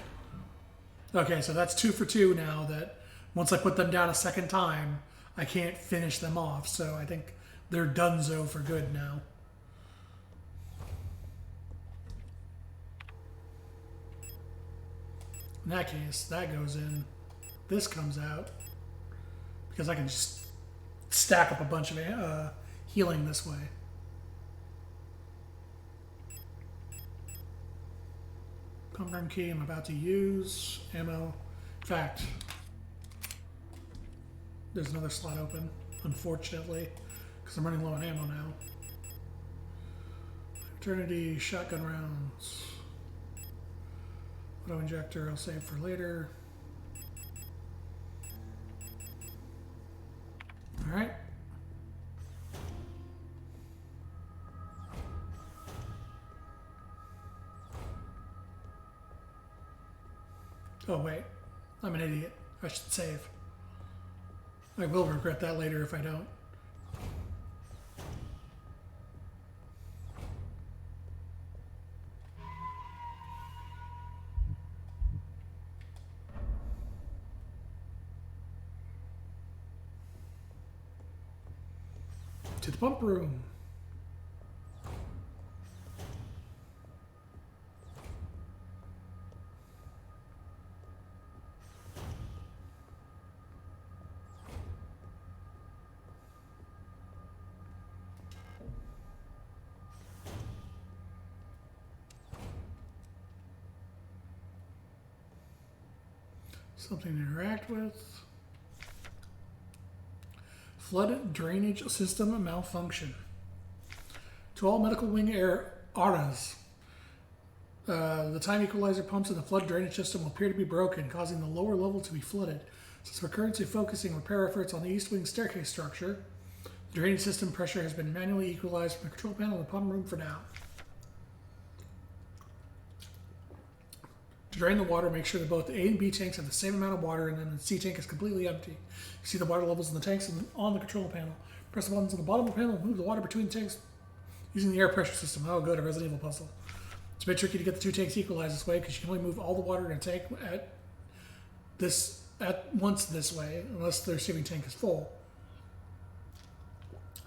Okay, so that's 2 for 2 now that once I put them down a second time, I can't finish them off. So I think they're donezo for good now. In that case, that goes in. This comes out. Because I can just stack up a bunch of healing this way. Pump room key I'm about to use. Ammo. In fact, there's another slot open, unfortunately, because I'm running low on ammo now. Eternity shotgun rounds. Auto injector I'll save for later. All right. Oh wait, I'm an idiot. I should save. I will regret that later if I don't. To the pump room. Something to interact with. Flood drainage system malfunction. To all medical wing air auras, the time equalizer pumps in the flood drainage system will appear to be broken, causing the lower level to be flooded. Since we're currently focusing repair efforts on the east wing staircase structure, the drainage system pressure has been manually equalized from the control panel in the pump room for now. To drain the water, make sure that both the A and B tanks have the same amount of water, and then the C tank is completely empty. You see the water levels in the tanks on the control panel. Press the buttons on the bottom of the panel and move the water between the tanks using the air pressure system. Oh, good, a Resident Evil puzzle. It's a bit tricky to get the two tanks equalized this way because you can only move all the water in a tank at once this way, unless the receiving tank is full.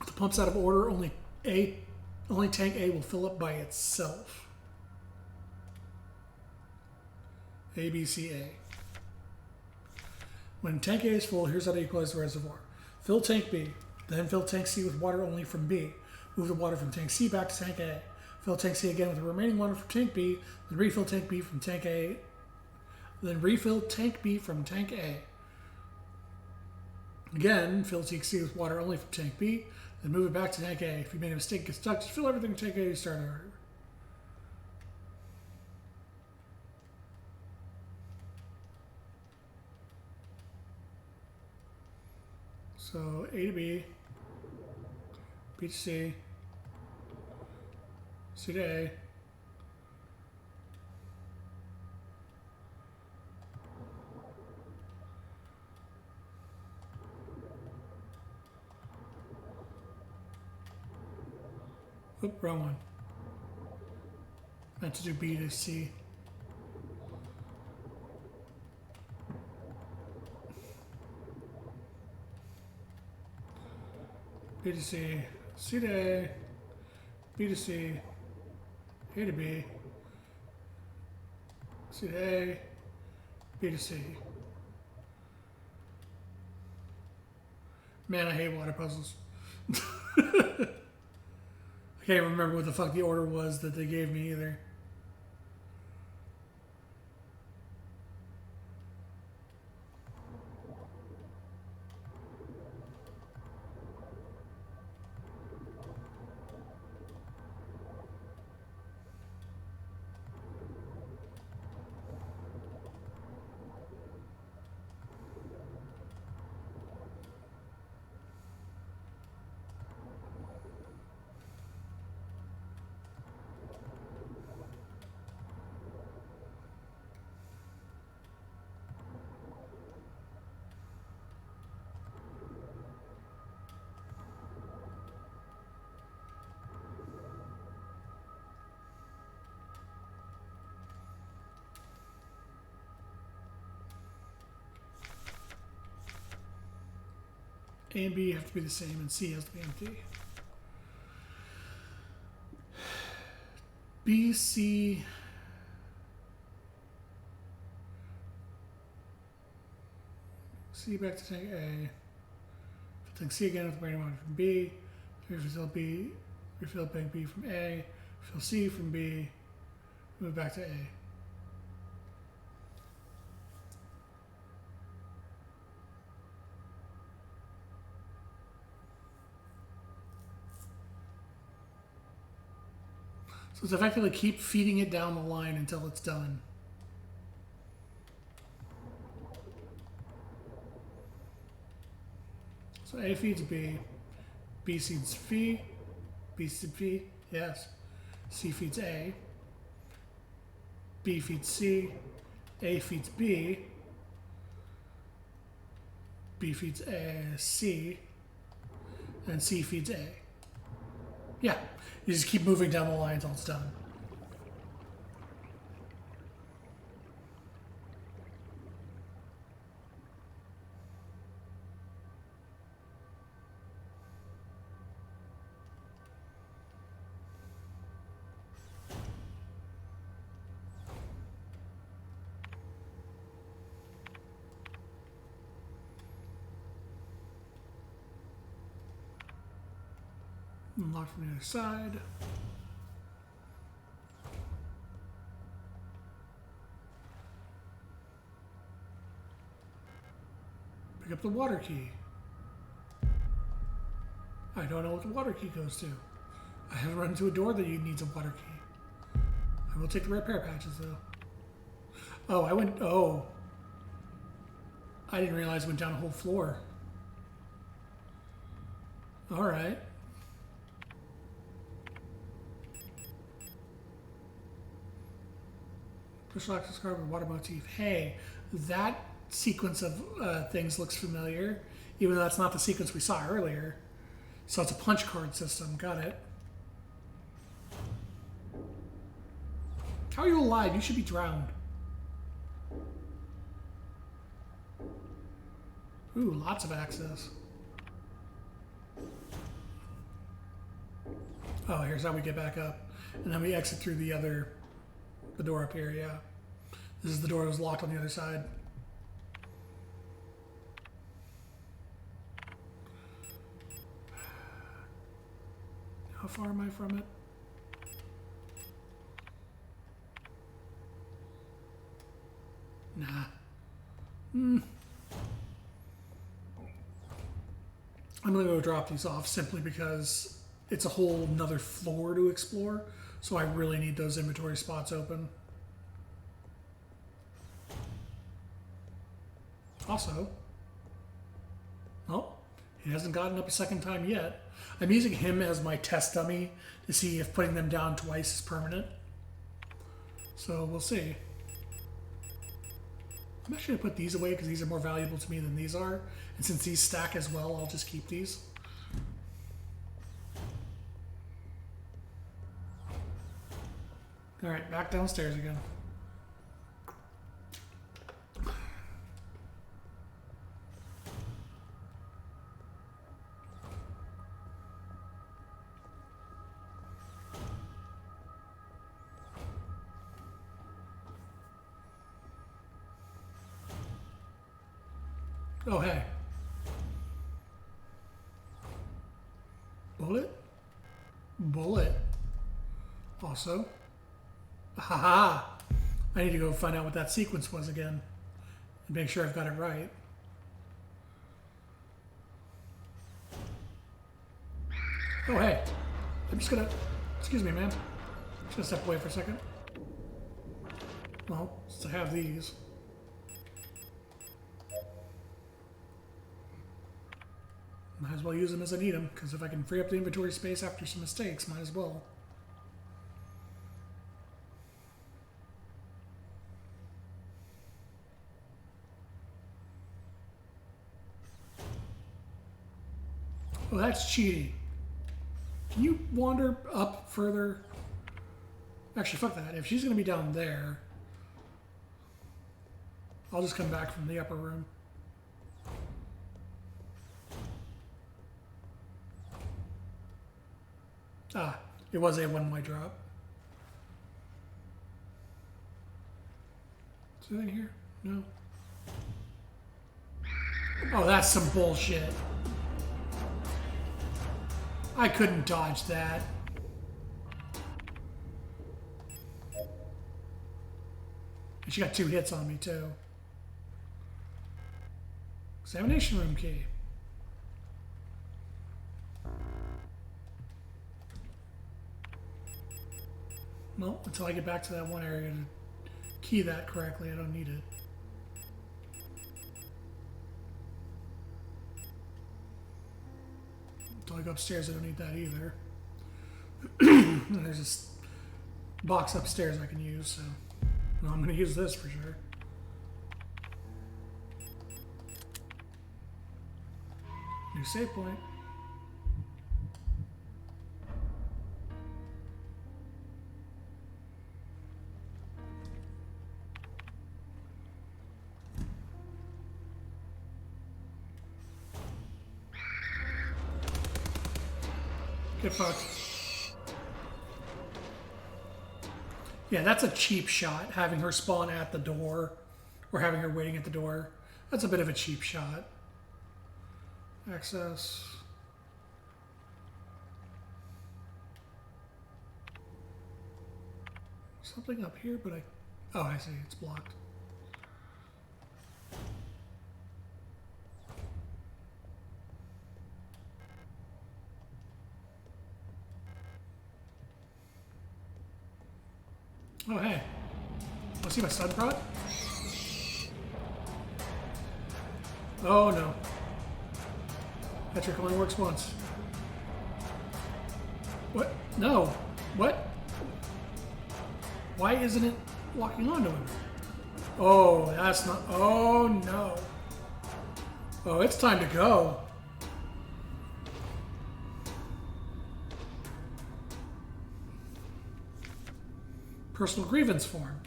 If the pump's out of order, only tank A will fill up by itself. A, B, C, A. When tank A is full, here's how to equalize the reservoir. Fill tank B, then fill tank C with water only from B. Move the water from tank C back to tank A. Fill tank C again with the remaining water from tank B, then refill tank B from tank A. Then refill tank B from tank A. Again, fill tank C with water only from tank B, then move it back to tank A. If you made a mistake, get stuck, just fill everything in tank A to start over. So A to B, B to C, C to A. Oop, wrong one. Meant to do B to C. B to C, C to A, B to C, A to B, C to A, B to C. Man, I hate water puzzles. I can't remember what the fuck the order was that they gave me either. A and B have to be the same, and C has to be empty. B, C, C back to tank A. Tank C again with the brain amount from B. Refill B, refill bank B from A. Refill C from B. Move back to A. So it's effectively keep feeding it down the line until it's done. So A feeds B, B feeds B, B feeds B, yes. C feeds A, B feeds C, A feeds B, B feeds C, and C feeds A. Yeah, you just keep moving down the line until it's done. Unlock from the other side. Pick up the water key. I don't know what the water key goes to. I haven't run into a door that needs a water key. I will take the repair patches though. Oh, oh. I didn't realize it went down a whole floor. Alright. Push lock this car with water motif. Hey, that sequence of things looks familiar, even though that's not the sequence we saw earlier. So it's a punch card system. Got it. How are you alive? You should be drowned. Ooh, lots of access. Oh, here's how we get back up. And then we exit through the door up here, yeah. This is the door that was locked on the other side. How far am I from it? Nah. I'm gonna go drop these off simply because it's a whole nother floor to explore, so I really need those inventory spots open. Also, oh, he hasn't gotten up a second time yet. I'm using him as my test dummy to see if putting them down twice is permanent. So we'll see. I'm actually gonna put these away because these are more valuable to me than these are. And since these stack as well, I'll just keep these. All right, back downstairs again. Oh, hey. Bullet? Bullet. Also. Haha. I need to go find out what that sequence was again. And make sure I've got it right. Oh, hey. I'm just gonna... Excuse me, man. I'm just gonna step away for a second. Well, to have these. Might as well use them as I need them, because if I can free up the inventory space after some mistakes, might as well. Oh, that's cheating. Can you wander up further? Actually, fuck that. If she's going to be down there, I'll just come back from the upper room. Ah, it was a one-way drop. Is there anything here? No. Oh, that's some bullshit. I couldn't dodge that. And she got 2 hits on me, too. Examination room key. No, until I get back to that one area to key that correctly, I don't need it. Until I go upstairs, I don't need that either. And there's this box upstairs I can use, so well, I'm going to use this for sure. New save point. Get fucked. Yeah, that's a cheap shot, having her spawn at the door, or having her waiting at the door. That's a bit of a cheap shot. Access. Something up here, but oh, I see, it's blocked. Oh, hey. Want to see my stun prod? Oh, no. That trick only works once. What? No. What? Why isn't it locking onto him? Oh, that's not... Oh, no. Oh, it's time to go. Personal grievance form.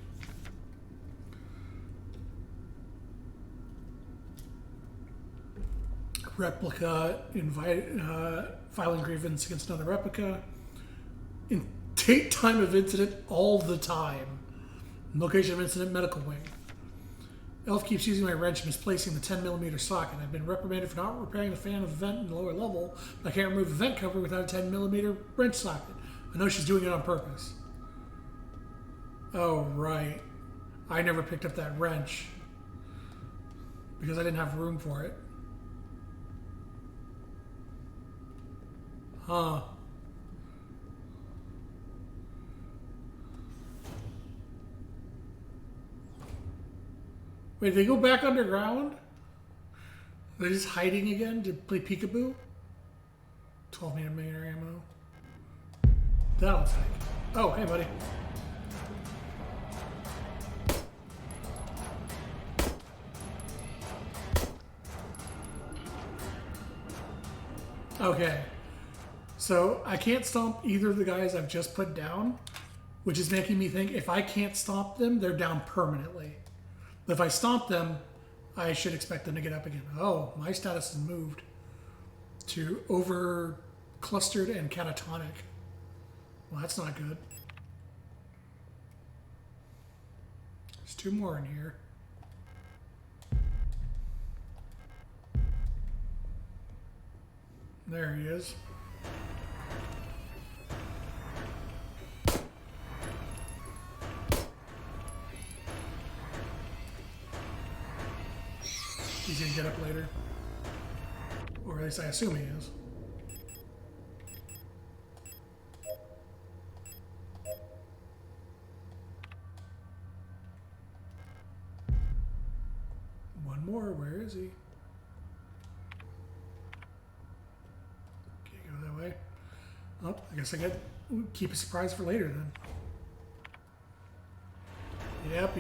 Replica, filing grievance against another replica. In date time of incident all the time. Location of incident, medical wing. Elf keeps using my wrench, misplacing the 10mm socket. I've been reprimanded for not repairing the fan of the vent in the lower level, but I can't remove the vent cover without a 10mm wrench socket. I know she's doing it on purpose. Oh, right. I never picked up that wrench because I didn't have room for it. Huh. Wait, they go back underground? They're just hiding again to play peekaboo? 12mm ammo. That'll take. Oh, hey, buddy. Okay. So I can't stomp either of the guys I've just put down, which is making me think if I can't stomp them, they're down permanently. But if I stomp them, I should expect them to get up again. Oh, my status has moved to over clustered and catatonic. Well, that's not good. There's two more in here. There he is. He's gonna get up later. Or at least I assume he is. One more, where is he? Can't go that way. Oh, I guess I get keep a surprise for later then. Yep.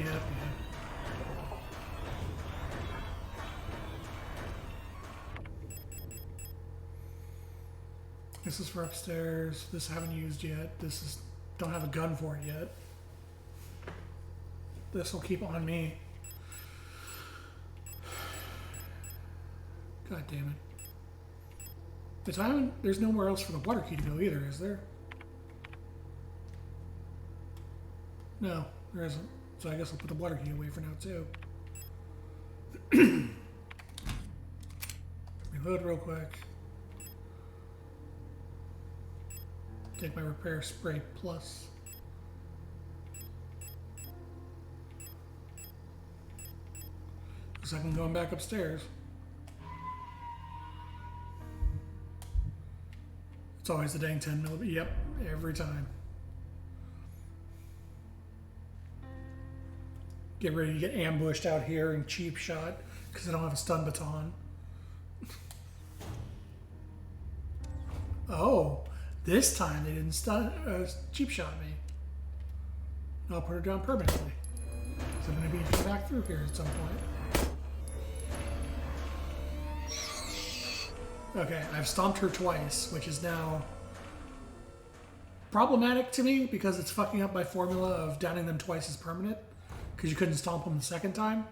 This is for upstairs. This I haven't used yet. This is don't have a gun for it yet. This will keep on me. God damn it. There's nowhere else for the water key to go either, is there? No, there isn't. So I guess I'll put the water key away for now too. Reload real quick. Take my repair spray plus. Looks like I'm going back upstairs. It's always the dang 10mm. Yep, every time. Get ready to get ambushed out here and cheap shot because I don't have a stun baton. Oh, this time they didn't cheap shot me. I'll put her down permanently. So I'm going to be coming back through here at some point. Okay, I've stomped her twice, which is now problematic to me because it's fucking up my formula of downing them twice is permanent because you couldn't stomp them the second time,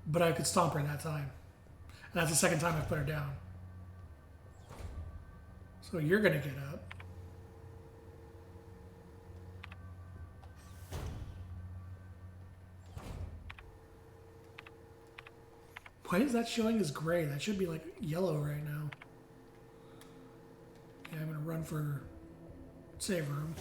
but I could stomp her that time. And that's the second time I've put her down. So you're gonna get up. Why is that showing as gray? That should be like yellow right now. Yeah, I'm gonna run for save room.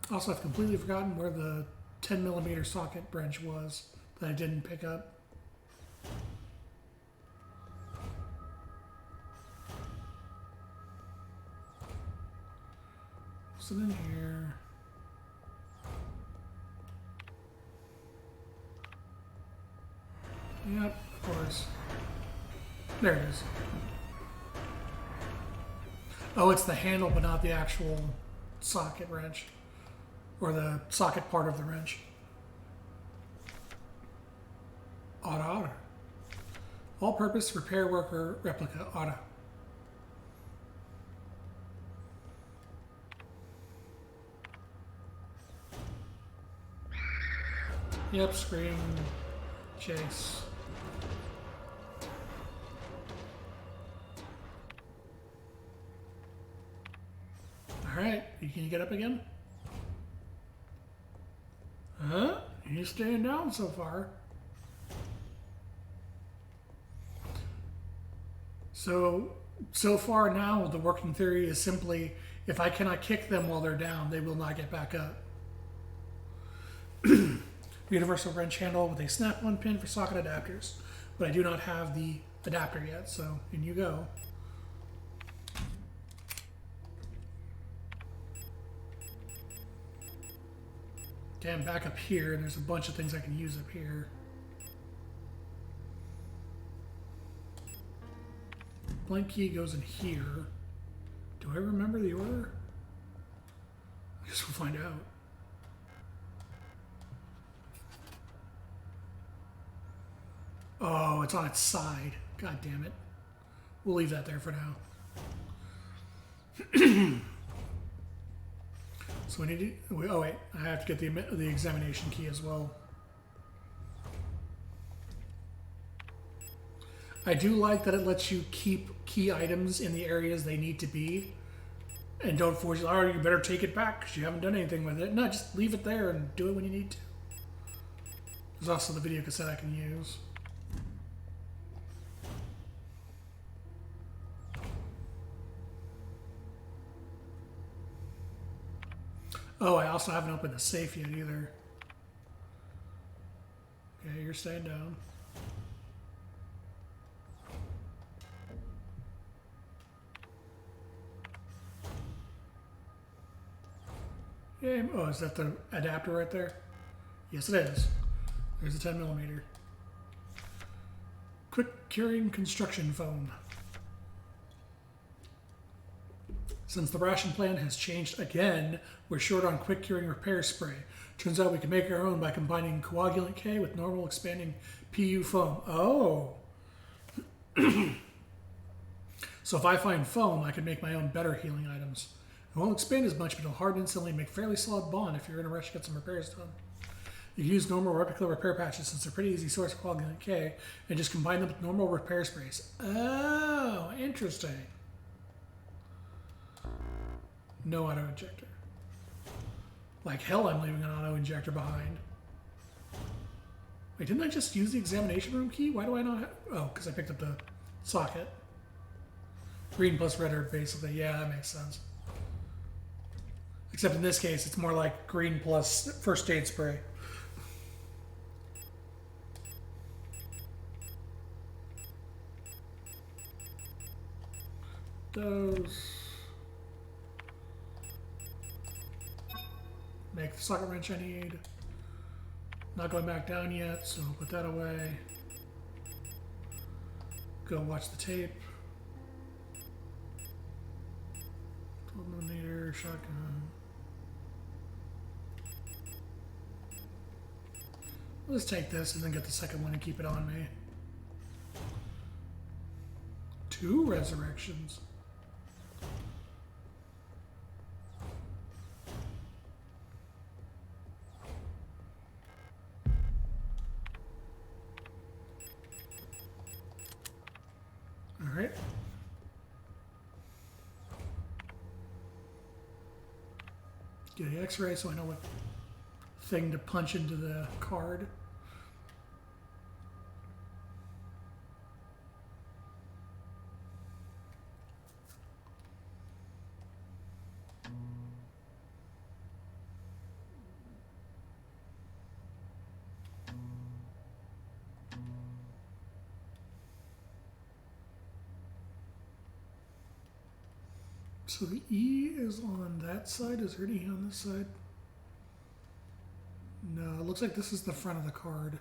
Also, I've completely forgotten where the 10mm socket wrench was that I didn't pick up. Sit in here. Yep, of course. There it is. Oh, it's the handle, but not the actual socket wrench. Or the socket part of the wrench. Auto. All-purpose repair worker replica. Auto. Yep, scream. Chase. Alright, can you get up again? Huh? You're staying down so far. So far now, the working theory is simply, if I cannot kick them while they're down, they will not get back up. Universal wrench handle with a snap-on pin for socket adapters. But I do not have the adapter yet, so in you go. Damn, back up here, there's a bunch of things I can use up here. Blank key goes in here. Do I remember the order? I guess we'll find out. Oh, it's on its side. God damn it. We'll leave that there for now. So we need to... Oh wait, I have to get the examination key as well. I do like that it lets you keep key items in the areas they need to be. And don't force you, oh, you better take it back because you haven't done anything with it. No, just leave it there and do it when you need to. There's also the video cassette I can use. Oh, I also haven't opened the safe yet either. Okay, you're staying down. Yeah, oh, is that the adapter right there? Yes, it is. There's a 10mm. Quick curing construction foam. Since the ration plan has changed again, we're short on quick curing repair spray. Turns out we can make our own by combining coagulant K with normal expanding PU foam. Oh! So if I find foam, I can make my own better healing items. It won't expand as much, but it'll harden instantly and make fairly solid bond if you're in a rush to get some repairs done. You can use normal replica repair patches since they're a pretty easy source of coagulant K, and just combine them with normal repair sprays. Oh, interesting. No auto injector. Like hell, I'm leaving an auto injector behind. Wait, didn't I just use the examination room key? Why do I not have... Oh, because I picked up the socket. Green plus red are basically... Yeah, that makes sense. Except in this case, it's more like green plus first aid spray. Those... Make the socket wrench I need. Not going back down yet, so I'll put that away. Go watch the tape. 12mm shotgun. Let's take this and then get the second one and keep it on me. 2 resurrections. All right. Get the X-ray so I know what thing to punch into the card. So the E is on that side. Is there an E on this side? No, it looks like this is the front of the card.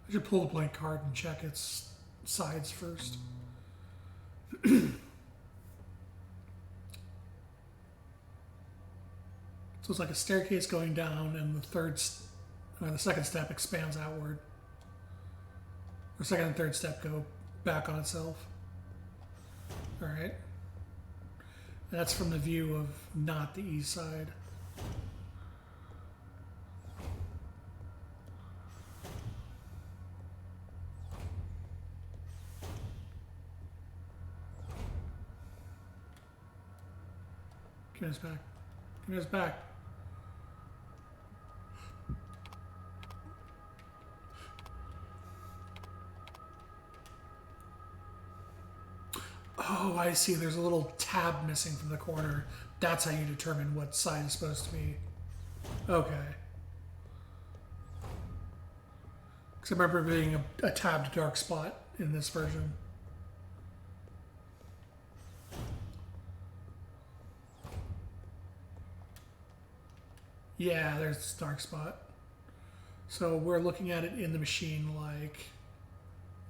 I should pull the blank card and check its sides first. So it's like a staircase going down, and the second step expands outward. Or second and third step go back on itself. All right. That's from the view of not the east side. Give me this back. Give me this back. Oh, I see. There's a little tab missing from the corner. That's how you determine what side is supposed to be. Okay. Because I remember being a tabbed dark spot in this version. Yeah, there's this dark spot. So we're looking at it in the machine like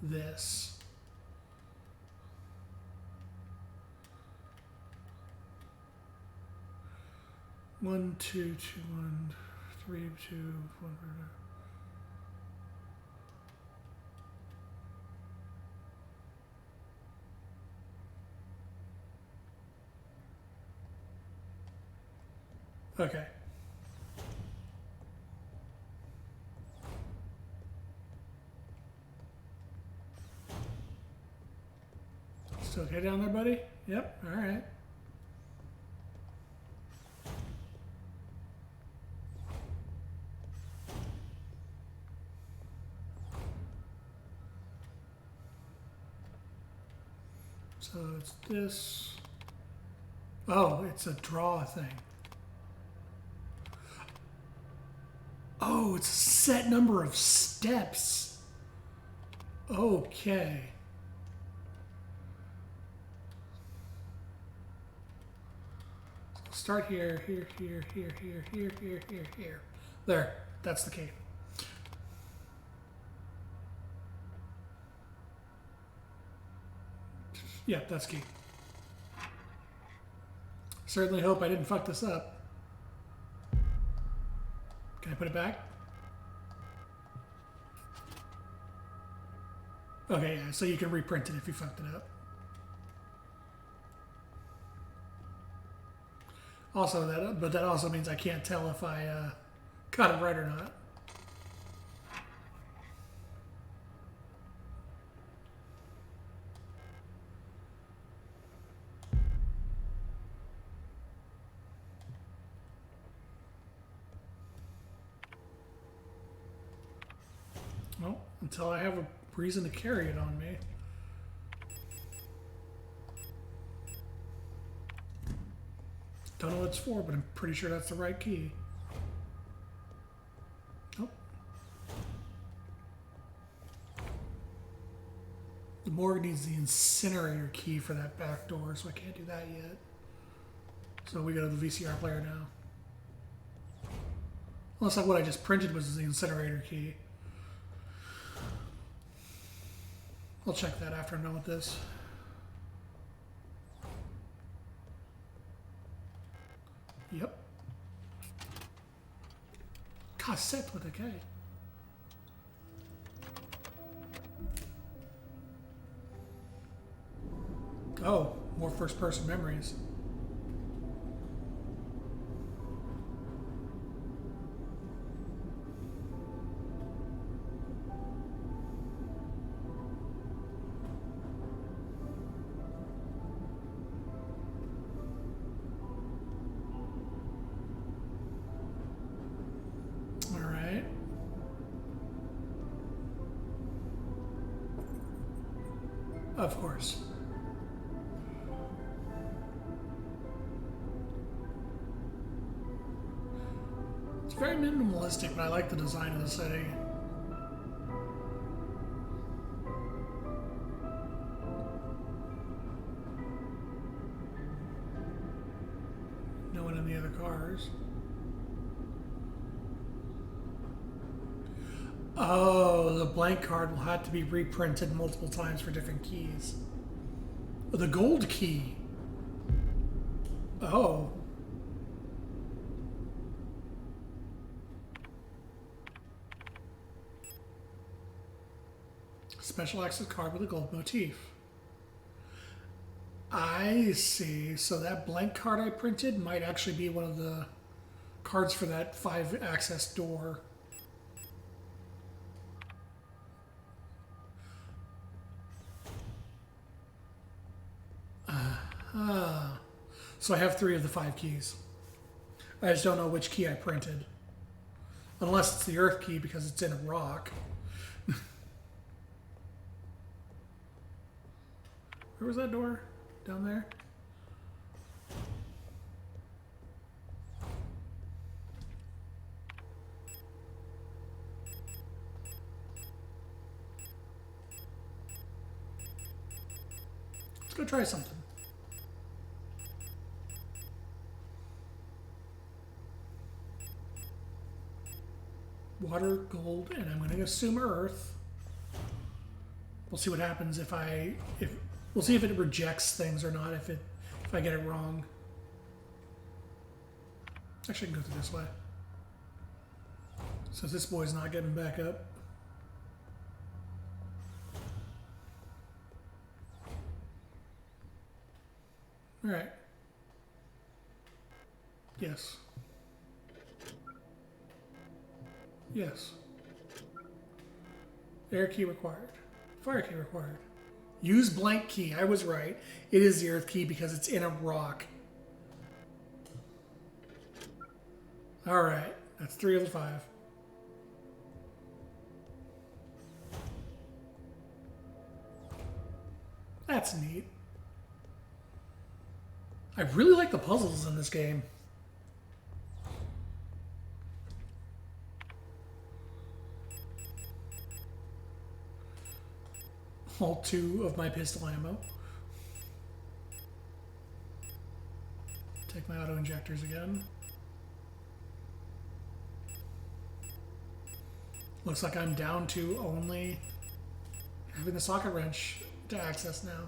this. 1, 2, 2, 1, 3, 2, 1. Okay. Still okay down there, buddy? Yep, all right. So it's this. Oh, it's a draw thing. Oh, it's a set number of steps. Okay. So start here, here, here, here, here, here, here, here, here. There, that's the key. Yeah, that's key. Certainly hope I didn't fuck this up. Can I put it back? Okay, yeah, so you can reprint it if you fucked it up. Also, but that also means I can't tell if I got it right or not. Well, until I have a reason to carry it on me. Don't know what it's for, but I'm pretty sure that's the right key. Nope. The morgue needs the incinerator key for that back door, so I can't do that yet. So we go to the VCR player now. Unless like what I just printed was the incinerator key. I'll check that after I'm done with this. Yep. Cassette with a K. Oh, more first-person memories. All right. Of course. Very minimalistic, but I like the design of the city. No one in the other cars. Oh, the blank card will have to be reprinted multiple times for different keys. The gold key. Oh. Special access card with a gold motif. I see. So that blank card I printed might actually be one of the cards for that 5 access door. So I have 3 of the 5 keys. I just don't know which key I printed. Unless it's the earth key because it's in a rock. Where was that door? Down there? Let's go try something. Water, gold, and I'm going to assume earth. We'll see what happens if we'll see if it rejects things or not, if I get it wrong. Actually, I can go through this way. Since this boy's not getting back up. All right. Yes. Yes. Air key required. Fire key required. Use blank key. I was right. It is the earth key because it's in a rock. All right. That's 3 of the 5. That's neat. I really like the puzzles in this game. All 2 of my pistol ammo. Take my auto injectors again. Looks like I'm down to only having the socket wrench to access now.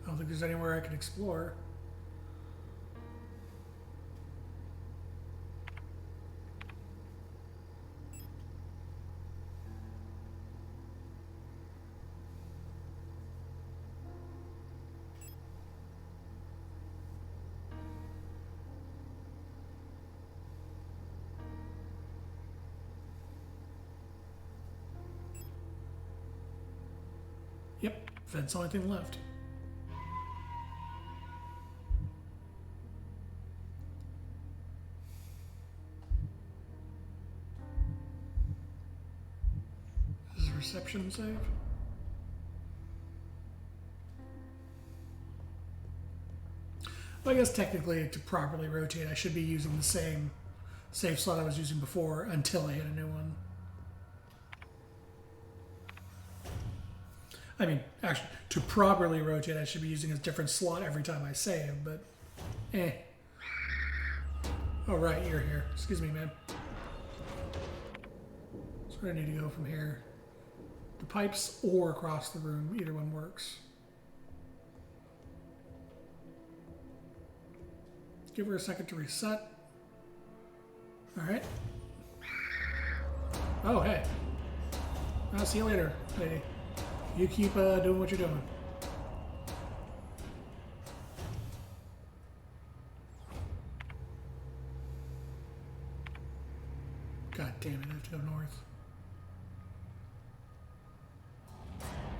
I don't think there's anywhere I can explore. Yep, that's the only thing left. Is the reception saved? Well, I guess technically to properly rotate, I should be using the same save slot I was using before until I hit a new one. I mean, actually, to properly rotate, I should be using a different slot every time I save, but eh. Oh, right, you're here. Excuse me, man. So I need to go from here. The pipes or across the room, either one works. Give her a second to reset. Alright. Oh, hey. I'll see you later, lady. You keep doing what you're doing. God damn it, I have to go north.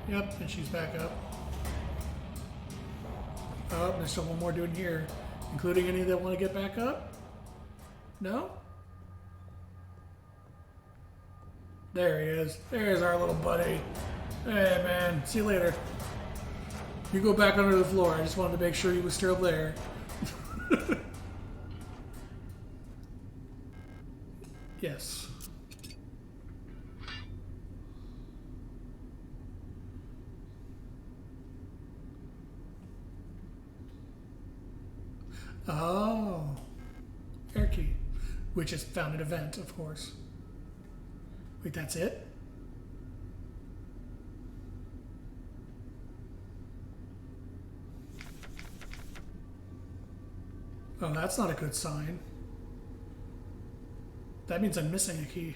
Yep, and she's back up. Oh, there's still one more dude here. Including any that want to get back up? No? There he is. There's our little buddy. Hey, man. See you later. You go back under the floor. I just wanted to make sure he was still there. Yes. Oh. Air key. Which is found an event, of course. Wait, that's it? Oh, that's not a good sign. That means I'm missing a key.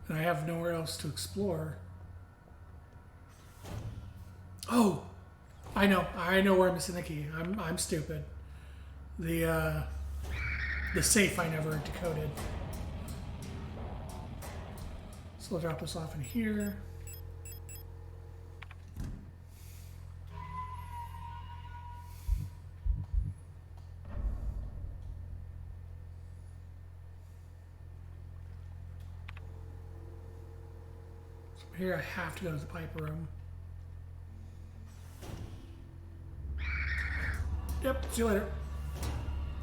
And I have nowhere else to explore. Oh! I know where I'm missing the key. I'm stupid. The safe I never decoded. So I'll drop this off in here. So here I have to go to the pipe room. Yep, see you later.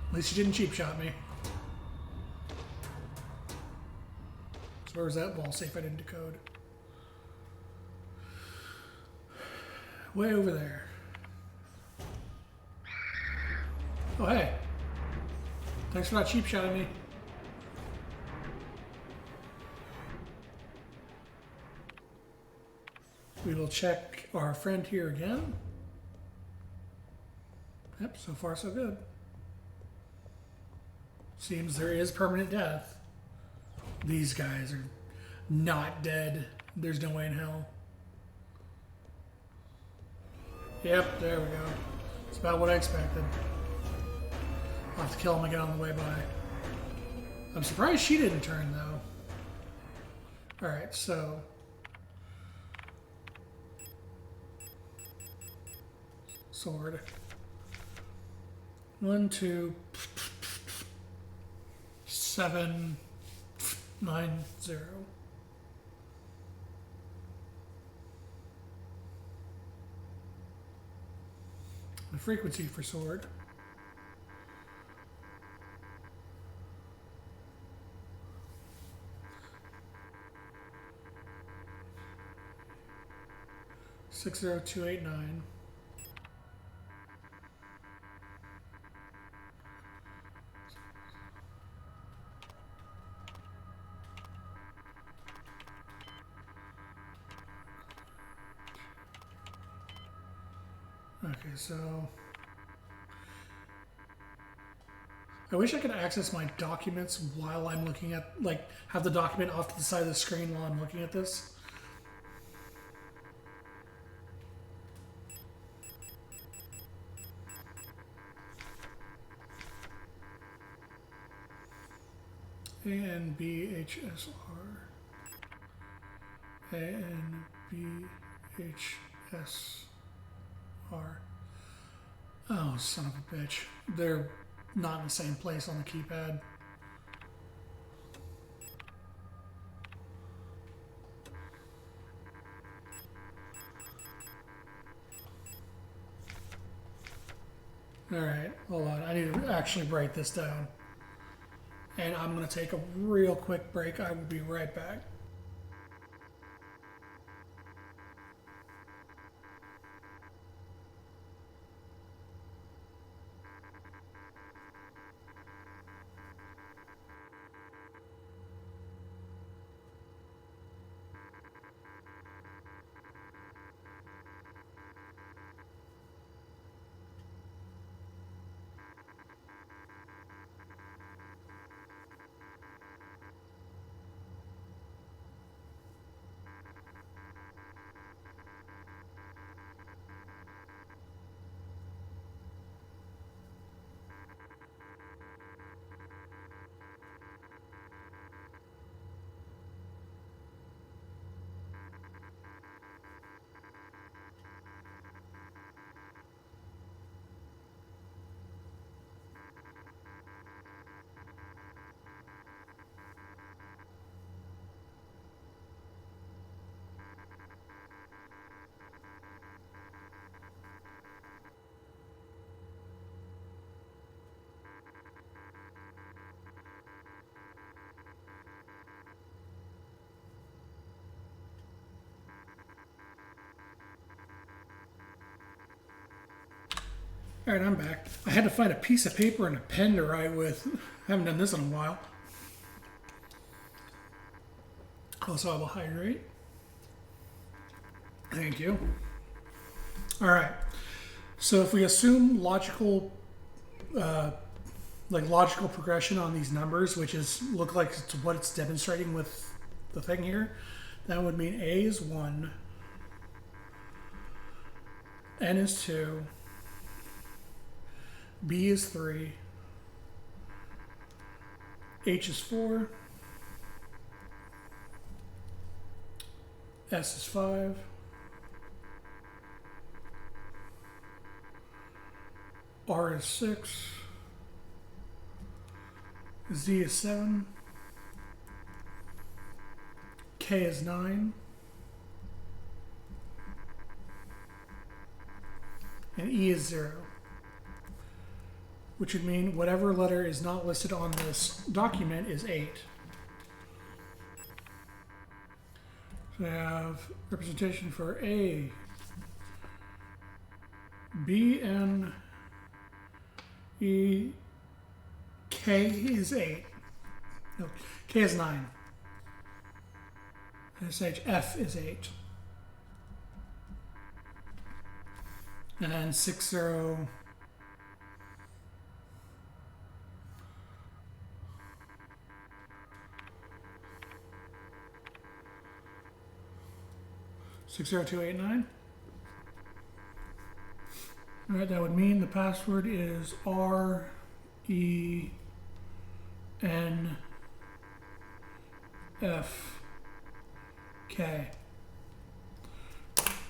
At least you didn't cheap shot me. So where was that wall safe I didn't decode? Way over there. Oh, hey. Thanks for not cheap shotting me. We will check our friend here again. Yep, so far so good. Seems there is permanent death. These guys are not dead. There's no way in hell. Yep, there we go. It's about what I expected. I'll have to kill him again on the way by. I'm surprised she didn't turn, though. Alright, so... sword. 1, 2... 7... 9, 0. The frequency for sword. Six zero two eight nine. Okay, so I wish I could access my documents while I'm looking at, like, have the document off to the side of the screen while I'm looking at this. ANBHSR. ANBHSR. Oh, son of a bitch. They're not in the same place on the keypad. Alright, hold on. I need to actually write this down. And I'm going to take a real quick break. I will be right back. All right, I'm back. I had to find a piece of paper and a pen to write with. I haven't done this in a while. Also, I will hydrate. Thank you. All right. So if we assume logical, logical progression on these numbers, which is look like it's what it's demonstrating with the thing here, that would mean A is 1, N is 2, B is 3, H is 4, S is 5, R is 6, Z is 7, K is 9, and E is 0, which would mean whatever letter is not listed on this document is 8. So I have representation for A, B, N, E, K is 8. No, K is 9. SH, F is 8. And then 6, 0. Six zero two eight nine. All right, that would mean the password is R E N F K.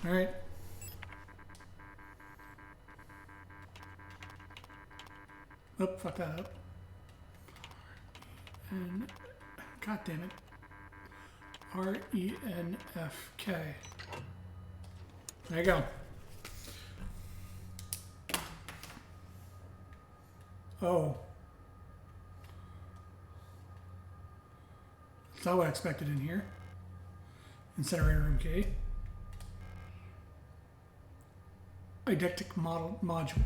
All right. Oh, fuck that up. And God damn it. R E N F K. There you go. Oh. That's not what I expected in here. Incinerator room key. Eidectic module.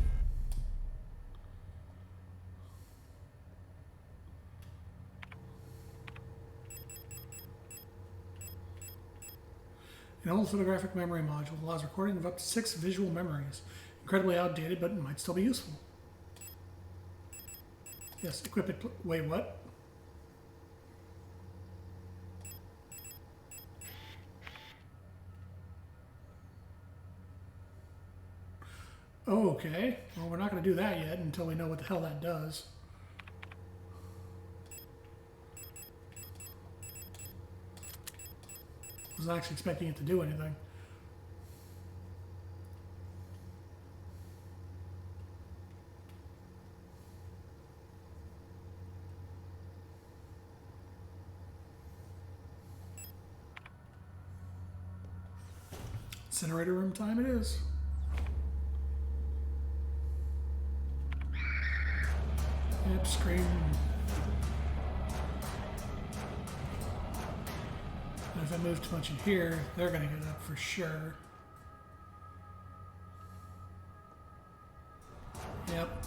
An old photographic memory module allows recording of up to 6 visual memories. Incredibly outdated, but might still be useful. Yes, equip it. Wait, what? Oh, okay. Well, we're not going to do that yet until we know what the hell that does. I was actually expecting it to do anything. Incinerator room time it is. Yep, screen. And if I move too much in here, they're going to get up for sure. Yep.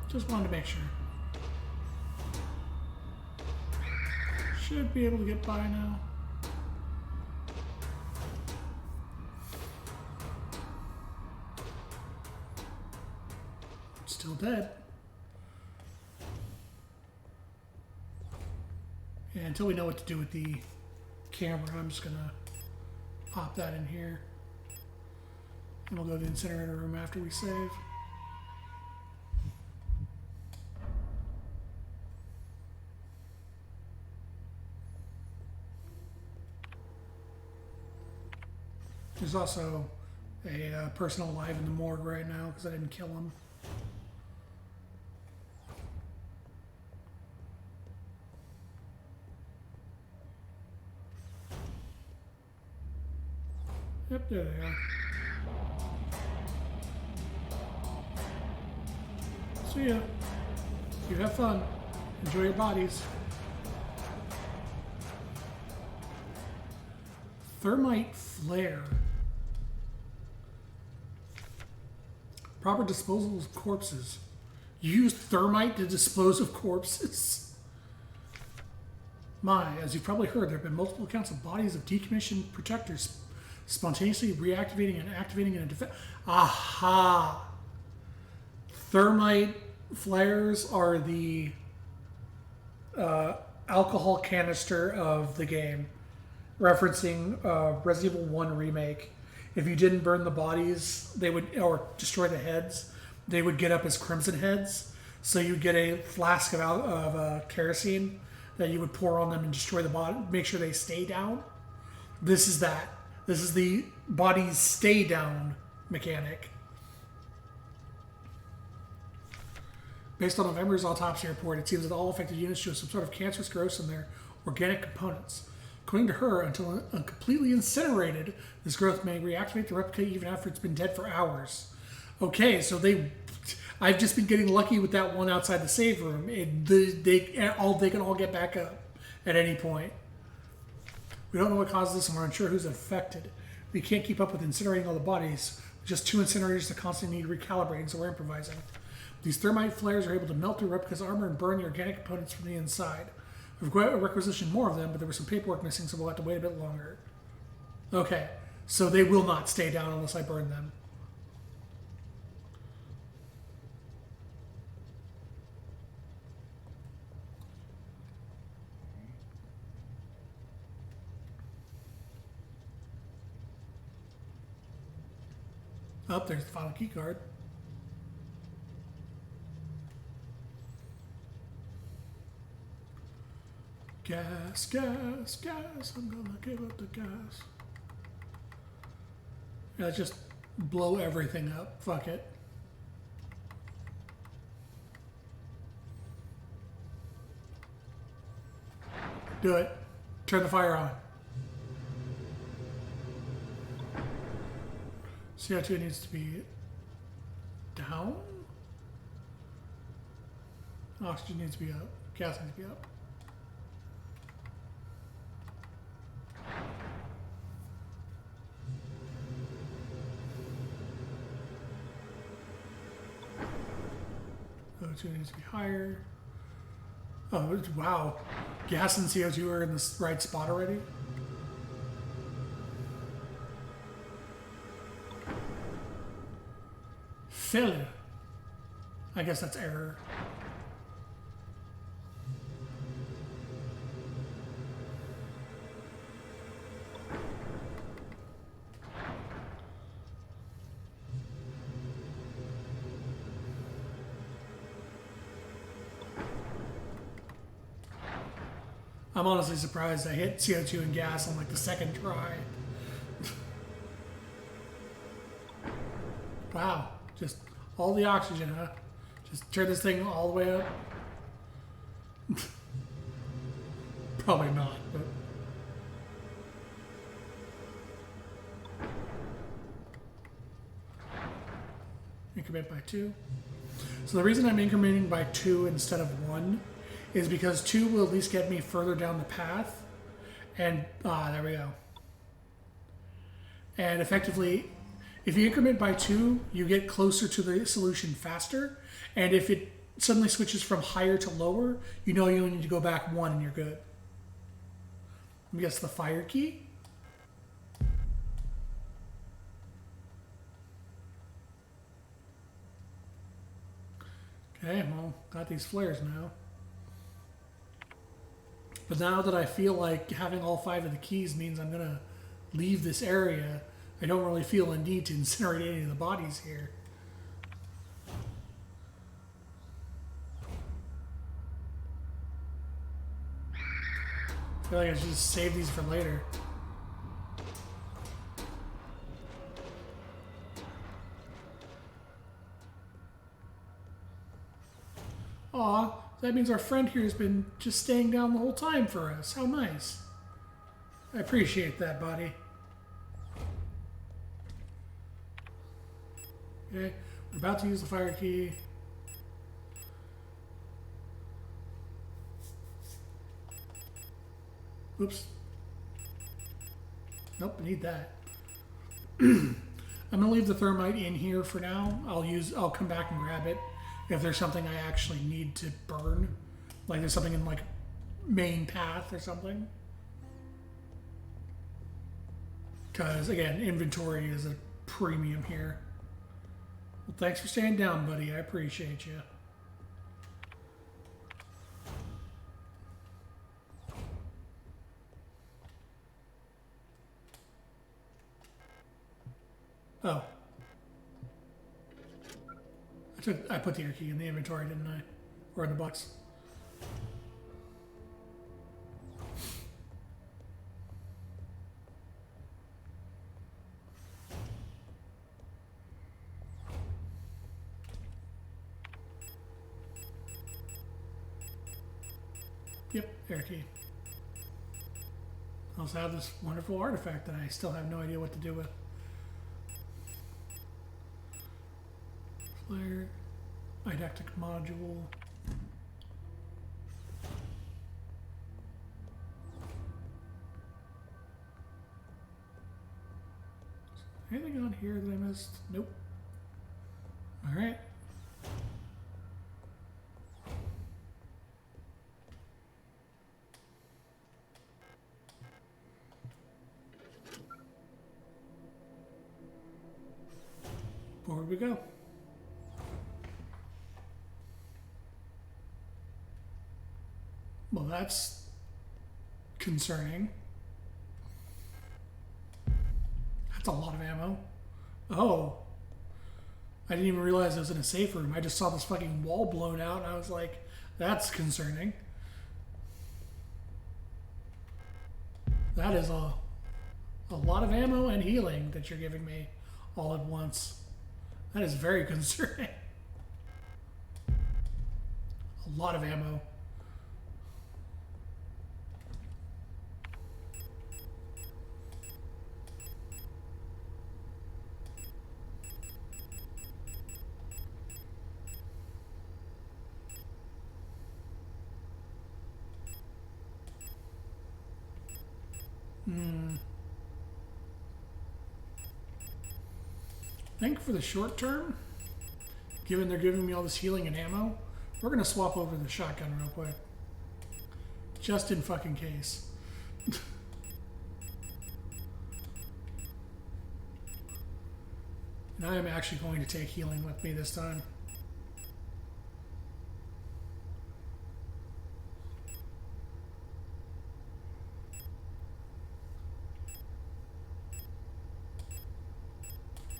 Just wanted to make sure. Should be able to get by now. Still dead. Yeah, until we know what to do with the camera, I'm just gonna pop that in here. And we'll go to the incinerator room after we save. There's also a person alive in the morgue right now because I didn't kill him. Yep, there they are. See ya. You have fun. Enjoy your bodies. Thermite flare. Proper disposal of corpses. You use thermite to dispose of corpses. As you've probably heard, there have been multiple accounts of bodies of decommissioned protectors spontaneously reactivating and activating in a defense. Aha! Thermite flares are the alcohol canister of the game, referencing Resident Evil 1 remake. If you didn't burn the bodies, they would, or destroy the heads, they would get up as crimson heads. So you'd get a flask of kerosene that you would pour on them and destroy the body, make sure they stay down. This is that. This is the bodies stay down mechanic. Based on November's autopsy report, it seems that all affected units show some sort of cancerous growth in their organic components. According to her, until completely incinerated, this growth may reactivate the replica even after it's been dead for hours. Okay, so I've just been getting lucky with that one outside the save room. They can all get back up at any point. We don't know what causes this, and we're unsure who's affected. We can't keep up with incinerating all the bodies. Just 2 incinerators that constantly need recalibrating, so we're improvising. These thermite flares are able to melt through replica's armor and burn the organic components from the inside. We've requisitioned more of them, but there was some paperwork missing, so we'll have to wait a bit longer. Okay, so they will not stay down unless I burn them. Oh, there's the final key card. Gas, gas, gas. I'm gonna give up the gas. Yeah, just blow everything up. Fuck it. Do it. Turn the fire on. CO2 needs to be down. Oxygen needs to be up. Gas needs to be up. O2 needs to be higher. Oh, wow. Gas and CO2 are in the right spot already. Failure. I guess that's error. I'm honestly surprised I hit CO2 and gas on like the second try. Wow. Just all the oxygen, huh? Just turn this thing all the way up? Probably not, but... Increment by 2. So the reason I'm incrementing by 2 instead of 1 is because 2 will at least get me further down the path. And, there we go. And effectively, if you increment by 2, you get closer to the solution faster. And if it suddenly switches from higher to lower, you know you need to go back 1 and you're good. I guess the fire key. Okay, well, got these flares now. But now that I feel like having all 5 of the keys means I'm gonna leave this area, I don't really feel a need to incinerate any of the bodies here. I feel like I should just save these for later. Aw, that means our friend here has been just staying down the whole time for us. How nice. I appreciate that, buddy. Okay, we're about to use the fire key. Oops. Nope, I need that. I'm gonna leave the thermite in here for now. I'll come back and grab it if there's something I actually need to burn. Like there's something in like main path or something. Because again, inventory is a premium here. Well, thanks for staying down, buddy. I appreciate you. Oh. I put the air key in the inventory, didn't I? Or in the box. Yep, air key. I also have this wonderful artifact that I still have no idea what to do with. Flare, didactic module. Anything on here that I missed? Nope. All right. Forward we go. Well, that's concerning. That's a lot of ammo. Oh. I didn't even realize I was in a safe room. I just saw this fucking wall blown out and I was like, that's concerning. That is a lot of ammo and healing that you're giving me all at once. That is very concerning. A lot of ammo. I think for the short term, given they're giving me all this healing and ammo, we're going to swap over the shotgun real quick. Just in fucking case. And I am actually going to take healing with me this time.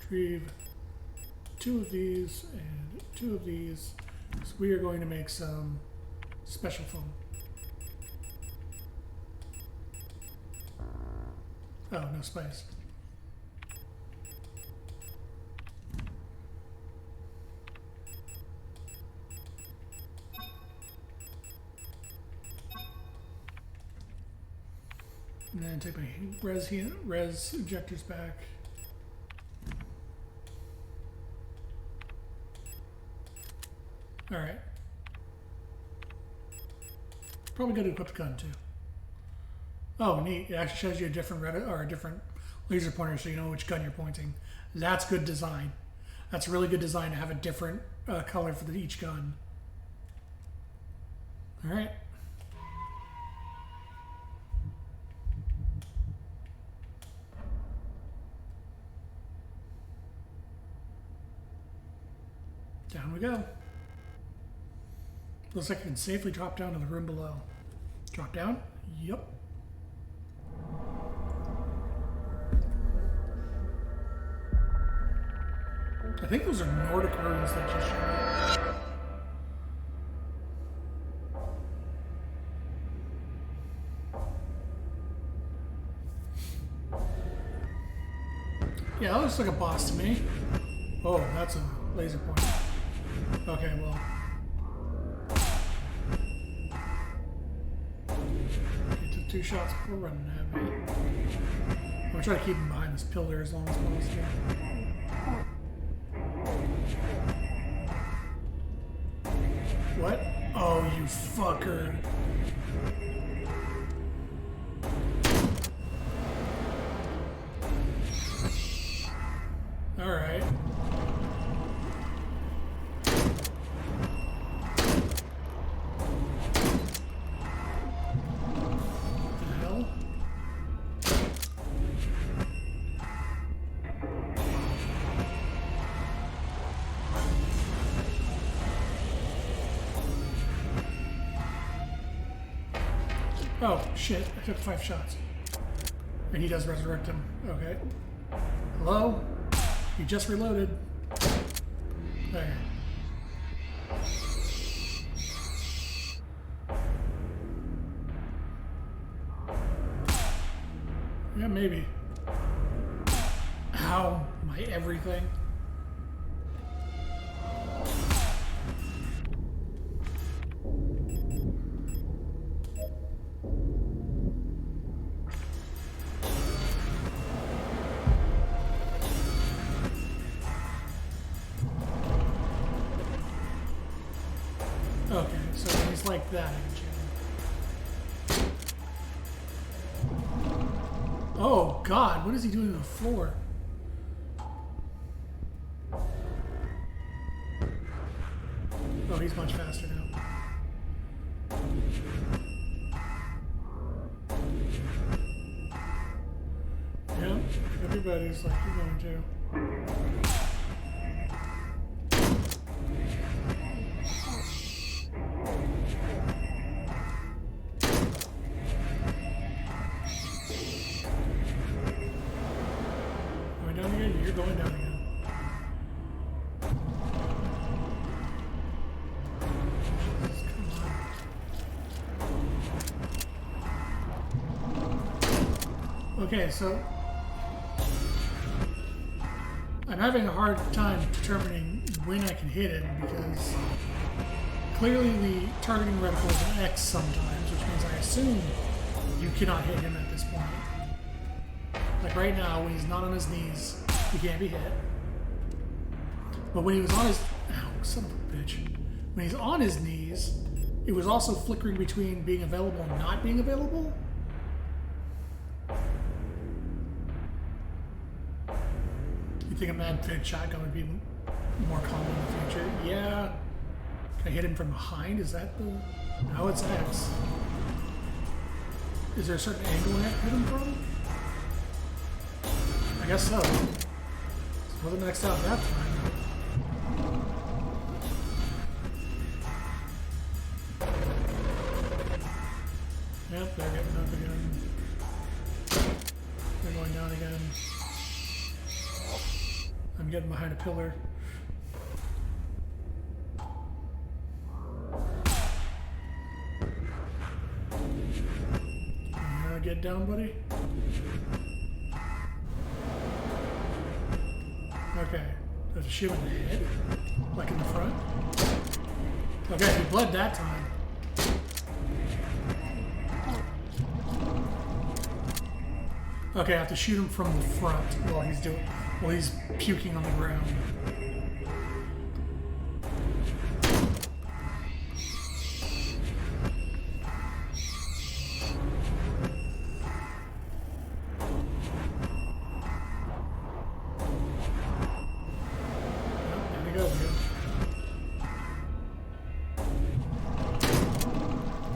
Retrieve 2 of these and 2 of these. So we are going to make some special foam. Oh, no spice. And then take my res injectors back. All right. Probably good to equip the gun too. Oh, neat! It actually shows you a different different laser pointer, so you know which gun you're pointing. That's good design. That's really good design to have a different color for each gun. All right. Down we go. Looks like I can safely drop down to the room below. Drop down? Yep. I think those are Nordic runes that just showed up. Yeah, that looks like a boss to me. Oh, that's a laser point. Okay, well. He took 2 shots before running at me. I'm gonna try to keep him behind this pillar as long as possible. What? Oh, you fucker. Oh, shit. I took 5 shots. And he does resurrect him. Okay. Hello? You just reloaded. There. Yeah, maybe. Ow. My everything. Okay, so he's like that. Oh God, what is he doing to the floor? Oh, he's much faster now. Yep, everybody's like you're going to. Down again? You're going down again. Come on. Okay, so I'm having a hard time determining when I can hit him because clearly the targeting reticle is an X sometimes, which means I assume you cannot hit him at this point. Like right now, when he's not on his knees, he can't be hit. But when he was on his... Ow, son of a bitch. When he's on his knees, it was also flickering between being available and not being available. You think a mad fed shotgun would be more common in the future? Yeah. Can I hit him from behind? Is that the... No, it's X. Is there a certain angle I have to hit him from? I guess so. Wasn't maxed out that time. Yep, they're getting up again. They're going down again. I'm getting behind a pillar. You gonna get down, buddy? Okay, there's a shoe in the head, like in the front. Okay, he bled that time. Okay, I have to shoot him from the front while he's puking on the ground.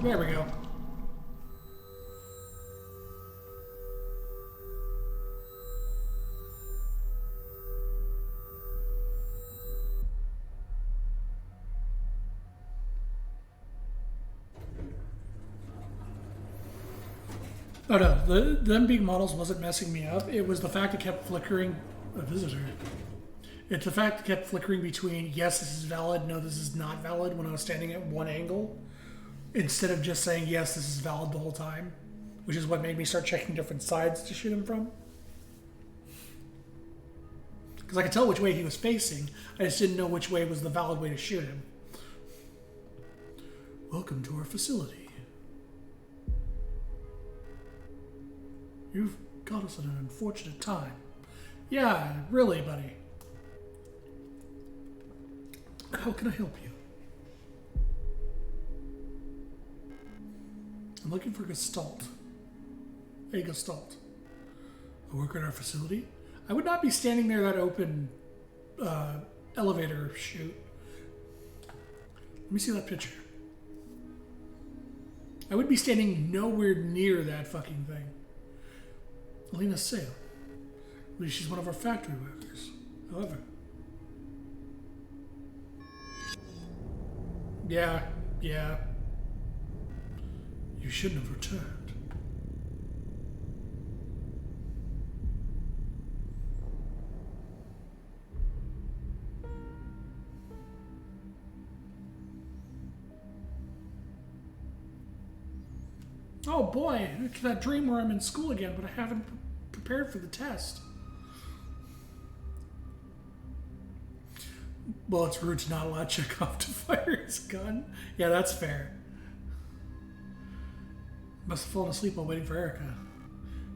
There we go. Oh no, them being models wasn't messing me up. It was the fact it kept flickering. A visitor. It's the fact it kept flickering between yes, this is valid, no, this is not valid when I was standing at one angle, instead of just saying yes, this is valid the whole time, which is what made me start checking different sides to shoot him from. Because I could tell which way he was facing, I just didn't know which way was the valid way to shoot him. Welcome to our facility. You've got us at an unfortunate time. Yeah, really, buddy. How can I help you? I'm looking for Gestalt. A Gestalt. A worker at our facility? I would not be standing near that open elevator chute. Let me see that picture. I would be standing nowhere near that fucking thing. Elena Sale. I believe she's one of our factory workers. However. Yeah. You shouldn't have returned. Oh boy, that dream where I'm in school again, but I haven't prepared for the test. Well, it's rude to not allow Chekhov to fire his gun. Yeah, that's fair. Must have fallen asleep while waiting for Erica.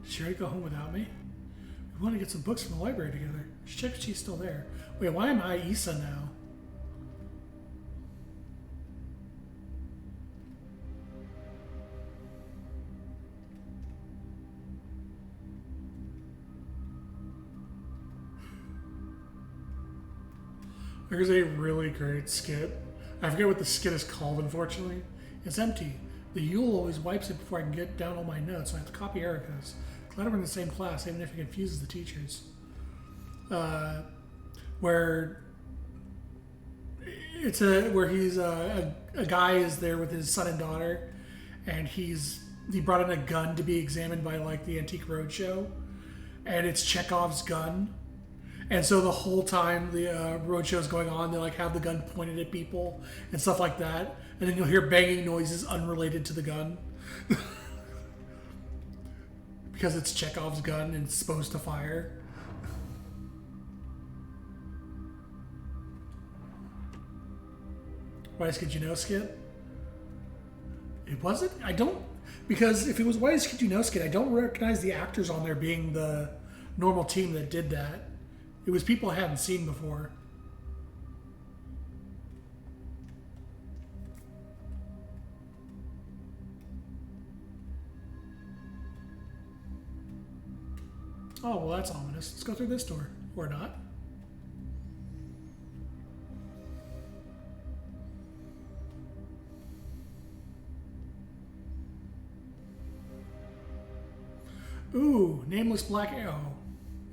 Did she already go home without me? We want to get some books from the library together. Just check if she's still there. Wait, why am I Issa now? There's a really great skit. I forget what the skit is called, unfortunately. It's empty. The Yule always wipes it before I can get down all my notes, so I have to copy Erica's. Glad we're in the same class, even if it confuses the teachers. Where it's where he's a guy is there with his son and daughter, and he brought in a gun to be examined by like the Antique Roadshow, and it's Chekhov's gun. And so the whole time the roadshow is going on, they like have the gun pointed at people and stuff like that. And then you'll hear banging noises unrelated to the gun. Because it's Chekhov's gun and it's supposed to fire. Why Kid You Know skit? It wasn't? I don't... Because if it was Why Kid You Know skit, I don't recognize the actors on there being the normal team that did that. It was people I hadn't seen before. Oh, well, that's ominous. Let's go through this door. Or not. Ooh, nameless black arrow.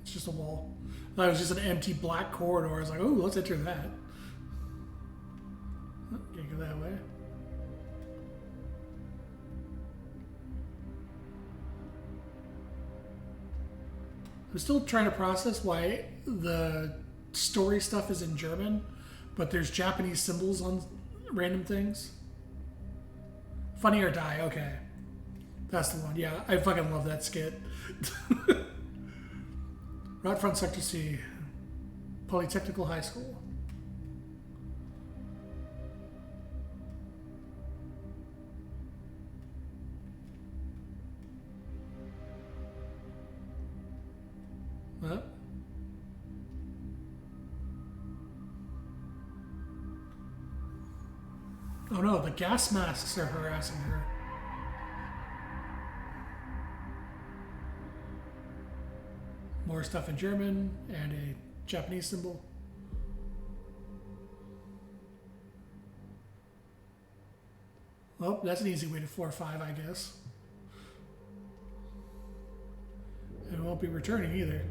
It's just a wall. That was just an empty black corridor. I was like, oh, let's enter that. Oh, can't go that way. I'm still trying to process why the story stuff is in German, but there's Japanese symbols on random things. Funny or Die, okay. That's the one. Yeah, I fucking love that skit. Right front sector C, Polytechnical High School. What? Oh no, the gas masks are harassing her. More stuff in German and a Japanese symbol. Well, that's an easy way to 4-5, I guess. And it won't be returning either.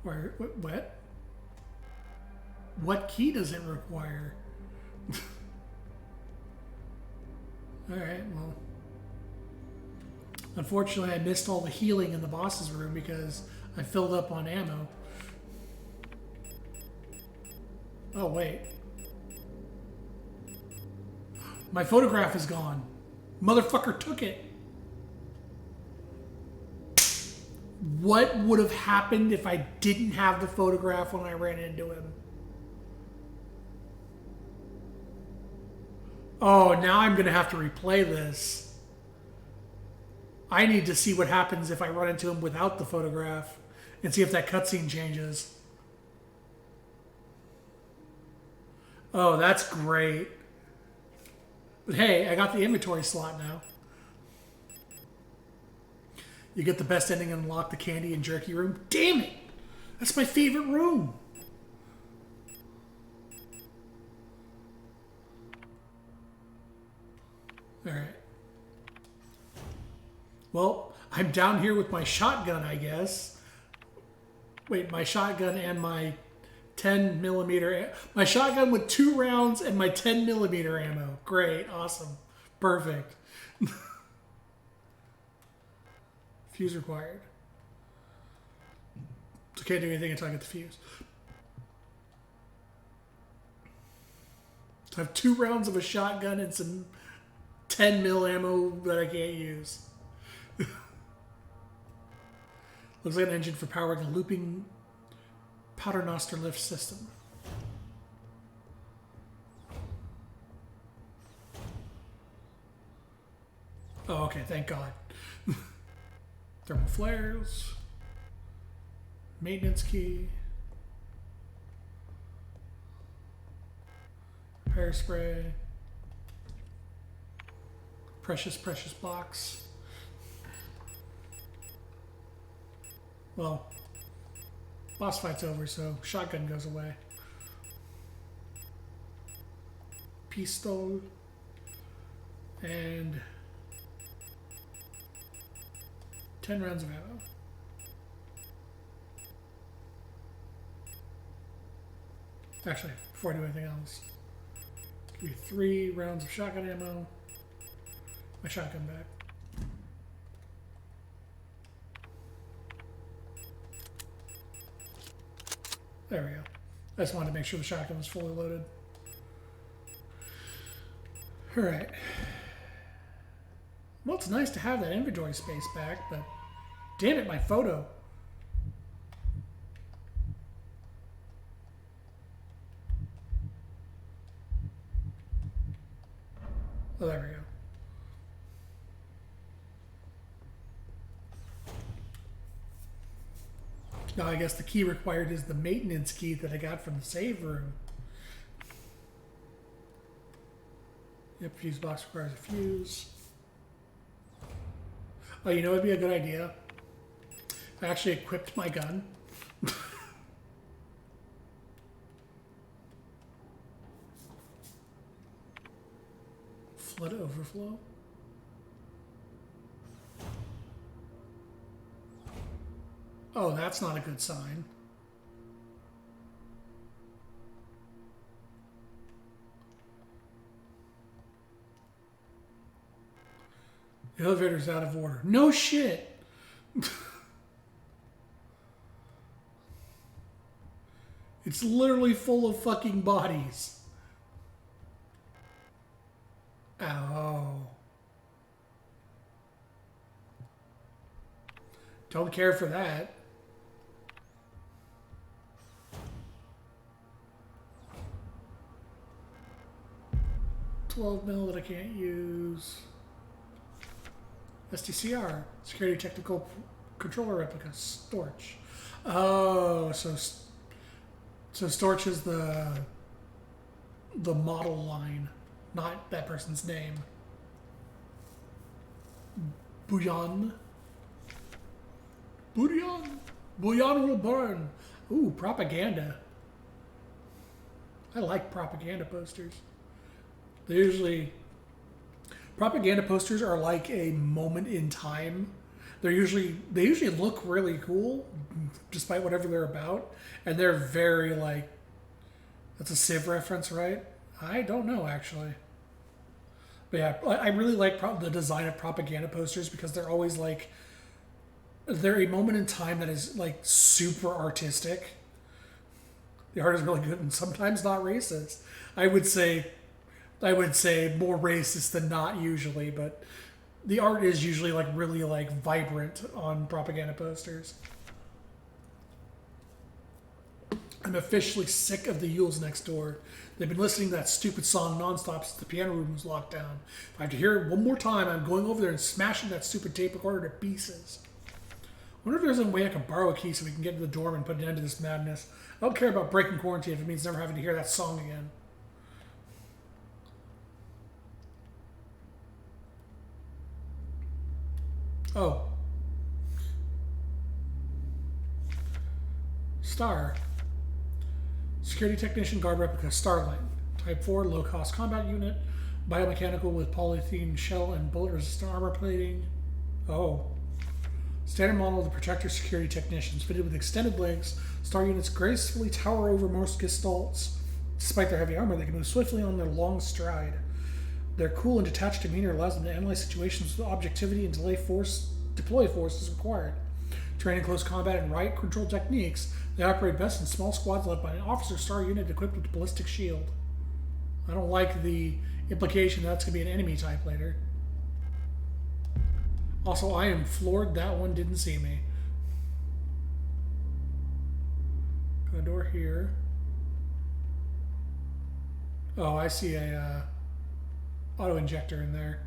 Where, what? What key does it require? Alright, well. Unfortunately, I missed all the healing in the boss's room because I filled up on ammo. Oh, wait. My photograph is gone. Motherfucker took it. What would have happened if I didn't have the photograph when I ran into him? Oh, now I'm going to have to replay this. I need to see what happens if I run into him without the photograph and see if that cutscene changes. Oh, that's great. But hey, I got the inventory slot now. You get the best ending and unlock the candy and jerky room. Damn it! That's my favorite room. Alright. Well, I'm down here with my shotgun, I guess. Wait, my shotgun and my 10 millimeter. My shotgun with 2 rounds and my 10 millimeter ammo. Great, awesome, perfect. Fuse required. So can't do anything until I get the fuse. So I have 2 rounds of a shotgun and some 10 mil ammo that I can't use. Looks like an engine for powering a looping paternoster lift system. Oh, okay, thank God. Thermal flares. Maintenance key. Hairspray. Precious box. Well, boss fight's over, so shotgun goes away. Pistol. And 10 rounds of ammo. Actually, before I do anything else, give me 3 rounds of shotgun ammo. My shotgun back. There we go. I just wanted to make sure the shotgun was fully loaded. Alright. Well, it's nice to have that inventory space back, but damn it, my photo. Oh, there we go. Now, I guess the key required is the maintenance key that I got from the save room. Yep, fuse box requires a fuse. Oh, you know what would be a good idea? I actually equipped my gun. Flood overflow. Oh, that's not a good sign. The elevator's out of order. No shit! It's literally full of fucking bodies. Oh. Don't care for that. $12 mil that I can't use. STCR, Security Technical Controller Replica, Storch. Oh, so Storch is the model line, not that person's name. Bouillon. Bouillon will burn. Ooh, propaganda. I like propaganda posters. They usually... Propaganda posters are like a moment in time. They usually look really cool, despite whatever they're about, and they're very like. That's a Civ reference, right? I don't know actually. But yeah, I really like the design of propaganda posters because they're always like. They're a moment in time that is like super artistic. The art is really good and sometimes not racist. I would say more racist than not usually, but the art is usually like really like vibrant on propaganda posters. I'm officially sick of the Yules next door. They've been listening to that stupid song nonstop since the piano room was locked down. If I have to hear it one more time, I'm going over there and smashing that stupid tape recorder to pieces. I wonder if there's a way I can borrow a key so we can get into the dorm and put an end to this madness. I don't care about breaking quarantine if it means never having to hear that song again. Oh. Star. Security Technician Guard Replica, Starlight. Type 4, low-cost combat unit. Biomechanical with polyethylene shell and bullet-resistant armor plating. Oh. Standard model of the Protector security technicians, fitted with extended legs, star units gracefully tower over most gestalts. Despite their heavy armor, they can move swiftly on their long stride. Their cool and detached demeanor allows them to analyze situations with objectivity and deploy force as required. Trained in close combat and riot control techniques, they operate best in small squads led by an officer star unit equipped with a ballistic shield. I don't like the implication that's going to be an enemy type later. Also, I am floored that one didn't see me. Got a door here. Oh, I see a auto injector in there.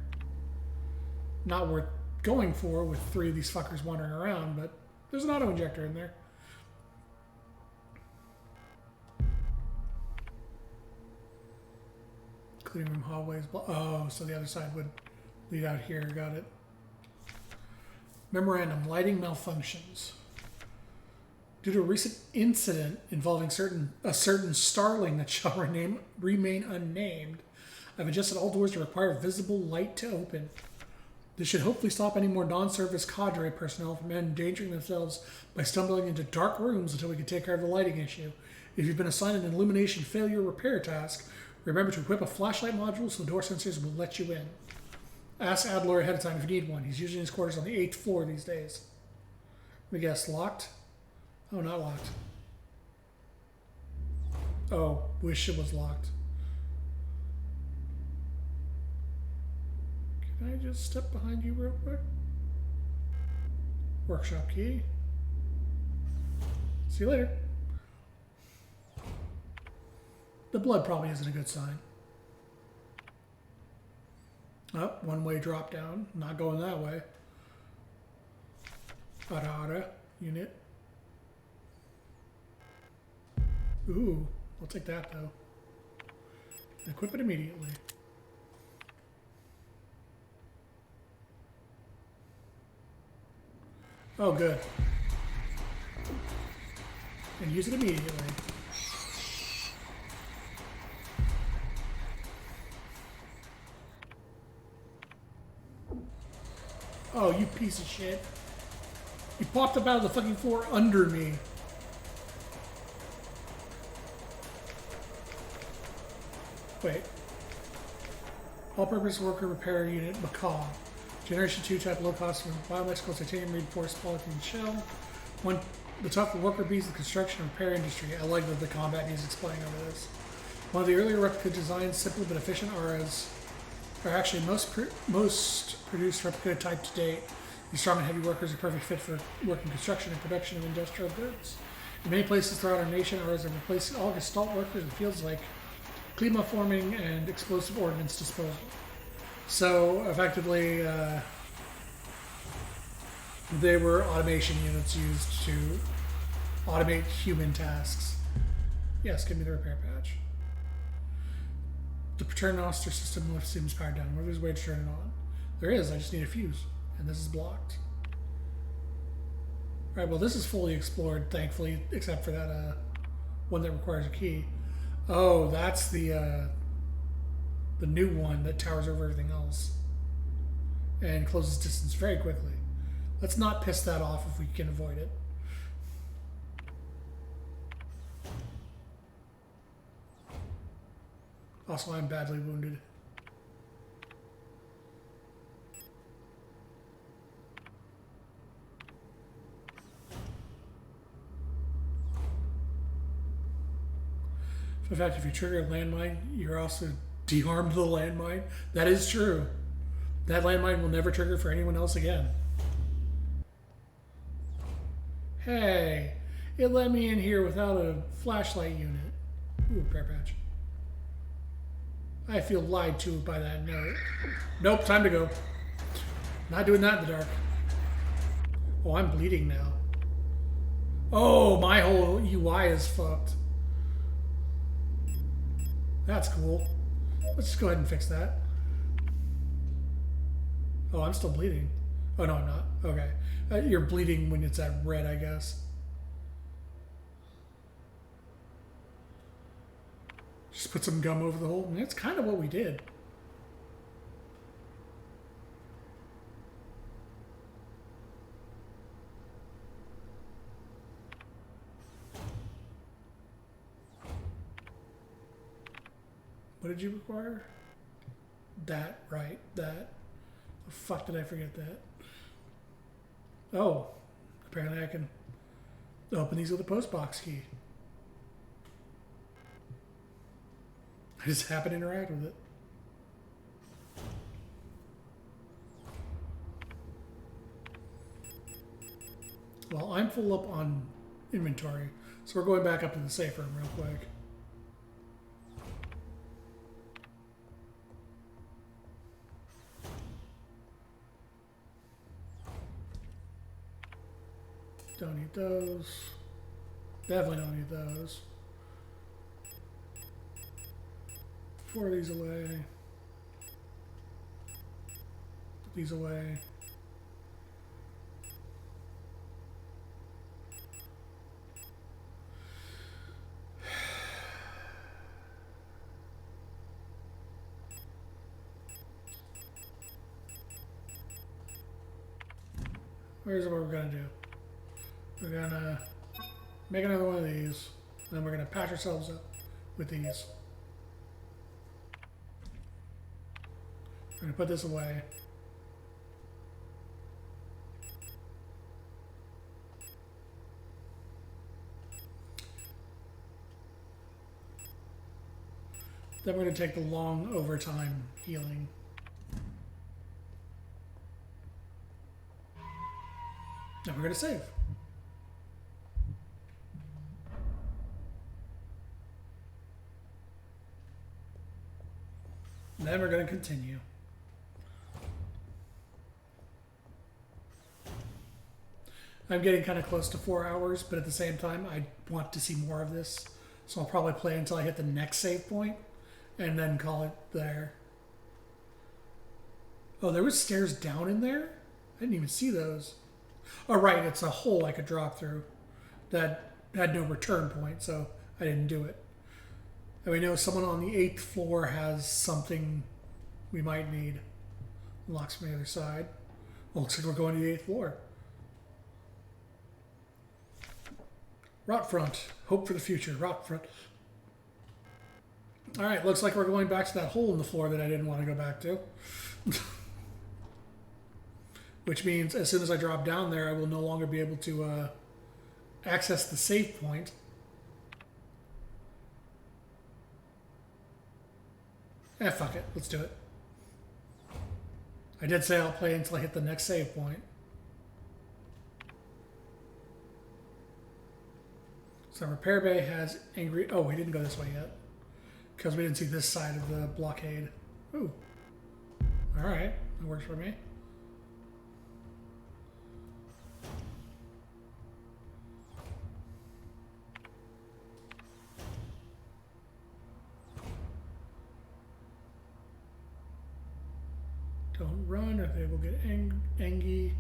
Not worth going for with 3 of these fuckers wandering around, but there's an auto injector in there. Cleaning room hallways. Oh, so the other side would lead out here. Got it. Memorandum, lighting malfunctions. Due to a recent incident involving a certain starling that shall remain unnamed, I've adjusted all doors to require visible light to open. This should hopefully stop any more non-service cadre personnel from endangering themselves by stumbling into dark rooms until we can take care of the lighting issue. If you've been assigned an illumination failure repair task, remember to equip a flashlight module so the door sensors will let you in. Ask Adler ahead of time if you need one. He's usually in his quarters on the 8th floor these days. We guess locked? Oh, not locked. Oh, wish it was locked. Can I just step behind you real quick? Workshop key. See you later. The blood probably isn't a good sign. Oh, one-way drop down. Not going that way. Ada unit. Ooh, I'll take that though. Equip it immediately. Oh, good. And use it immediately. Oh, you piece of shit. You popped up out of the fucking floor under me. Wait. All-purpose worker repair unit, Macaw. Generation 2 type low cost biomedical titanium reinforced polyethylene shell. The top of worker bees in the construction and repair industry. I like that the combat music's playing over this. One of the earlier replica designs, simple but efficient, are actually most produced replica type to date. These strong and heavy workers are perfect fit for working construction and production of industrial goods. In many places throughout our nation, RAs have replaced all gestalt workers in fields like clima forming and explosive ordnance disposal. So effectively, they were automation units used to automate human tasks. Yes, give me the repair patch. The paternoster system lift seems powered down. Where there's a way to turn it on? There is, I just need a fuse. And this is blocked. Alright, well this is fully explored, thankfully, except for that one that requires a key. Oh, that's the new one that towers over everything else. And closes distance very quickly. Let's not piss that off if we can avoid it. Also, I'm badly wounded. In fact, if you trigger a landmine, you're also de-armed the landmine. That is true. That landmine will never trigger for anyone else again. Hey, it let me in here without a flashlight unit. Ooh, repair patch. I feel lied to by that note. Nope, time to go. Not doing that in the dark. Oh, I'm bleeding now. Oh, my whole UI is fucked. That's cool. Let's just go ahead and fix that. Oh, I'm still bleeding. Oh, no, I'm not. Okay. You're bleeding when it's at red, I guess. Just put some gum over the hole. And that's kind of what we did. What did you require? That, right, that. The fuck did I forget that? Oh, apparently I can open these with a postbox key. I just happen to interact with it. Well, I'm full up on inventory, so we're going back up to the safe room real quick. Don't need those. Definitely don't need those. 4 of these away. Put these away. Here's what we're gonna do. We're gonna make another one of these, and then we're gonna patch ourselves up with these. We're gonna put this away. Then we're gonna take the long overtime healing. Now we're gonna save. And then we're gonna continue. I'm getting kind of close to 4 hours, but at the same time, I want to see more of this. So I'll probably play until I hit the next save point, and then call it there. Oh, there was stairs down in there? I didn't even see those. Oh, right, it's a hole I could drop through that had no return point, so I didn't do it. And we know someone on the 8th floor has something we might need. Locks from the other side. Well, looks like we're going to the 8th floor. Rot front. Hope for the future. Rot front. Alright, looks like we're going back to that hole in the floor that I didn't want to go back to. Which means as soon as I drop down there, I will no longer be able to access the save point. Fuck it. Let's do it. I did say I'll play until I hit the next save point. So repair bay has angry... Oh, we didn't go this way yet. Because we didn't see this side of the blockade. Ooh. Alright. That works for me. Don't run or they will get angry.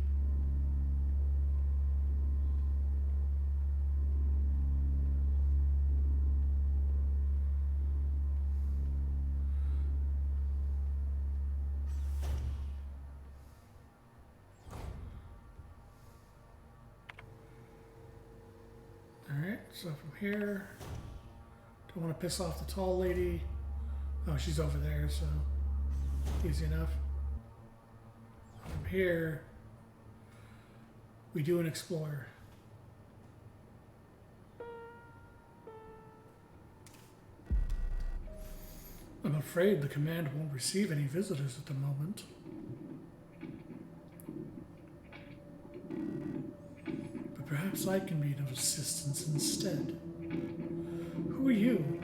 Alright, so from here, don't want to piss off the tall lady. Oh, she's over there, so easy enough. From here, we do an explore. I'm afraid the command won't receive any visitors at the moment. But perhaps I can be of assistance instead. Who are you?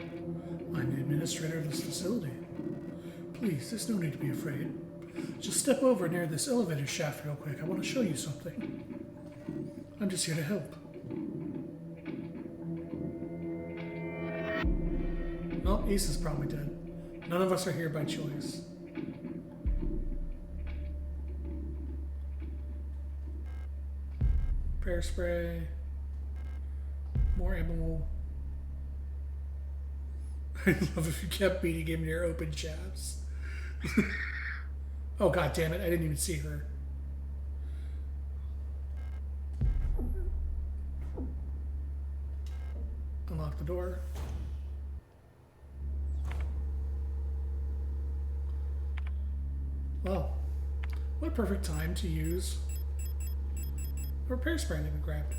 I'm the administrator of this facility. Please, there's no need to be afraid. Just step over near this elevator shaft real quick. I want to show you something. I'm just here to help. Well, Ace is probably dead. None of us are here by choice. Repair spray. More ammo. I love if you kept beating him near open shafts. Oh, god damn it, I didn't even see her. Unlock the door. Well, what a perfect time to use a repair spray that we grabbed.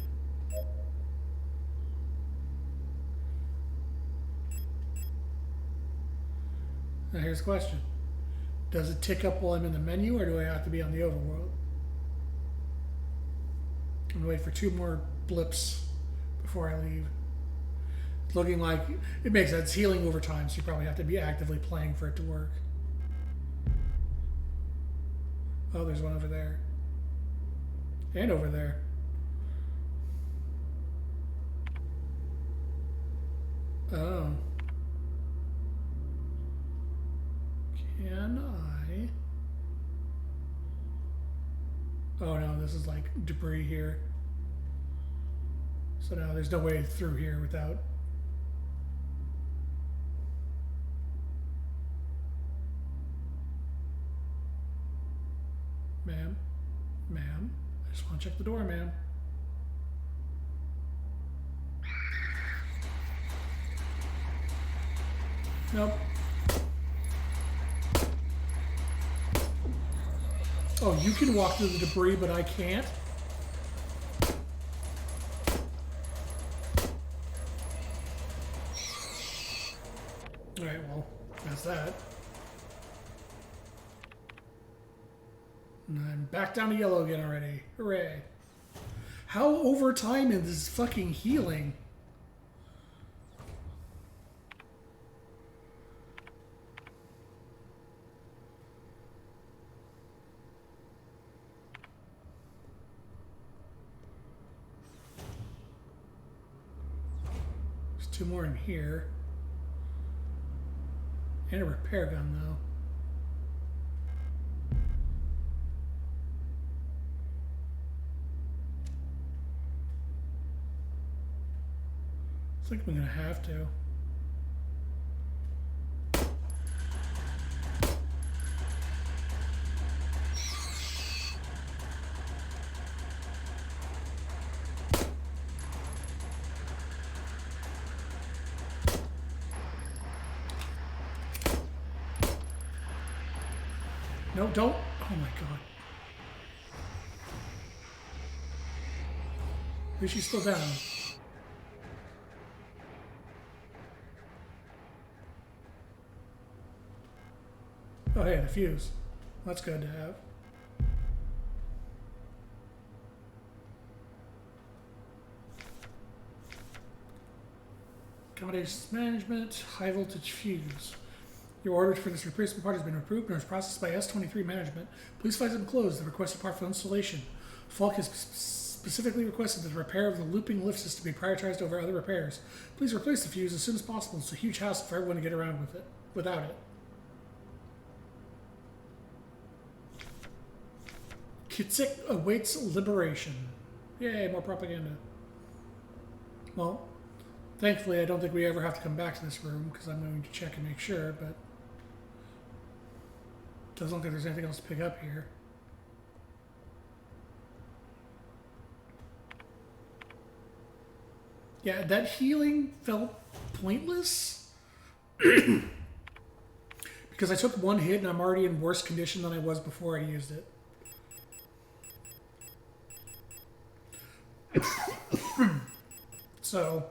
Now here's the question. Does it tick up while I'm in the menu, or do I have to be on the overworld? I'm gonna wait for 2 more blips before I leave. It's looking like it makes sense. It's healing over time, so you probably have to be actively playing for it to work. Oh, there's one over there. And over there. Oh. Can I? Oh no, this is like debris here. So now there's no way through here without. Ma'am? Ma'am? I just want to check the door, ma'am. Nope. Oh, you can walk through the debris, but I can't? Alright, well, that's that. And I'm back down to yellow again already. Hooray. How over time is this fucking healing? There's 2 more in here. And a repair gun, though. I think I'm gonna have to. No, don't. Oh my god. At least she's still down. Oh, hey, the fuse. That's good to have. Accommodations management, high voltage fuse. Your order for this replacement part has been approved and is processed by S23 management. Please find them closed. The requested part for installation. Falk has specifically requested that the repair of the looping lift system be prioritized over other repairs. Please replace the fuse as soon as possible. It's a huge hassle for everyone to get around with it without it. Kitsik awaits liberation. Yay, more propaganda. Well, thankfully I don't think we ever have to come back to this room because I'm going to check and make sure, but doesn't look like there's anything else to pick up here. Yeah, that healing felt pointless because I took 1 hit and I'm already in worse condition than I was before I used it. So,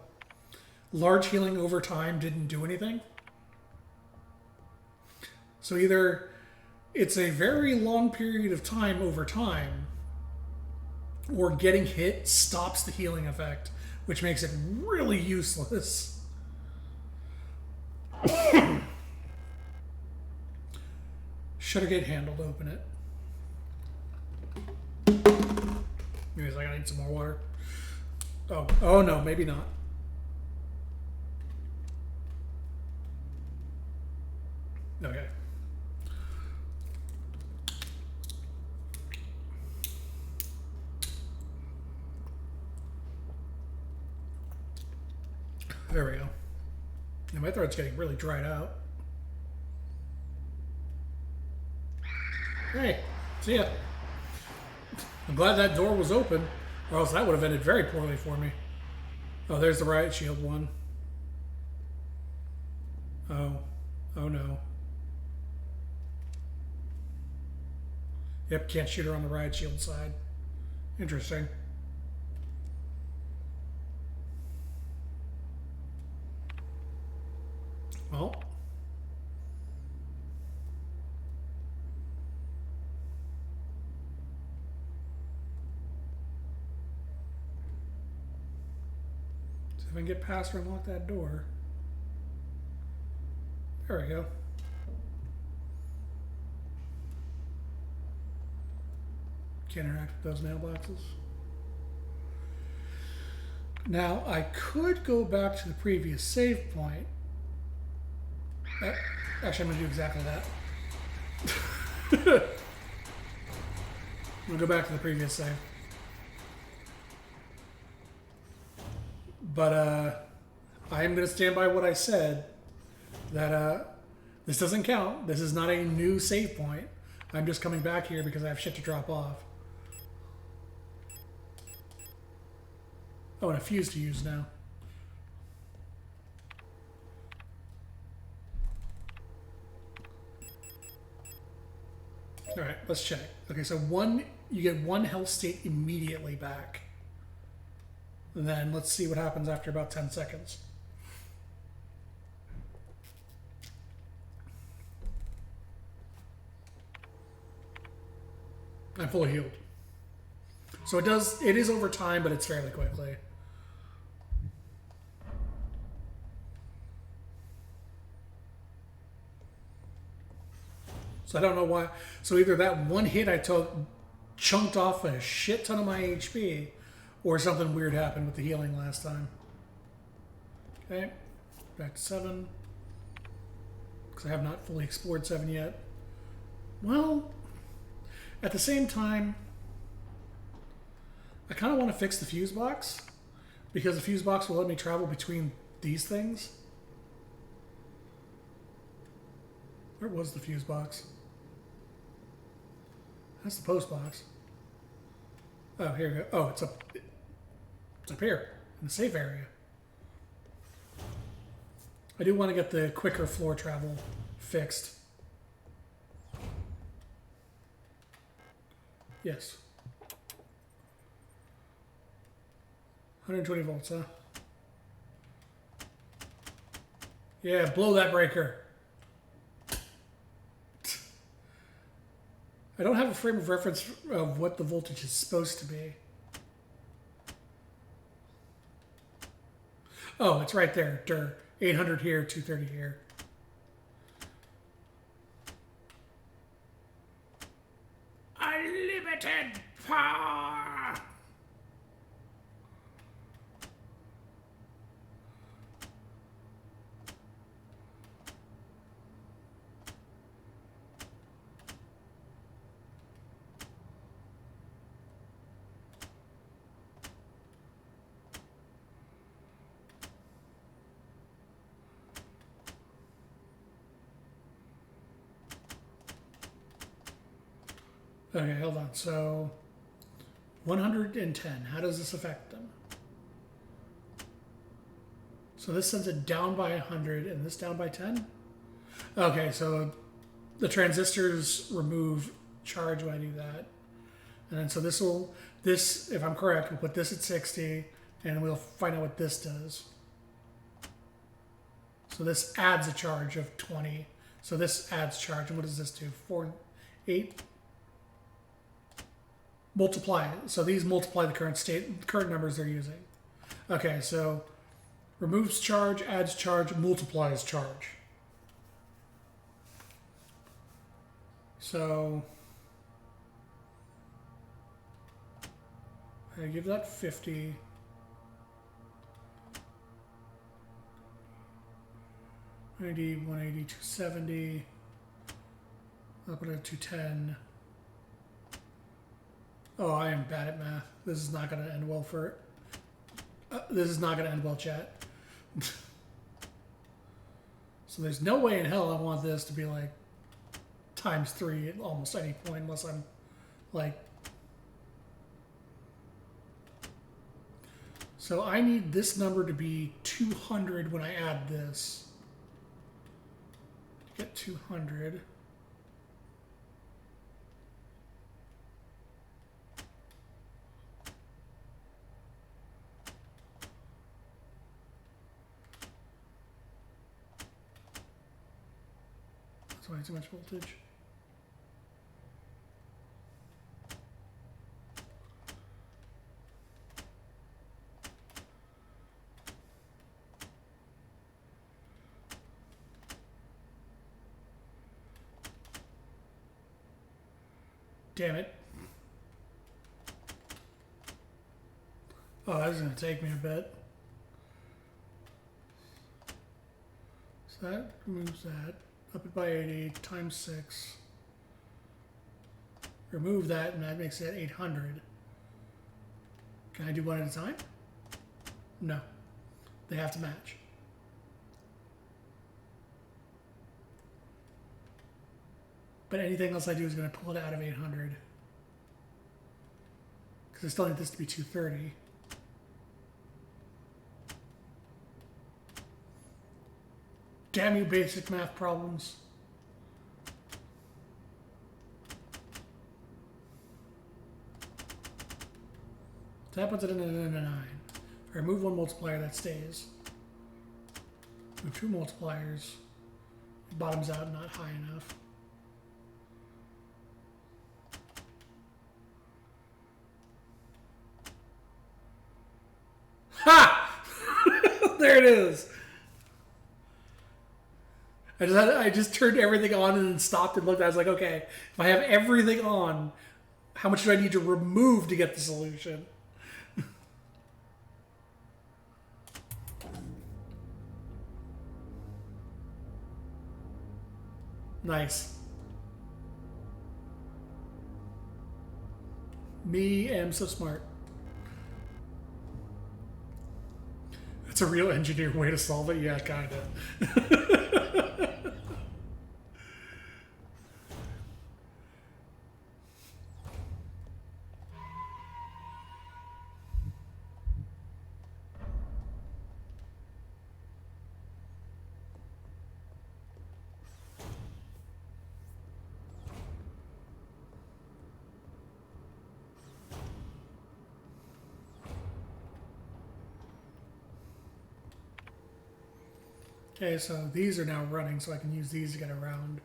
large healing over time didn't do anything. So either it's a very long period of time over time, or getting hit stops the healing effect, which makes it really useless. Shutter gate handle to open it. Anyways, I gotta need some more water. Oh no, maybe not. Okay. There we go. Now my throat's getting really dried out. Hey, see ya. I'm glad that door was open, or else that would have ended very poorly for me. Oh, there's the riot shield one. Oh no. Yep, can't shoot her on the riot shield side. Interesting. Well. See if I can get past her and lock that door. There we go. Can't interact with those mailboxes. Now, I could go back to the previous save point. Actually, I'm going to do exactly that. I'm going to go back to the previous save. But I am going to stand by what I said, that this doesn't count. This is not a new save point. I'm just coming back here because I have shit to drop off. Oh, and a fuse to use now. All right, let's check. Okay, so you get one health state immediately back. And then let's see what happens after about 10 seconds. I'm fully healed. So it is over time, but it's fairly quickly. So I don't know why. So either that one hit I took chunked off a shit ton of my HP, or something weird happened with the healing last time. Okay, back to 7. Because I have not fully explored 7 yet. Well, at the same time, I kind of want to fix the fuse box, because the fuse box will let me travel between these things. Where was the fuse box? That's the post box. Oh, here we go. Oh, it's up here in the safe area. I do want to get the quicker floor travel fixed. Yes. 120 volts, huh? Yeah, blow that breaker. I don't have a frame of reference of what the voltage is supposed to be. Oh, it's right there. 800 here, 230 here. Unlimited power! Okay, hold on. So, 110. How does this affect them? So this sends it down by 100 and this down by 10? Okay, so the transistors remove charge when I do that. And then so this, if I'm correct, we'll put this at 60 and we'll find out what this does. So this adds a charge of 20. So this adds charge. And what does this do? 8? Multiply it. So these multiply the current numbers they're using. Okay, so removes charge, adds charge, multiplies charge. So I give that 50. I need 180, 270. I'll put it at 210. Oh, I am bad at math. This is not going to end well for... this is not going to end well, chat. So there's no way in hell I want this to be like ×3 at almost any point unless I'm like... So I need this number to be 200 when I add this. Get 200. That's why too much voltage. Damn it. Oh, that was going to take me a bit. So that removes that. Up it by 80 times 6. Remove that, and that makes it 800. Can I do one at a time? No. They have to match. But anything else I do is going to pull it out of 800. Because I still need this to be 230. Damn you, basic math problems. So that puts it in a 9. If I remove one multiplier, that stays. Move 2 multipliers. It bottoms out, not high enough. Ha! There it is. I just turned everything on and then stopped and looked. I was like, okay, if I have everything on, how much do I need to remove to get the solution? Nice. Me am so smart. That's a real engineer way to solve it. Yeah, kind of. Okay, so these are now running, so I can use these to get around.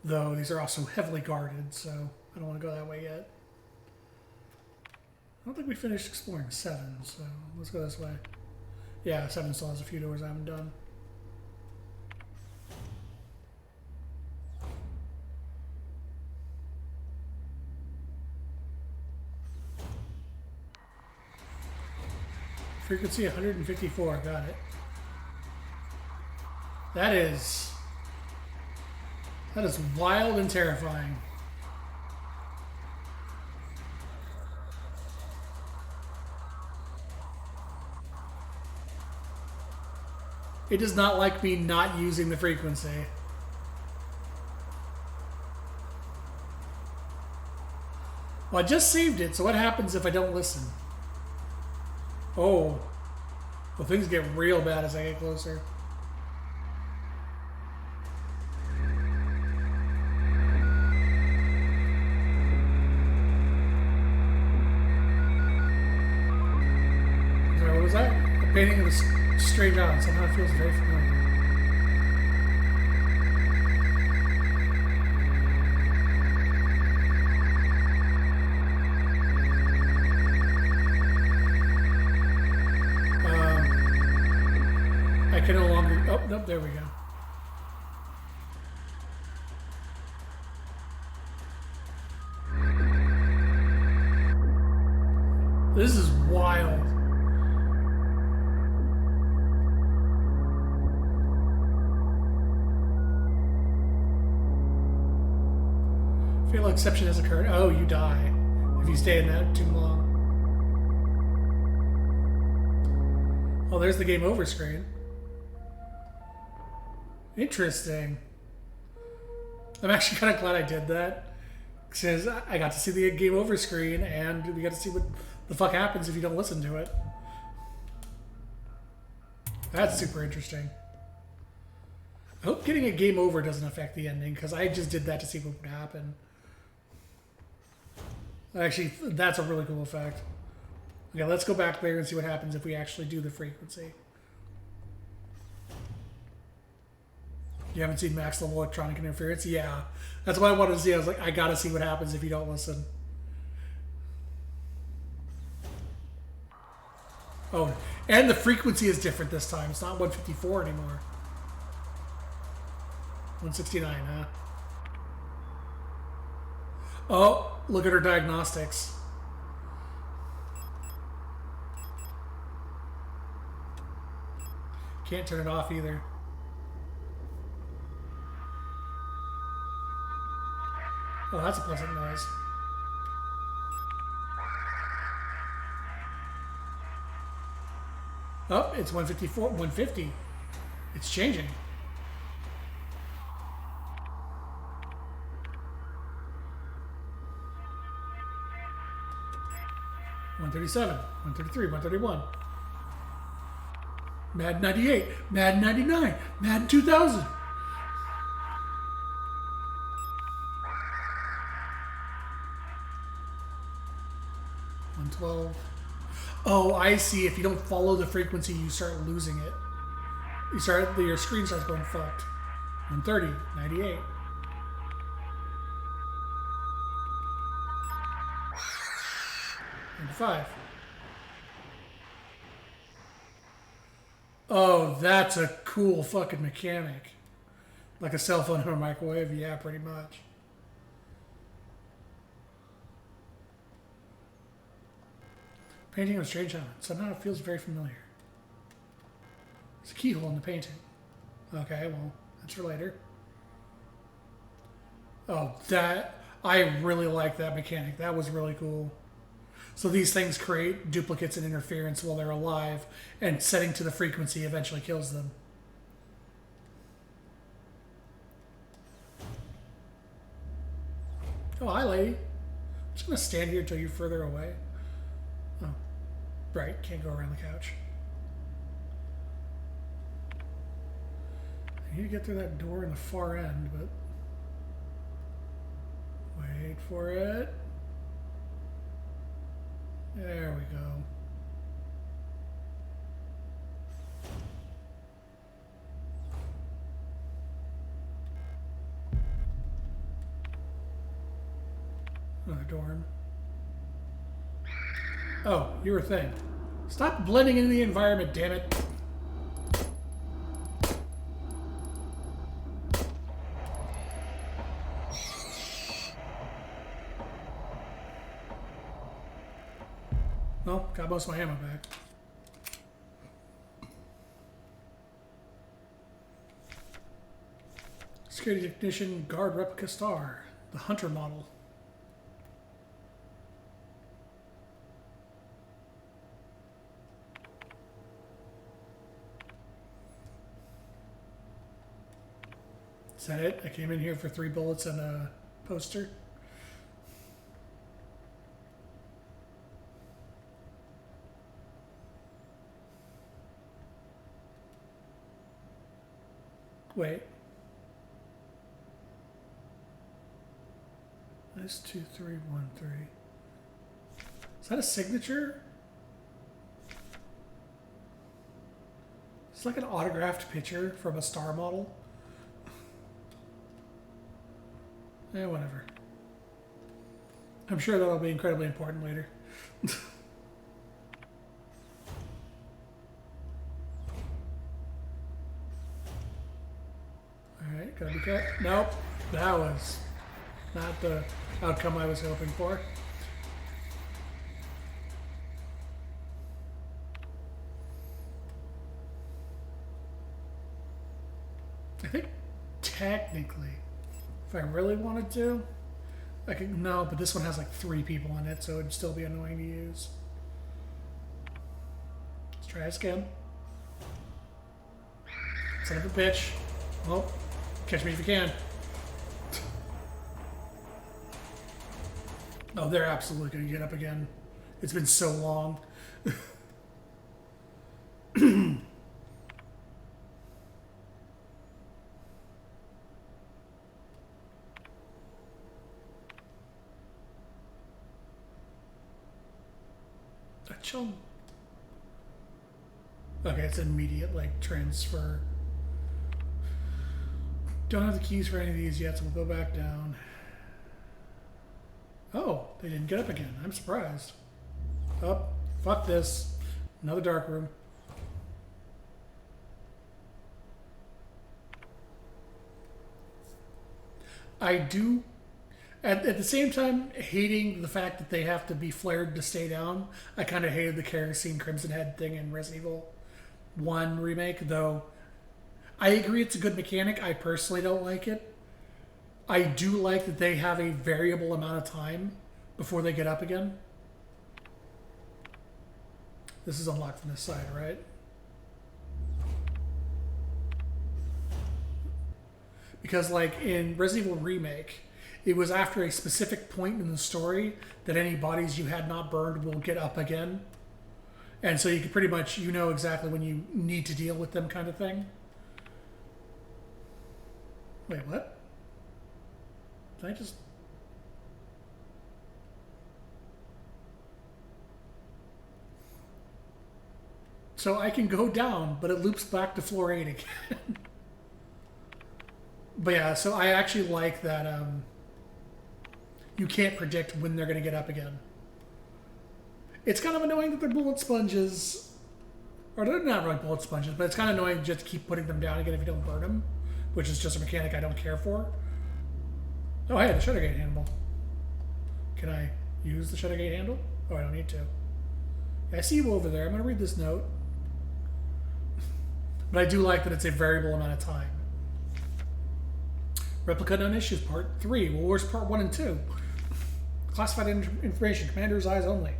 Though these are also heavily guarded, so I don't want to go that way yet. I don't think we finished exploring 7, so let's go this way. Yeah, 7 still has a few doors I haven't done. Frequency 154, got it. That is wild and terrifying. It does not like me not using the frequency. Well, I just saved it, so what happens if I don't listen? Oh. Well, things get real bad as I get closer. Sorry, what was that? The painting of a strange island. Somehow it feels very familiar. I can no longer... Oh, nope, there we go. This is wild. Fatal exception has occurred. Oh, you die if you stay in that too long. Oh, there's the game over screen. Interesting. I'm actually kind of glad I did that, because I got to see the game over screen, and we got to see what the fuck happens if you don't listen to it. That's super interesting. I hope getting a game over doesn't affect the ending, because I just did that to see what would happen. Actually, that's a really cool effect. Okay, let's go back there and see what happens if we actually do the frequency. You haven't seen max level electronic interference? Yeah. That's what I wanted to see. I was like, I gotta see what happens if you don't listen. Oh, and the frequency is different this time. It's not 154 anymore. 169, huh? Oh, look at her diagnostics. Can't turn it off either. Oh, that's a pleasant noise. Oh, it's 154, 150. It's changing. 137, 133, 131. Madden 98, Madden 99, Madden 2000. 112. Oh, I see. If you don't follow the frequency, you start losing it. Your screen starts going fucked. 130, 98. And 5. Oh, that's a cool fucking mechanic. Like a cell phone or a microwave? Yeah, pretty much. Painting on a strange island. Somehow it feels very familiar. There's a keyhole in the painting. Okay, well, that's for later. Oh, I really like that mechanic. That was really cool. So these things create duplicates and interference while they're alive, and setting to the frequency eventually kills them. Oh, hi, lady. I'm just going to stand here until you're further away. Oh, right. Can't go around the couch. I need to get through that door in the far end, but... Wait for it. There we go. Another dorm. Oh, you're a thing. Stop blending into the environment, damn it. Well, got most of my ammo back. Security technician, guard replica star. The Hunter model. Is that it? I came in here for 3 bullets and a poster. Wait. Nice 2313. Is that a signature? It's like an autographed picture from a star model. Eh, whatever. I'm sure that'll be incredibly important later. Alright, gotta be cut. Nope. That was not the outcome I was hoping for. I think technically, if I really wanted to, I could, no, but this one has like 3 people in it, so it'd still be annoying to use. Let's try this again. Son of a bitch. Well, catch me if you can. Oh, they're absolutely going to get up again. It's been so long. Chum. Okay, it's immediate, like, transfer. Don't have the keys for any of these yet, so we'll go back down. Oh, they didn't get up again. I'm surprised. Oh, fuck this. Another dark room. I do, at the same time, hating the fact that they have to be flared to stay down. I kind of hated the kerosene Crimson Head thing in Resident Evil 1 remake, though I agree it's a good mechanic. I personally don't like it. I do like that they have a variable amount of time before they get up again. This is unlocked from this side, right? Because like in Resident Evil Remake, it was after a specific point in the story that any bodies you had not burned will get up again. And so you can pretty much, you know exactly when you need to deal with them kind of thing. Wait, what? Did I just... So I can go down, but it loops back to floor 8 again. But yeah, so I actually like that you can't predict when they're going to get up again. It's kind of annoying that they're bullet sponges. Or they're not really bullet sponges, but it's kind of annoying just to keep putting them down again if you don't burn them. Which is just a mechanic I don't care for. Oh, hey, the shutter gate handle. Can I use the shutter gate handle? Oh, I don't need to. Yeah, I see you over there. I'm going to read this note. But I do like that it's a variable amount of time. Replica known issues, part 3. Well, where's part 1 and 2? Classified information, commander's eyes only.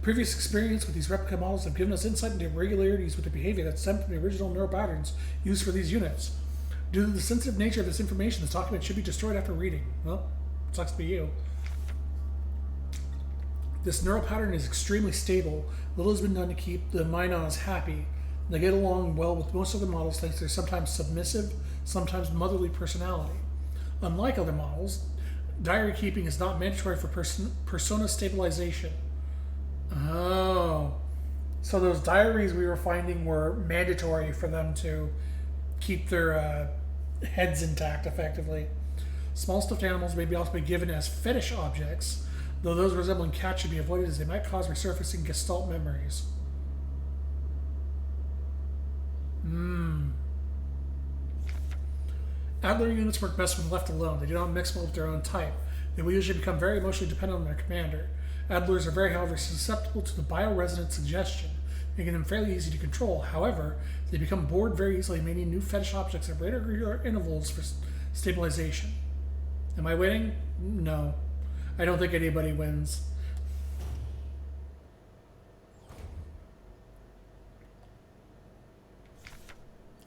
Previous experience with these replica models have given us insight into irregularities with their behavior that stem from the original neural patterns used for these units. Due to the sensitive nature of this information, this document should be destroyed after reading. Well, sucks to be you. This neural pattern is extremely stable. Little has been done to keep the Minons happy. They get along well with most other models thanks to their sometimes submissive, sometimes motherly personality. Unlike other models, diary keeping is not mandatory for persona stabilization. Oh. So those diaries we were finding were mandatory for them to keep their heads intact, effectively. Small stuffed animals may also be given as fetish objects, though those resembling cats should be avoided as they might cause resurfacing gestalt memories. Adler units work best when left alone. They do not mix well with their own type. They will usually become very emotionally dependent on their commander. Adlers are very, however, susceptible to the bioresonant suggestion, making them fairly easy to control. However, they become bored very easily, meaning new fetish objects at regular intervals for stabilization. Am I winning? No. I don't think anybody wins.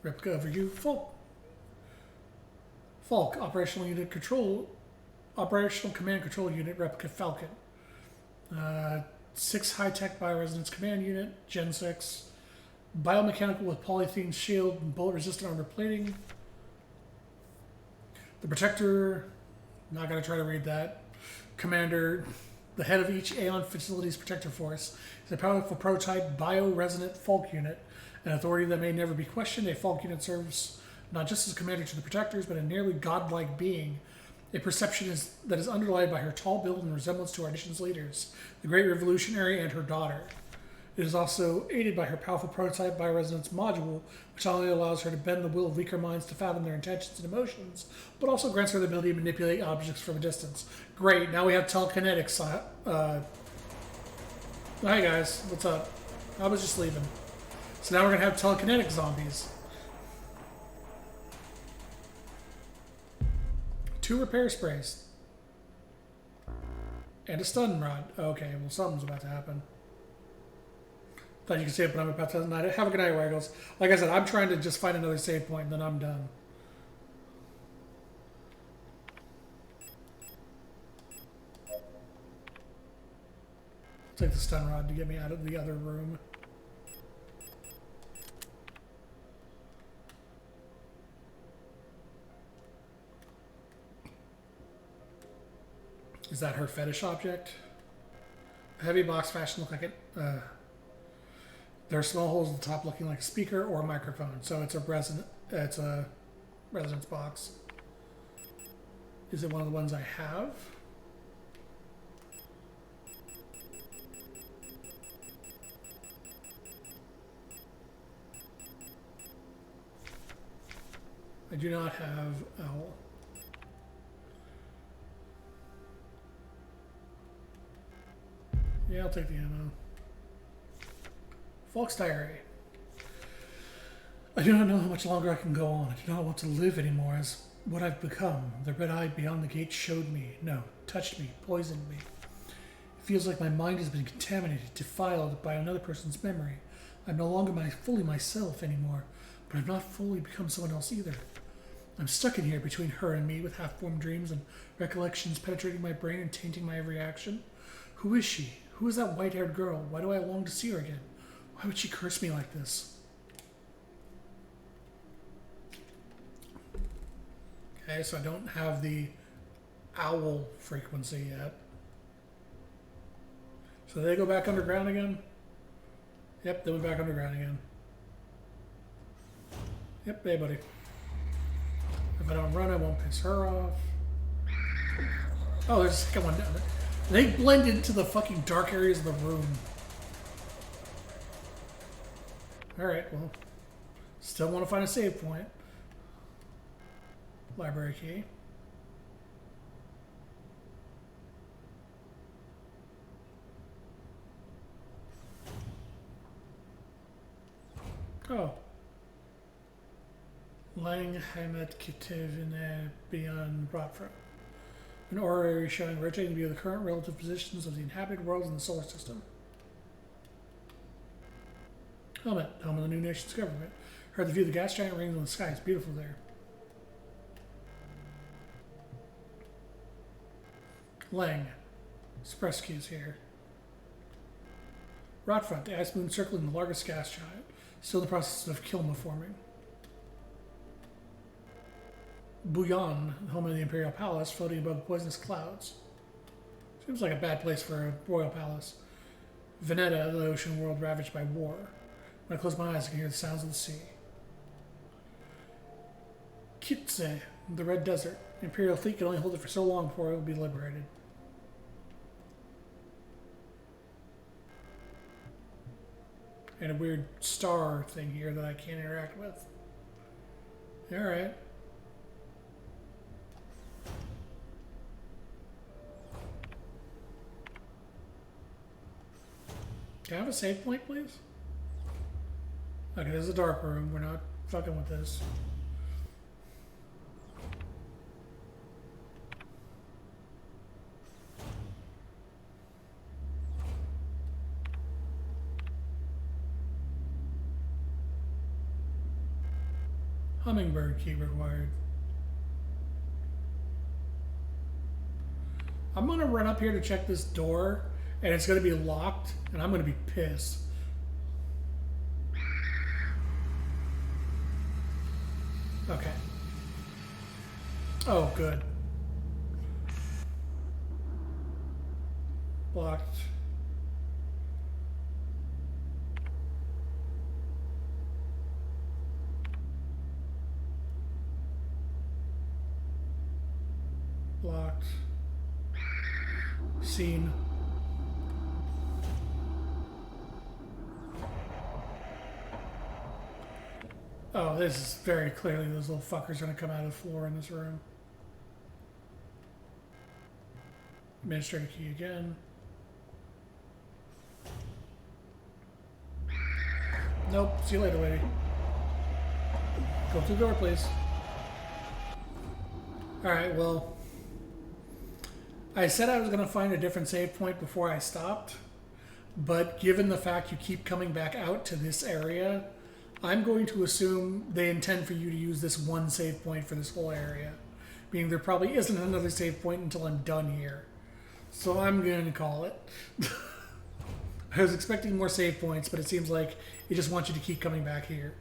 Replica overview. Falk, operational command control unit, replica Falcon. 6 high-tech bioresonance command unit, Gen 6. Biomechanical with polythene shield and bullet-resistant armor plating. The Protector, not going to try to read that. Commander, the head of each Aeon Facilities Protector Force, is a powerful prototype bioresonant Falk unit, an authority that may never be questioned. A Falk unit serves not just as a commander to the Protectors, but a nearly godlike being. A perception that is underlined by her tall build and resemblance to our nation's leaders, the Great Revolutionary and her daughter. It is also aided by her powerful prototype bioresonance module, which not only allows her to bend the will of weaker minds to fathom their intentions and emotions, but also grants her the ability to manipulate objects from a distance. Great, now we have telekinetics. Hi guys, what's up? I was just leaving. So now we're going to have telekinetic zombies. 2 repair sprays. And a stun rod. Okay, well something's about to happen. Thought you could say it, but I'm about to night. Have a good night, Waggles. Like I said, I'm trying to just find another save point and then I'm done. Take the stun rod to get me out of the other room. Is that her fetish object? A heavy box fashion look like it. There are small holes at the top looking like a speaker or a microphone. So it's a resonance box. Is it one of the ones I have? I do not have owl. Yeah, I'll take the ammo. Folks Diary. I do not know how much longer I can go on. I do not want to live anymore as what I've become. The red eye beyond the gate showed me, no, touched me, poisoned me. It feels like my mind has been contaminated, defiled by another person's memory. I'm no longer fully myself anymore, but I've not fully become someone else either. I'm stuck in here between her and me with half-formed dreams and recollections penetrating my brain and tainting my every action. Who is she? Who is that white-haired girl? Why do I long to see her again? Why would she curse me like this? Okay, so I don't have the owl frequency yet. So they go back underground again? Yep, they went back underground again. Yep, hey buddy. If I don't run, I won't piss her off. Oh, there's a second one down there. They blend into the fucking dark areas of the room. Alright, well. Still want to find a save point. Library key. Oh. Lang Hamet Kitivine beyond Rotfront. An orrery showing a rotating view of the current relative positions of the inhabited worlds in the solar system. Helmet, home of the new nation's government. Heard the view of the gas giant rings in the sky. It's beautiful there. Lang. Express keys here. Rotfront, the ice moon circling the largest gas giant. Still in the process of kilma forming. Bouillon, home of the Imperial Palace, floating above the poisonous clouds. Seems like a bad place for a royal palace. Veneta, the ocean world ravaged by war. When I close my eyes, I can hear the sounds of the sea. Kitse, the Red Desert. The Imperial fleet can only hold it for so long before it will be liberated. And a weird star thing here that I can't interact with. Alright. Can I have a save point, please? Okay, this is a dark room. We're not fucking with this. Hummingbird key required. I'm gonna run up here to check this door, and it's gonna be locked, and I'm gonna be pissed. Okay. Oh, good. Blocked. Blocked. Seen. Oh, this is very clearly those little fuckers are gonna come out of the floor in this room. Administrator key again. Nope. See you later, lady. Go through the door, please. Alright, well. I said I was going to find a different save point before I stopped, but given the fact you keep coming back out to this area, I'm going to assume they intend for you to use this one save point for this whole area. Meaning there probably isn't another save point until I'm done here. So I'm going to call it. I was expecting more save points, but it seems like it just wants you to keep coming back here.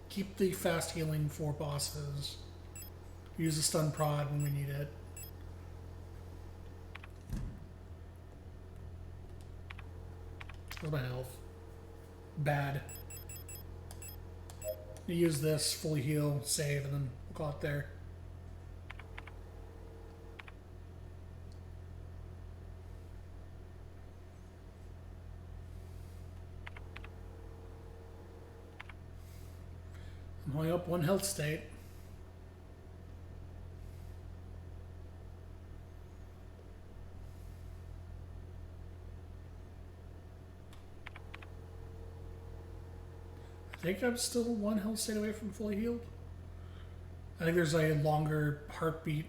Keep the fast healing for bosses. Use the stun prod when we need it. Where's my health? Bad. use this, fully heal, save, and then we'll call it there. I'm only up 1 health state. I think I'm still 1 health state away from fully healed. I think there's a longer heartbeat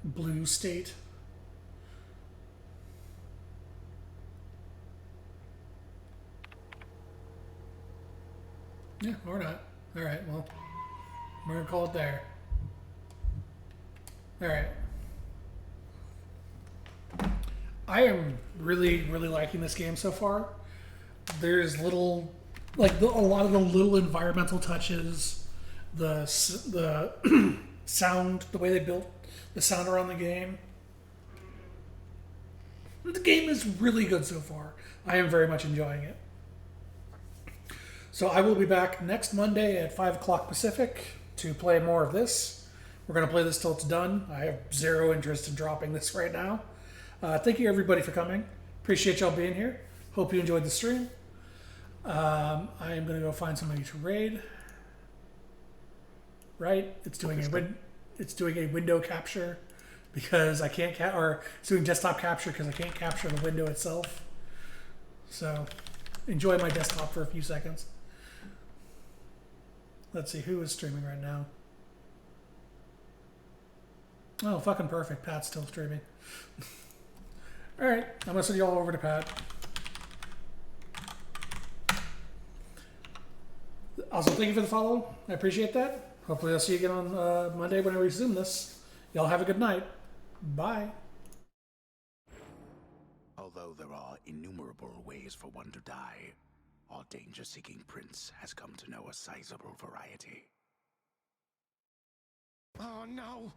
blue state. Yeah, or not. Alright, well, we're gonna call it there. Alright. I am really, really liking this game so far. There's little, like a lot of the little environmental touches, the sound, the way they built the sound around the game. The game is really good so far. I am very much enjoying it. So I will be back next Monday at 5 o'clock Pacific to play more of this. We're going to play this till it's done. I have zero interest in dropping this right now. Thank you everybody for coming. Appreciate y'all being here. Hope you enjoyed the stream. I am going to go find somebody to raid. Right? It's doing a window capture because I can't or it's doing desktop capture because I can't capture the window itself. So enjoy my desktop for a few seconds. Let's see who is streaming right now. Oh, fucking perfect. Pat's still streaming. All right, I'm gonna send you all over to Pat. Also, thank you for the follow. I appreciate that. Hopefully, I'll see you again on Monday when I resume this. Y'all have a good night. Bye. Although there are innumerable ways for one to die, our danger-seeking prince has come to know a sizable variety. Oh no!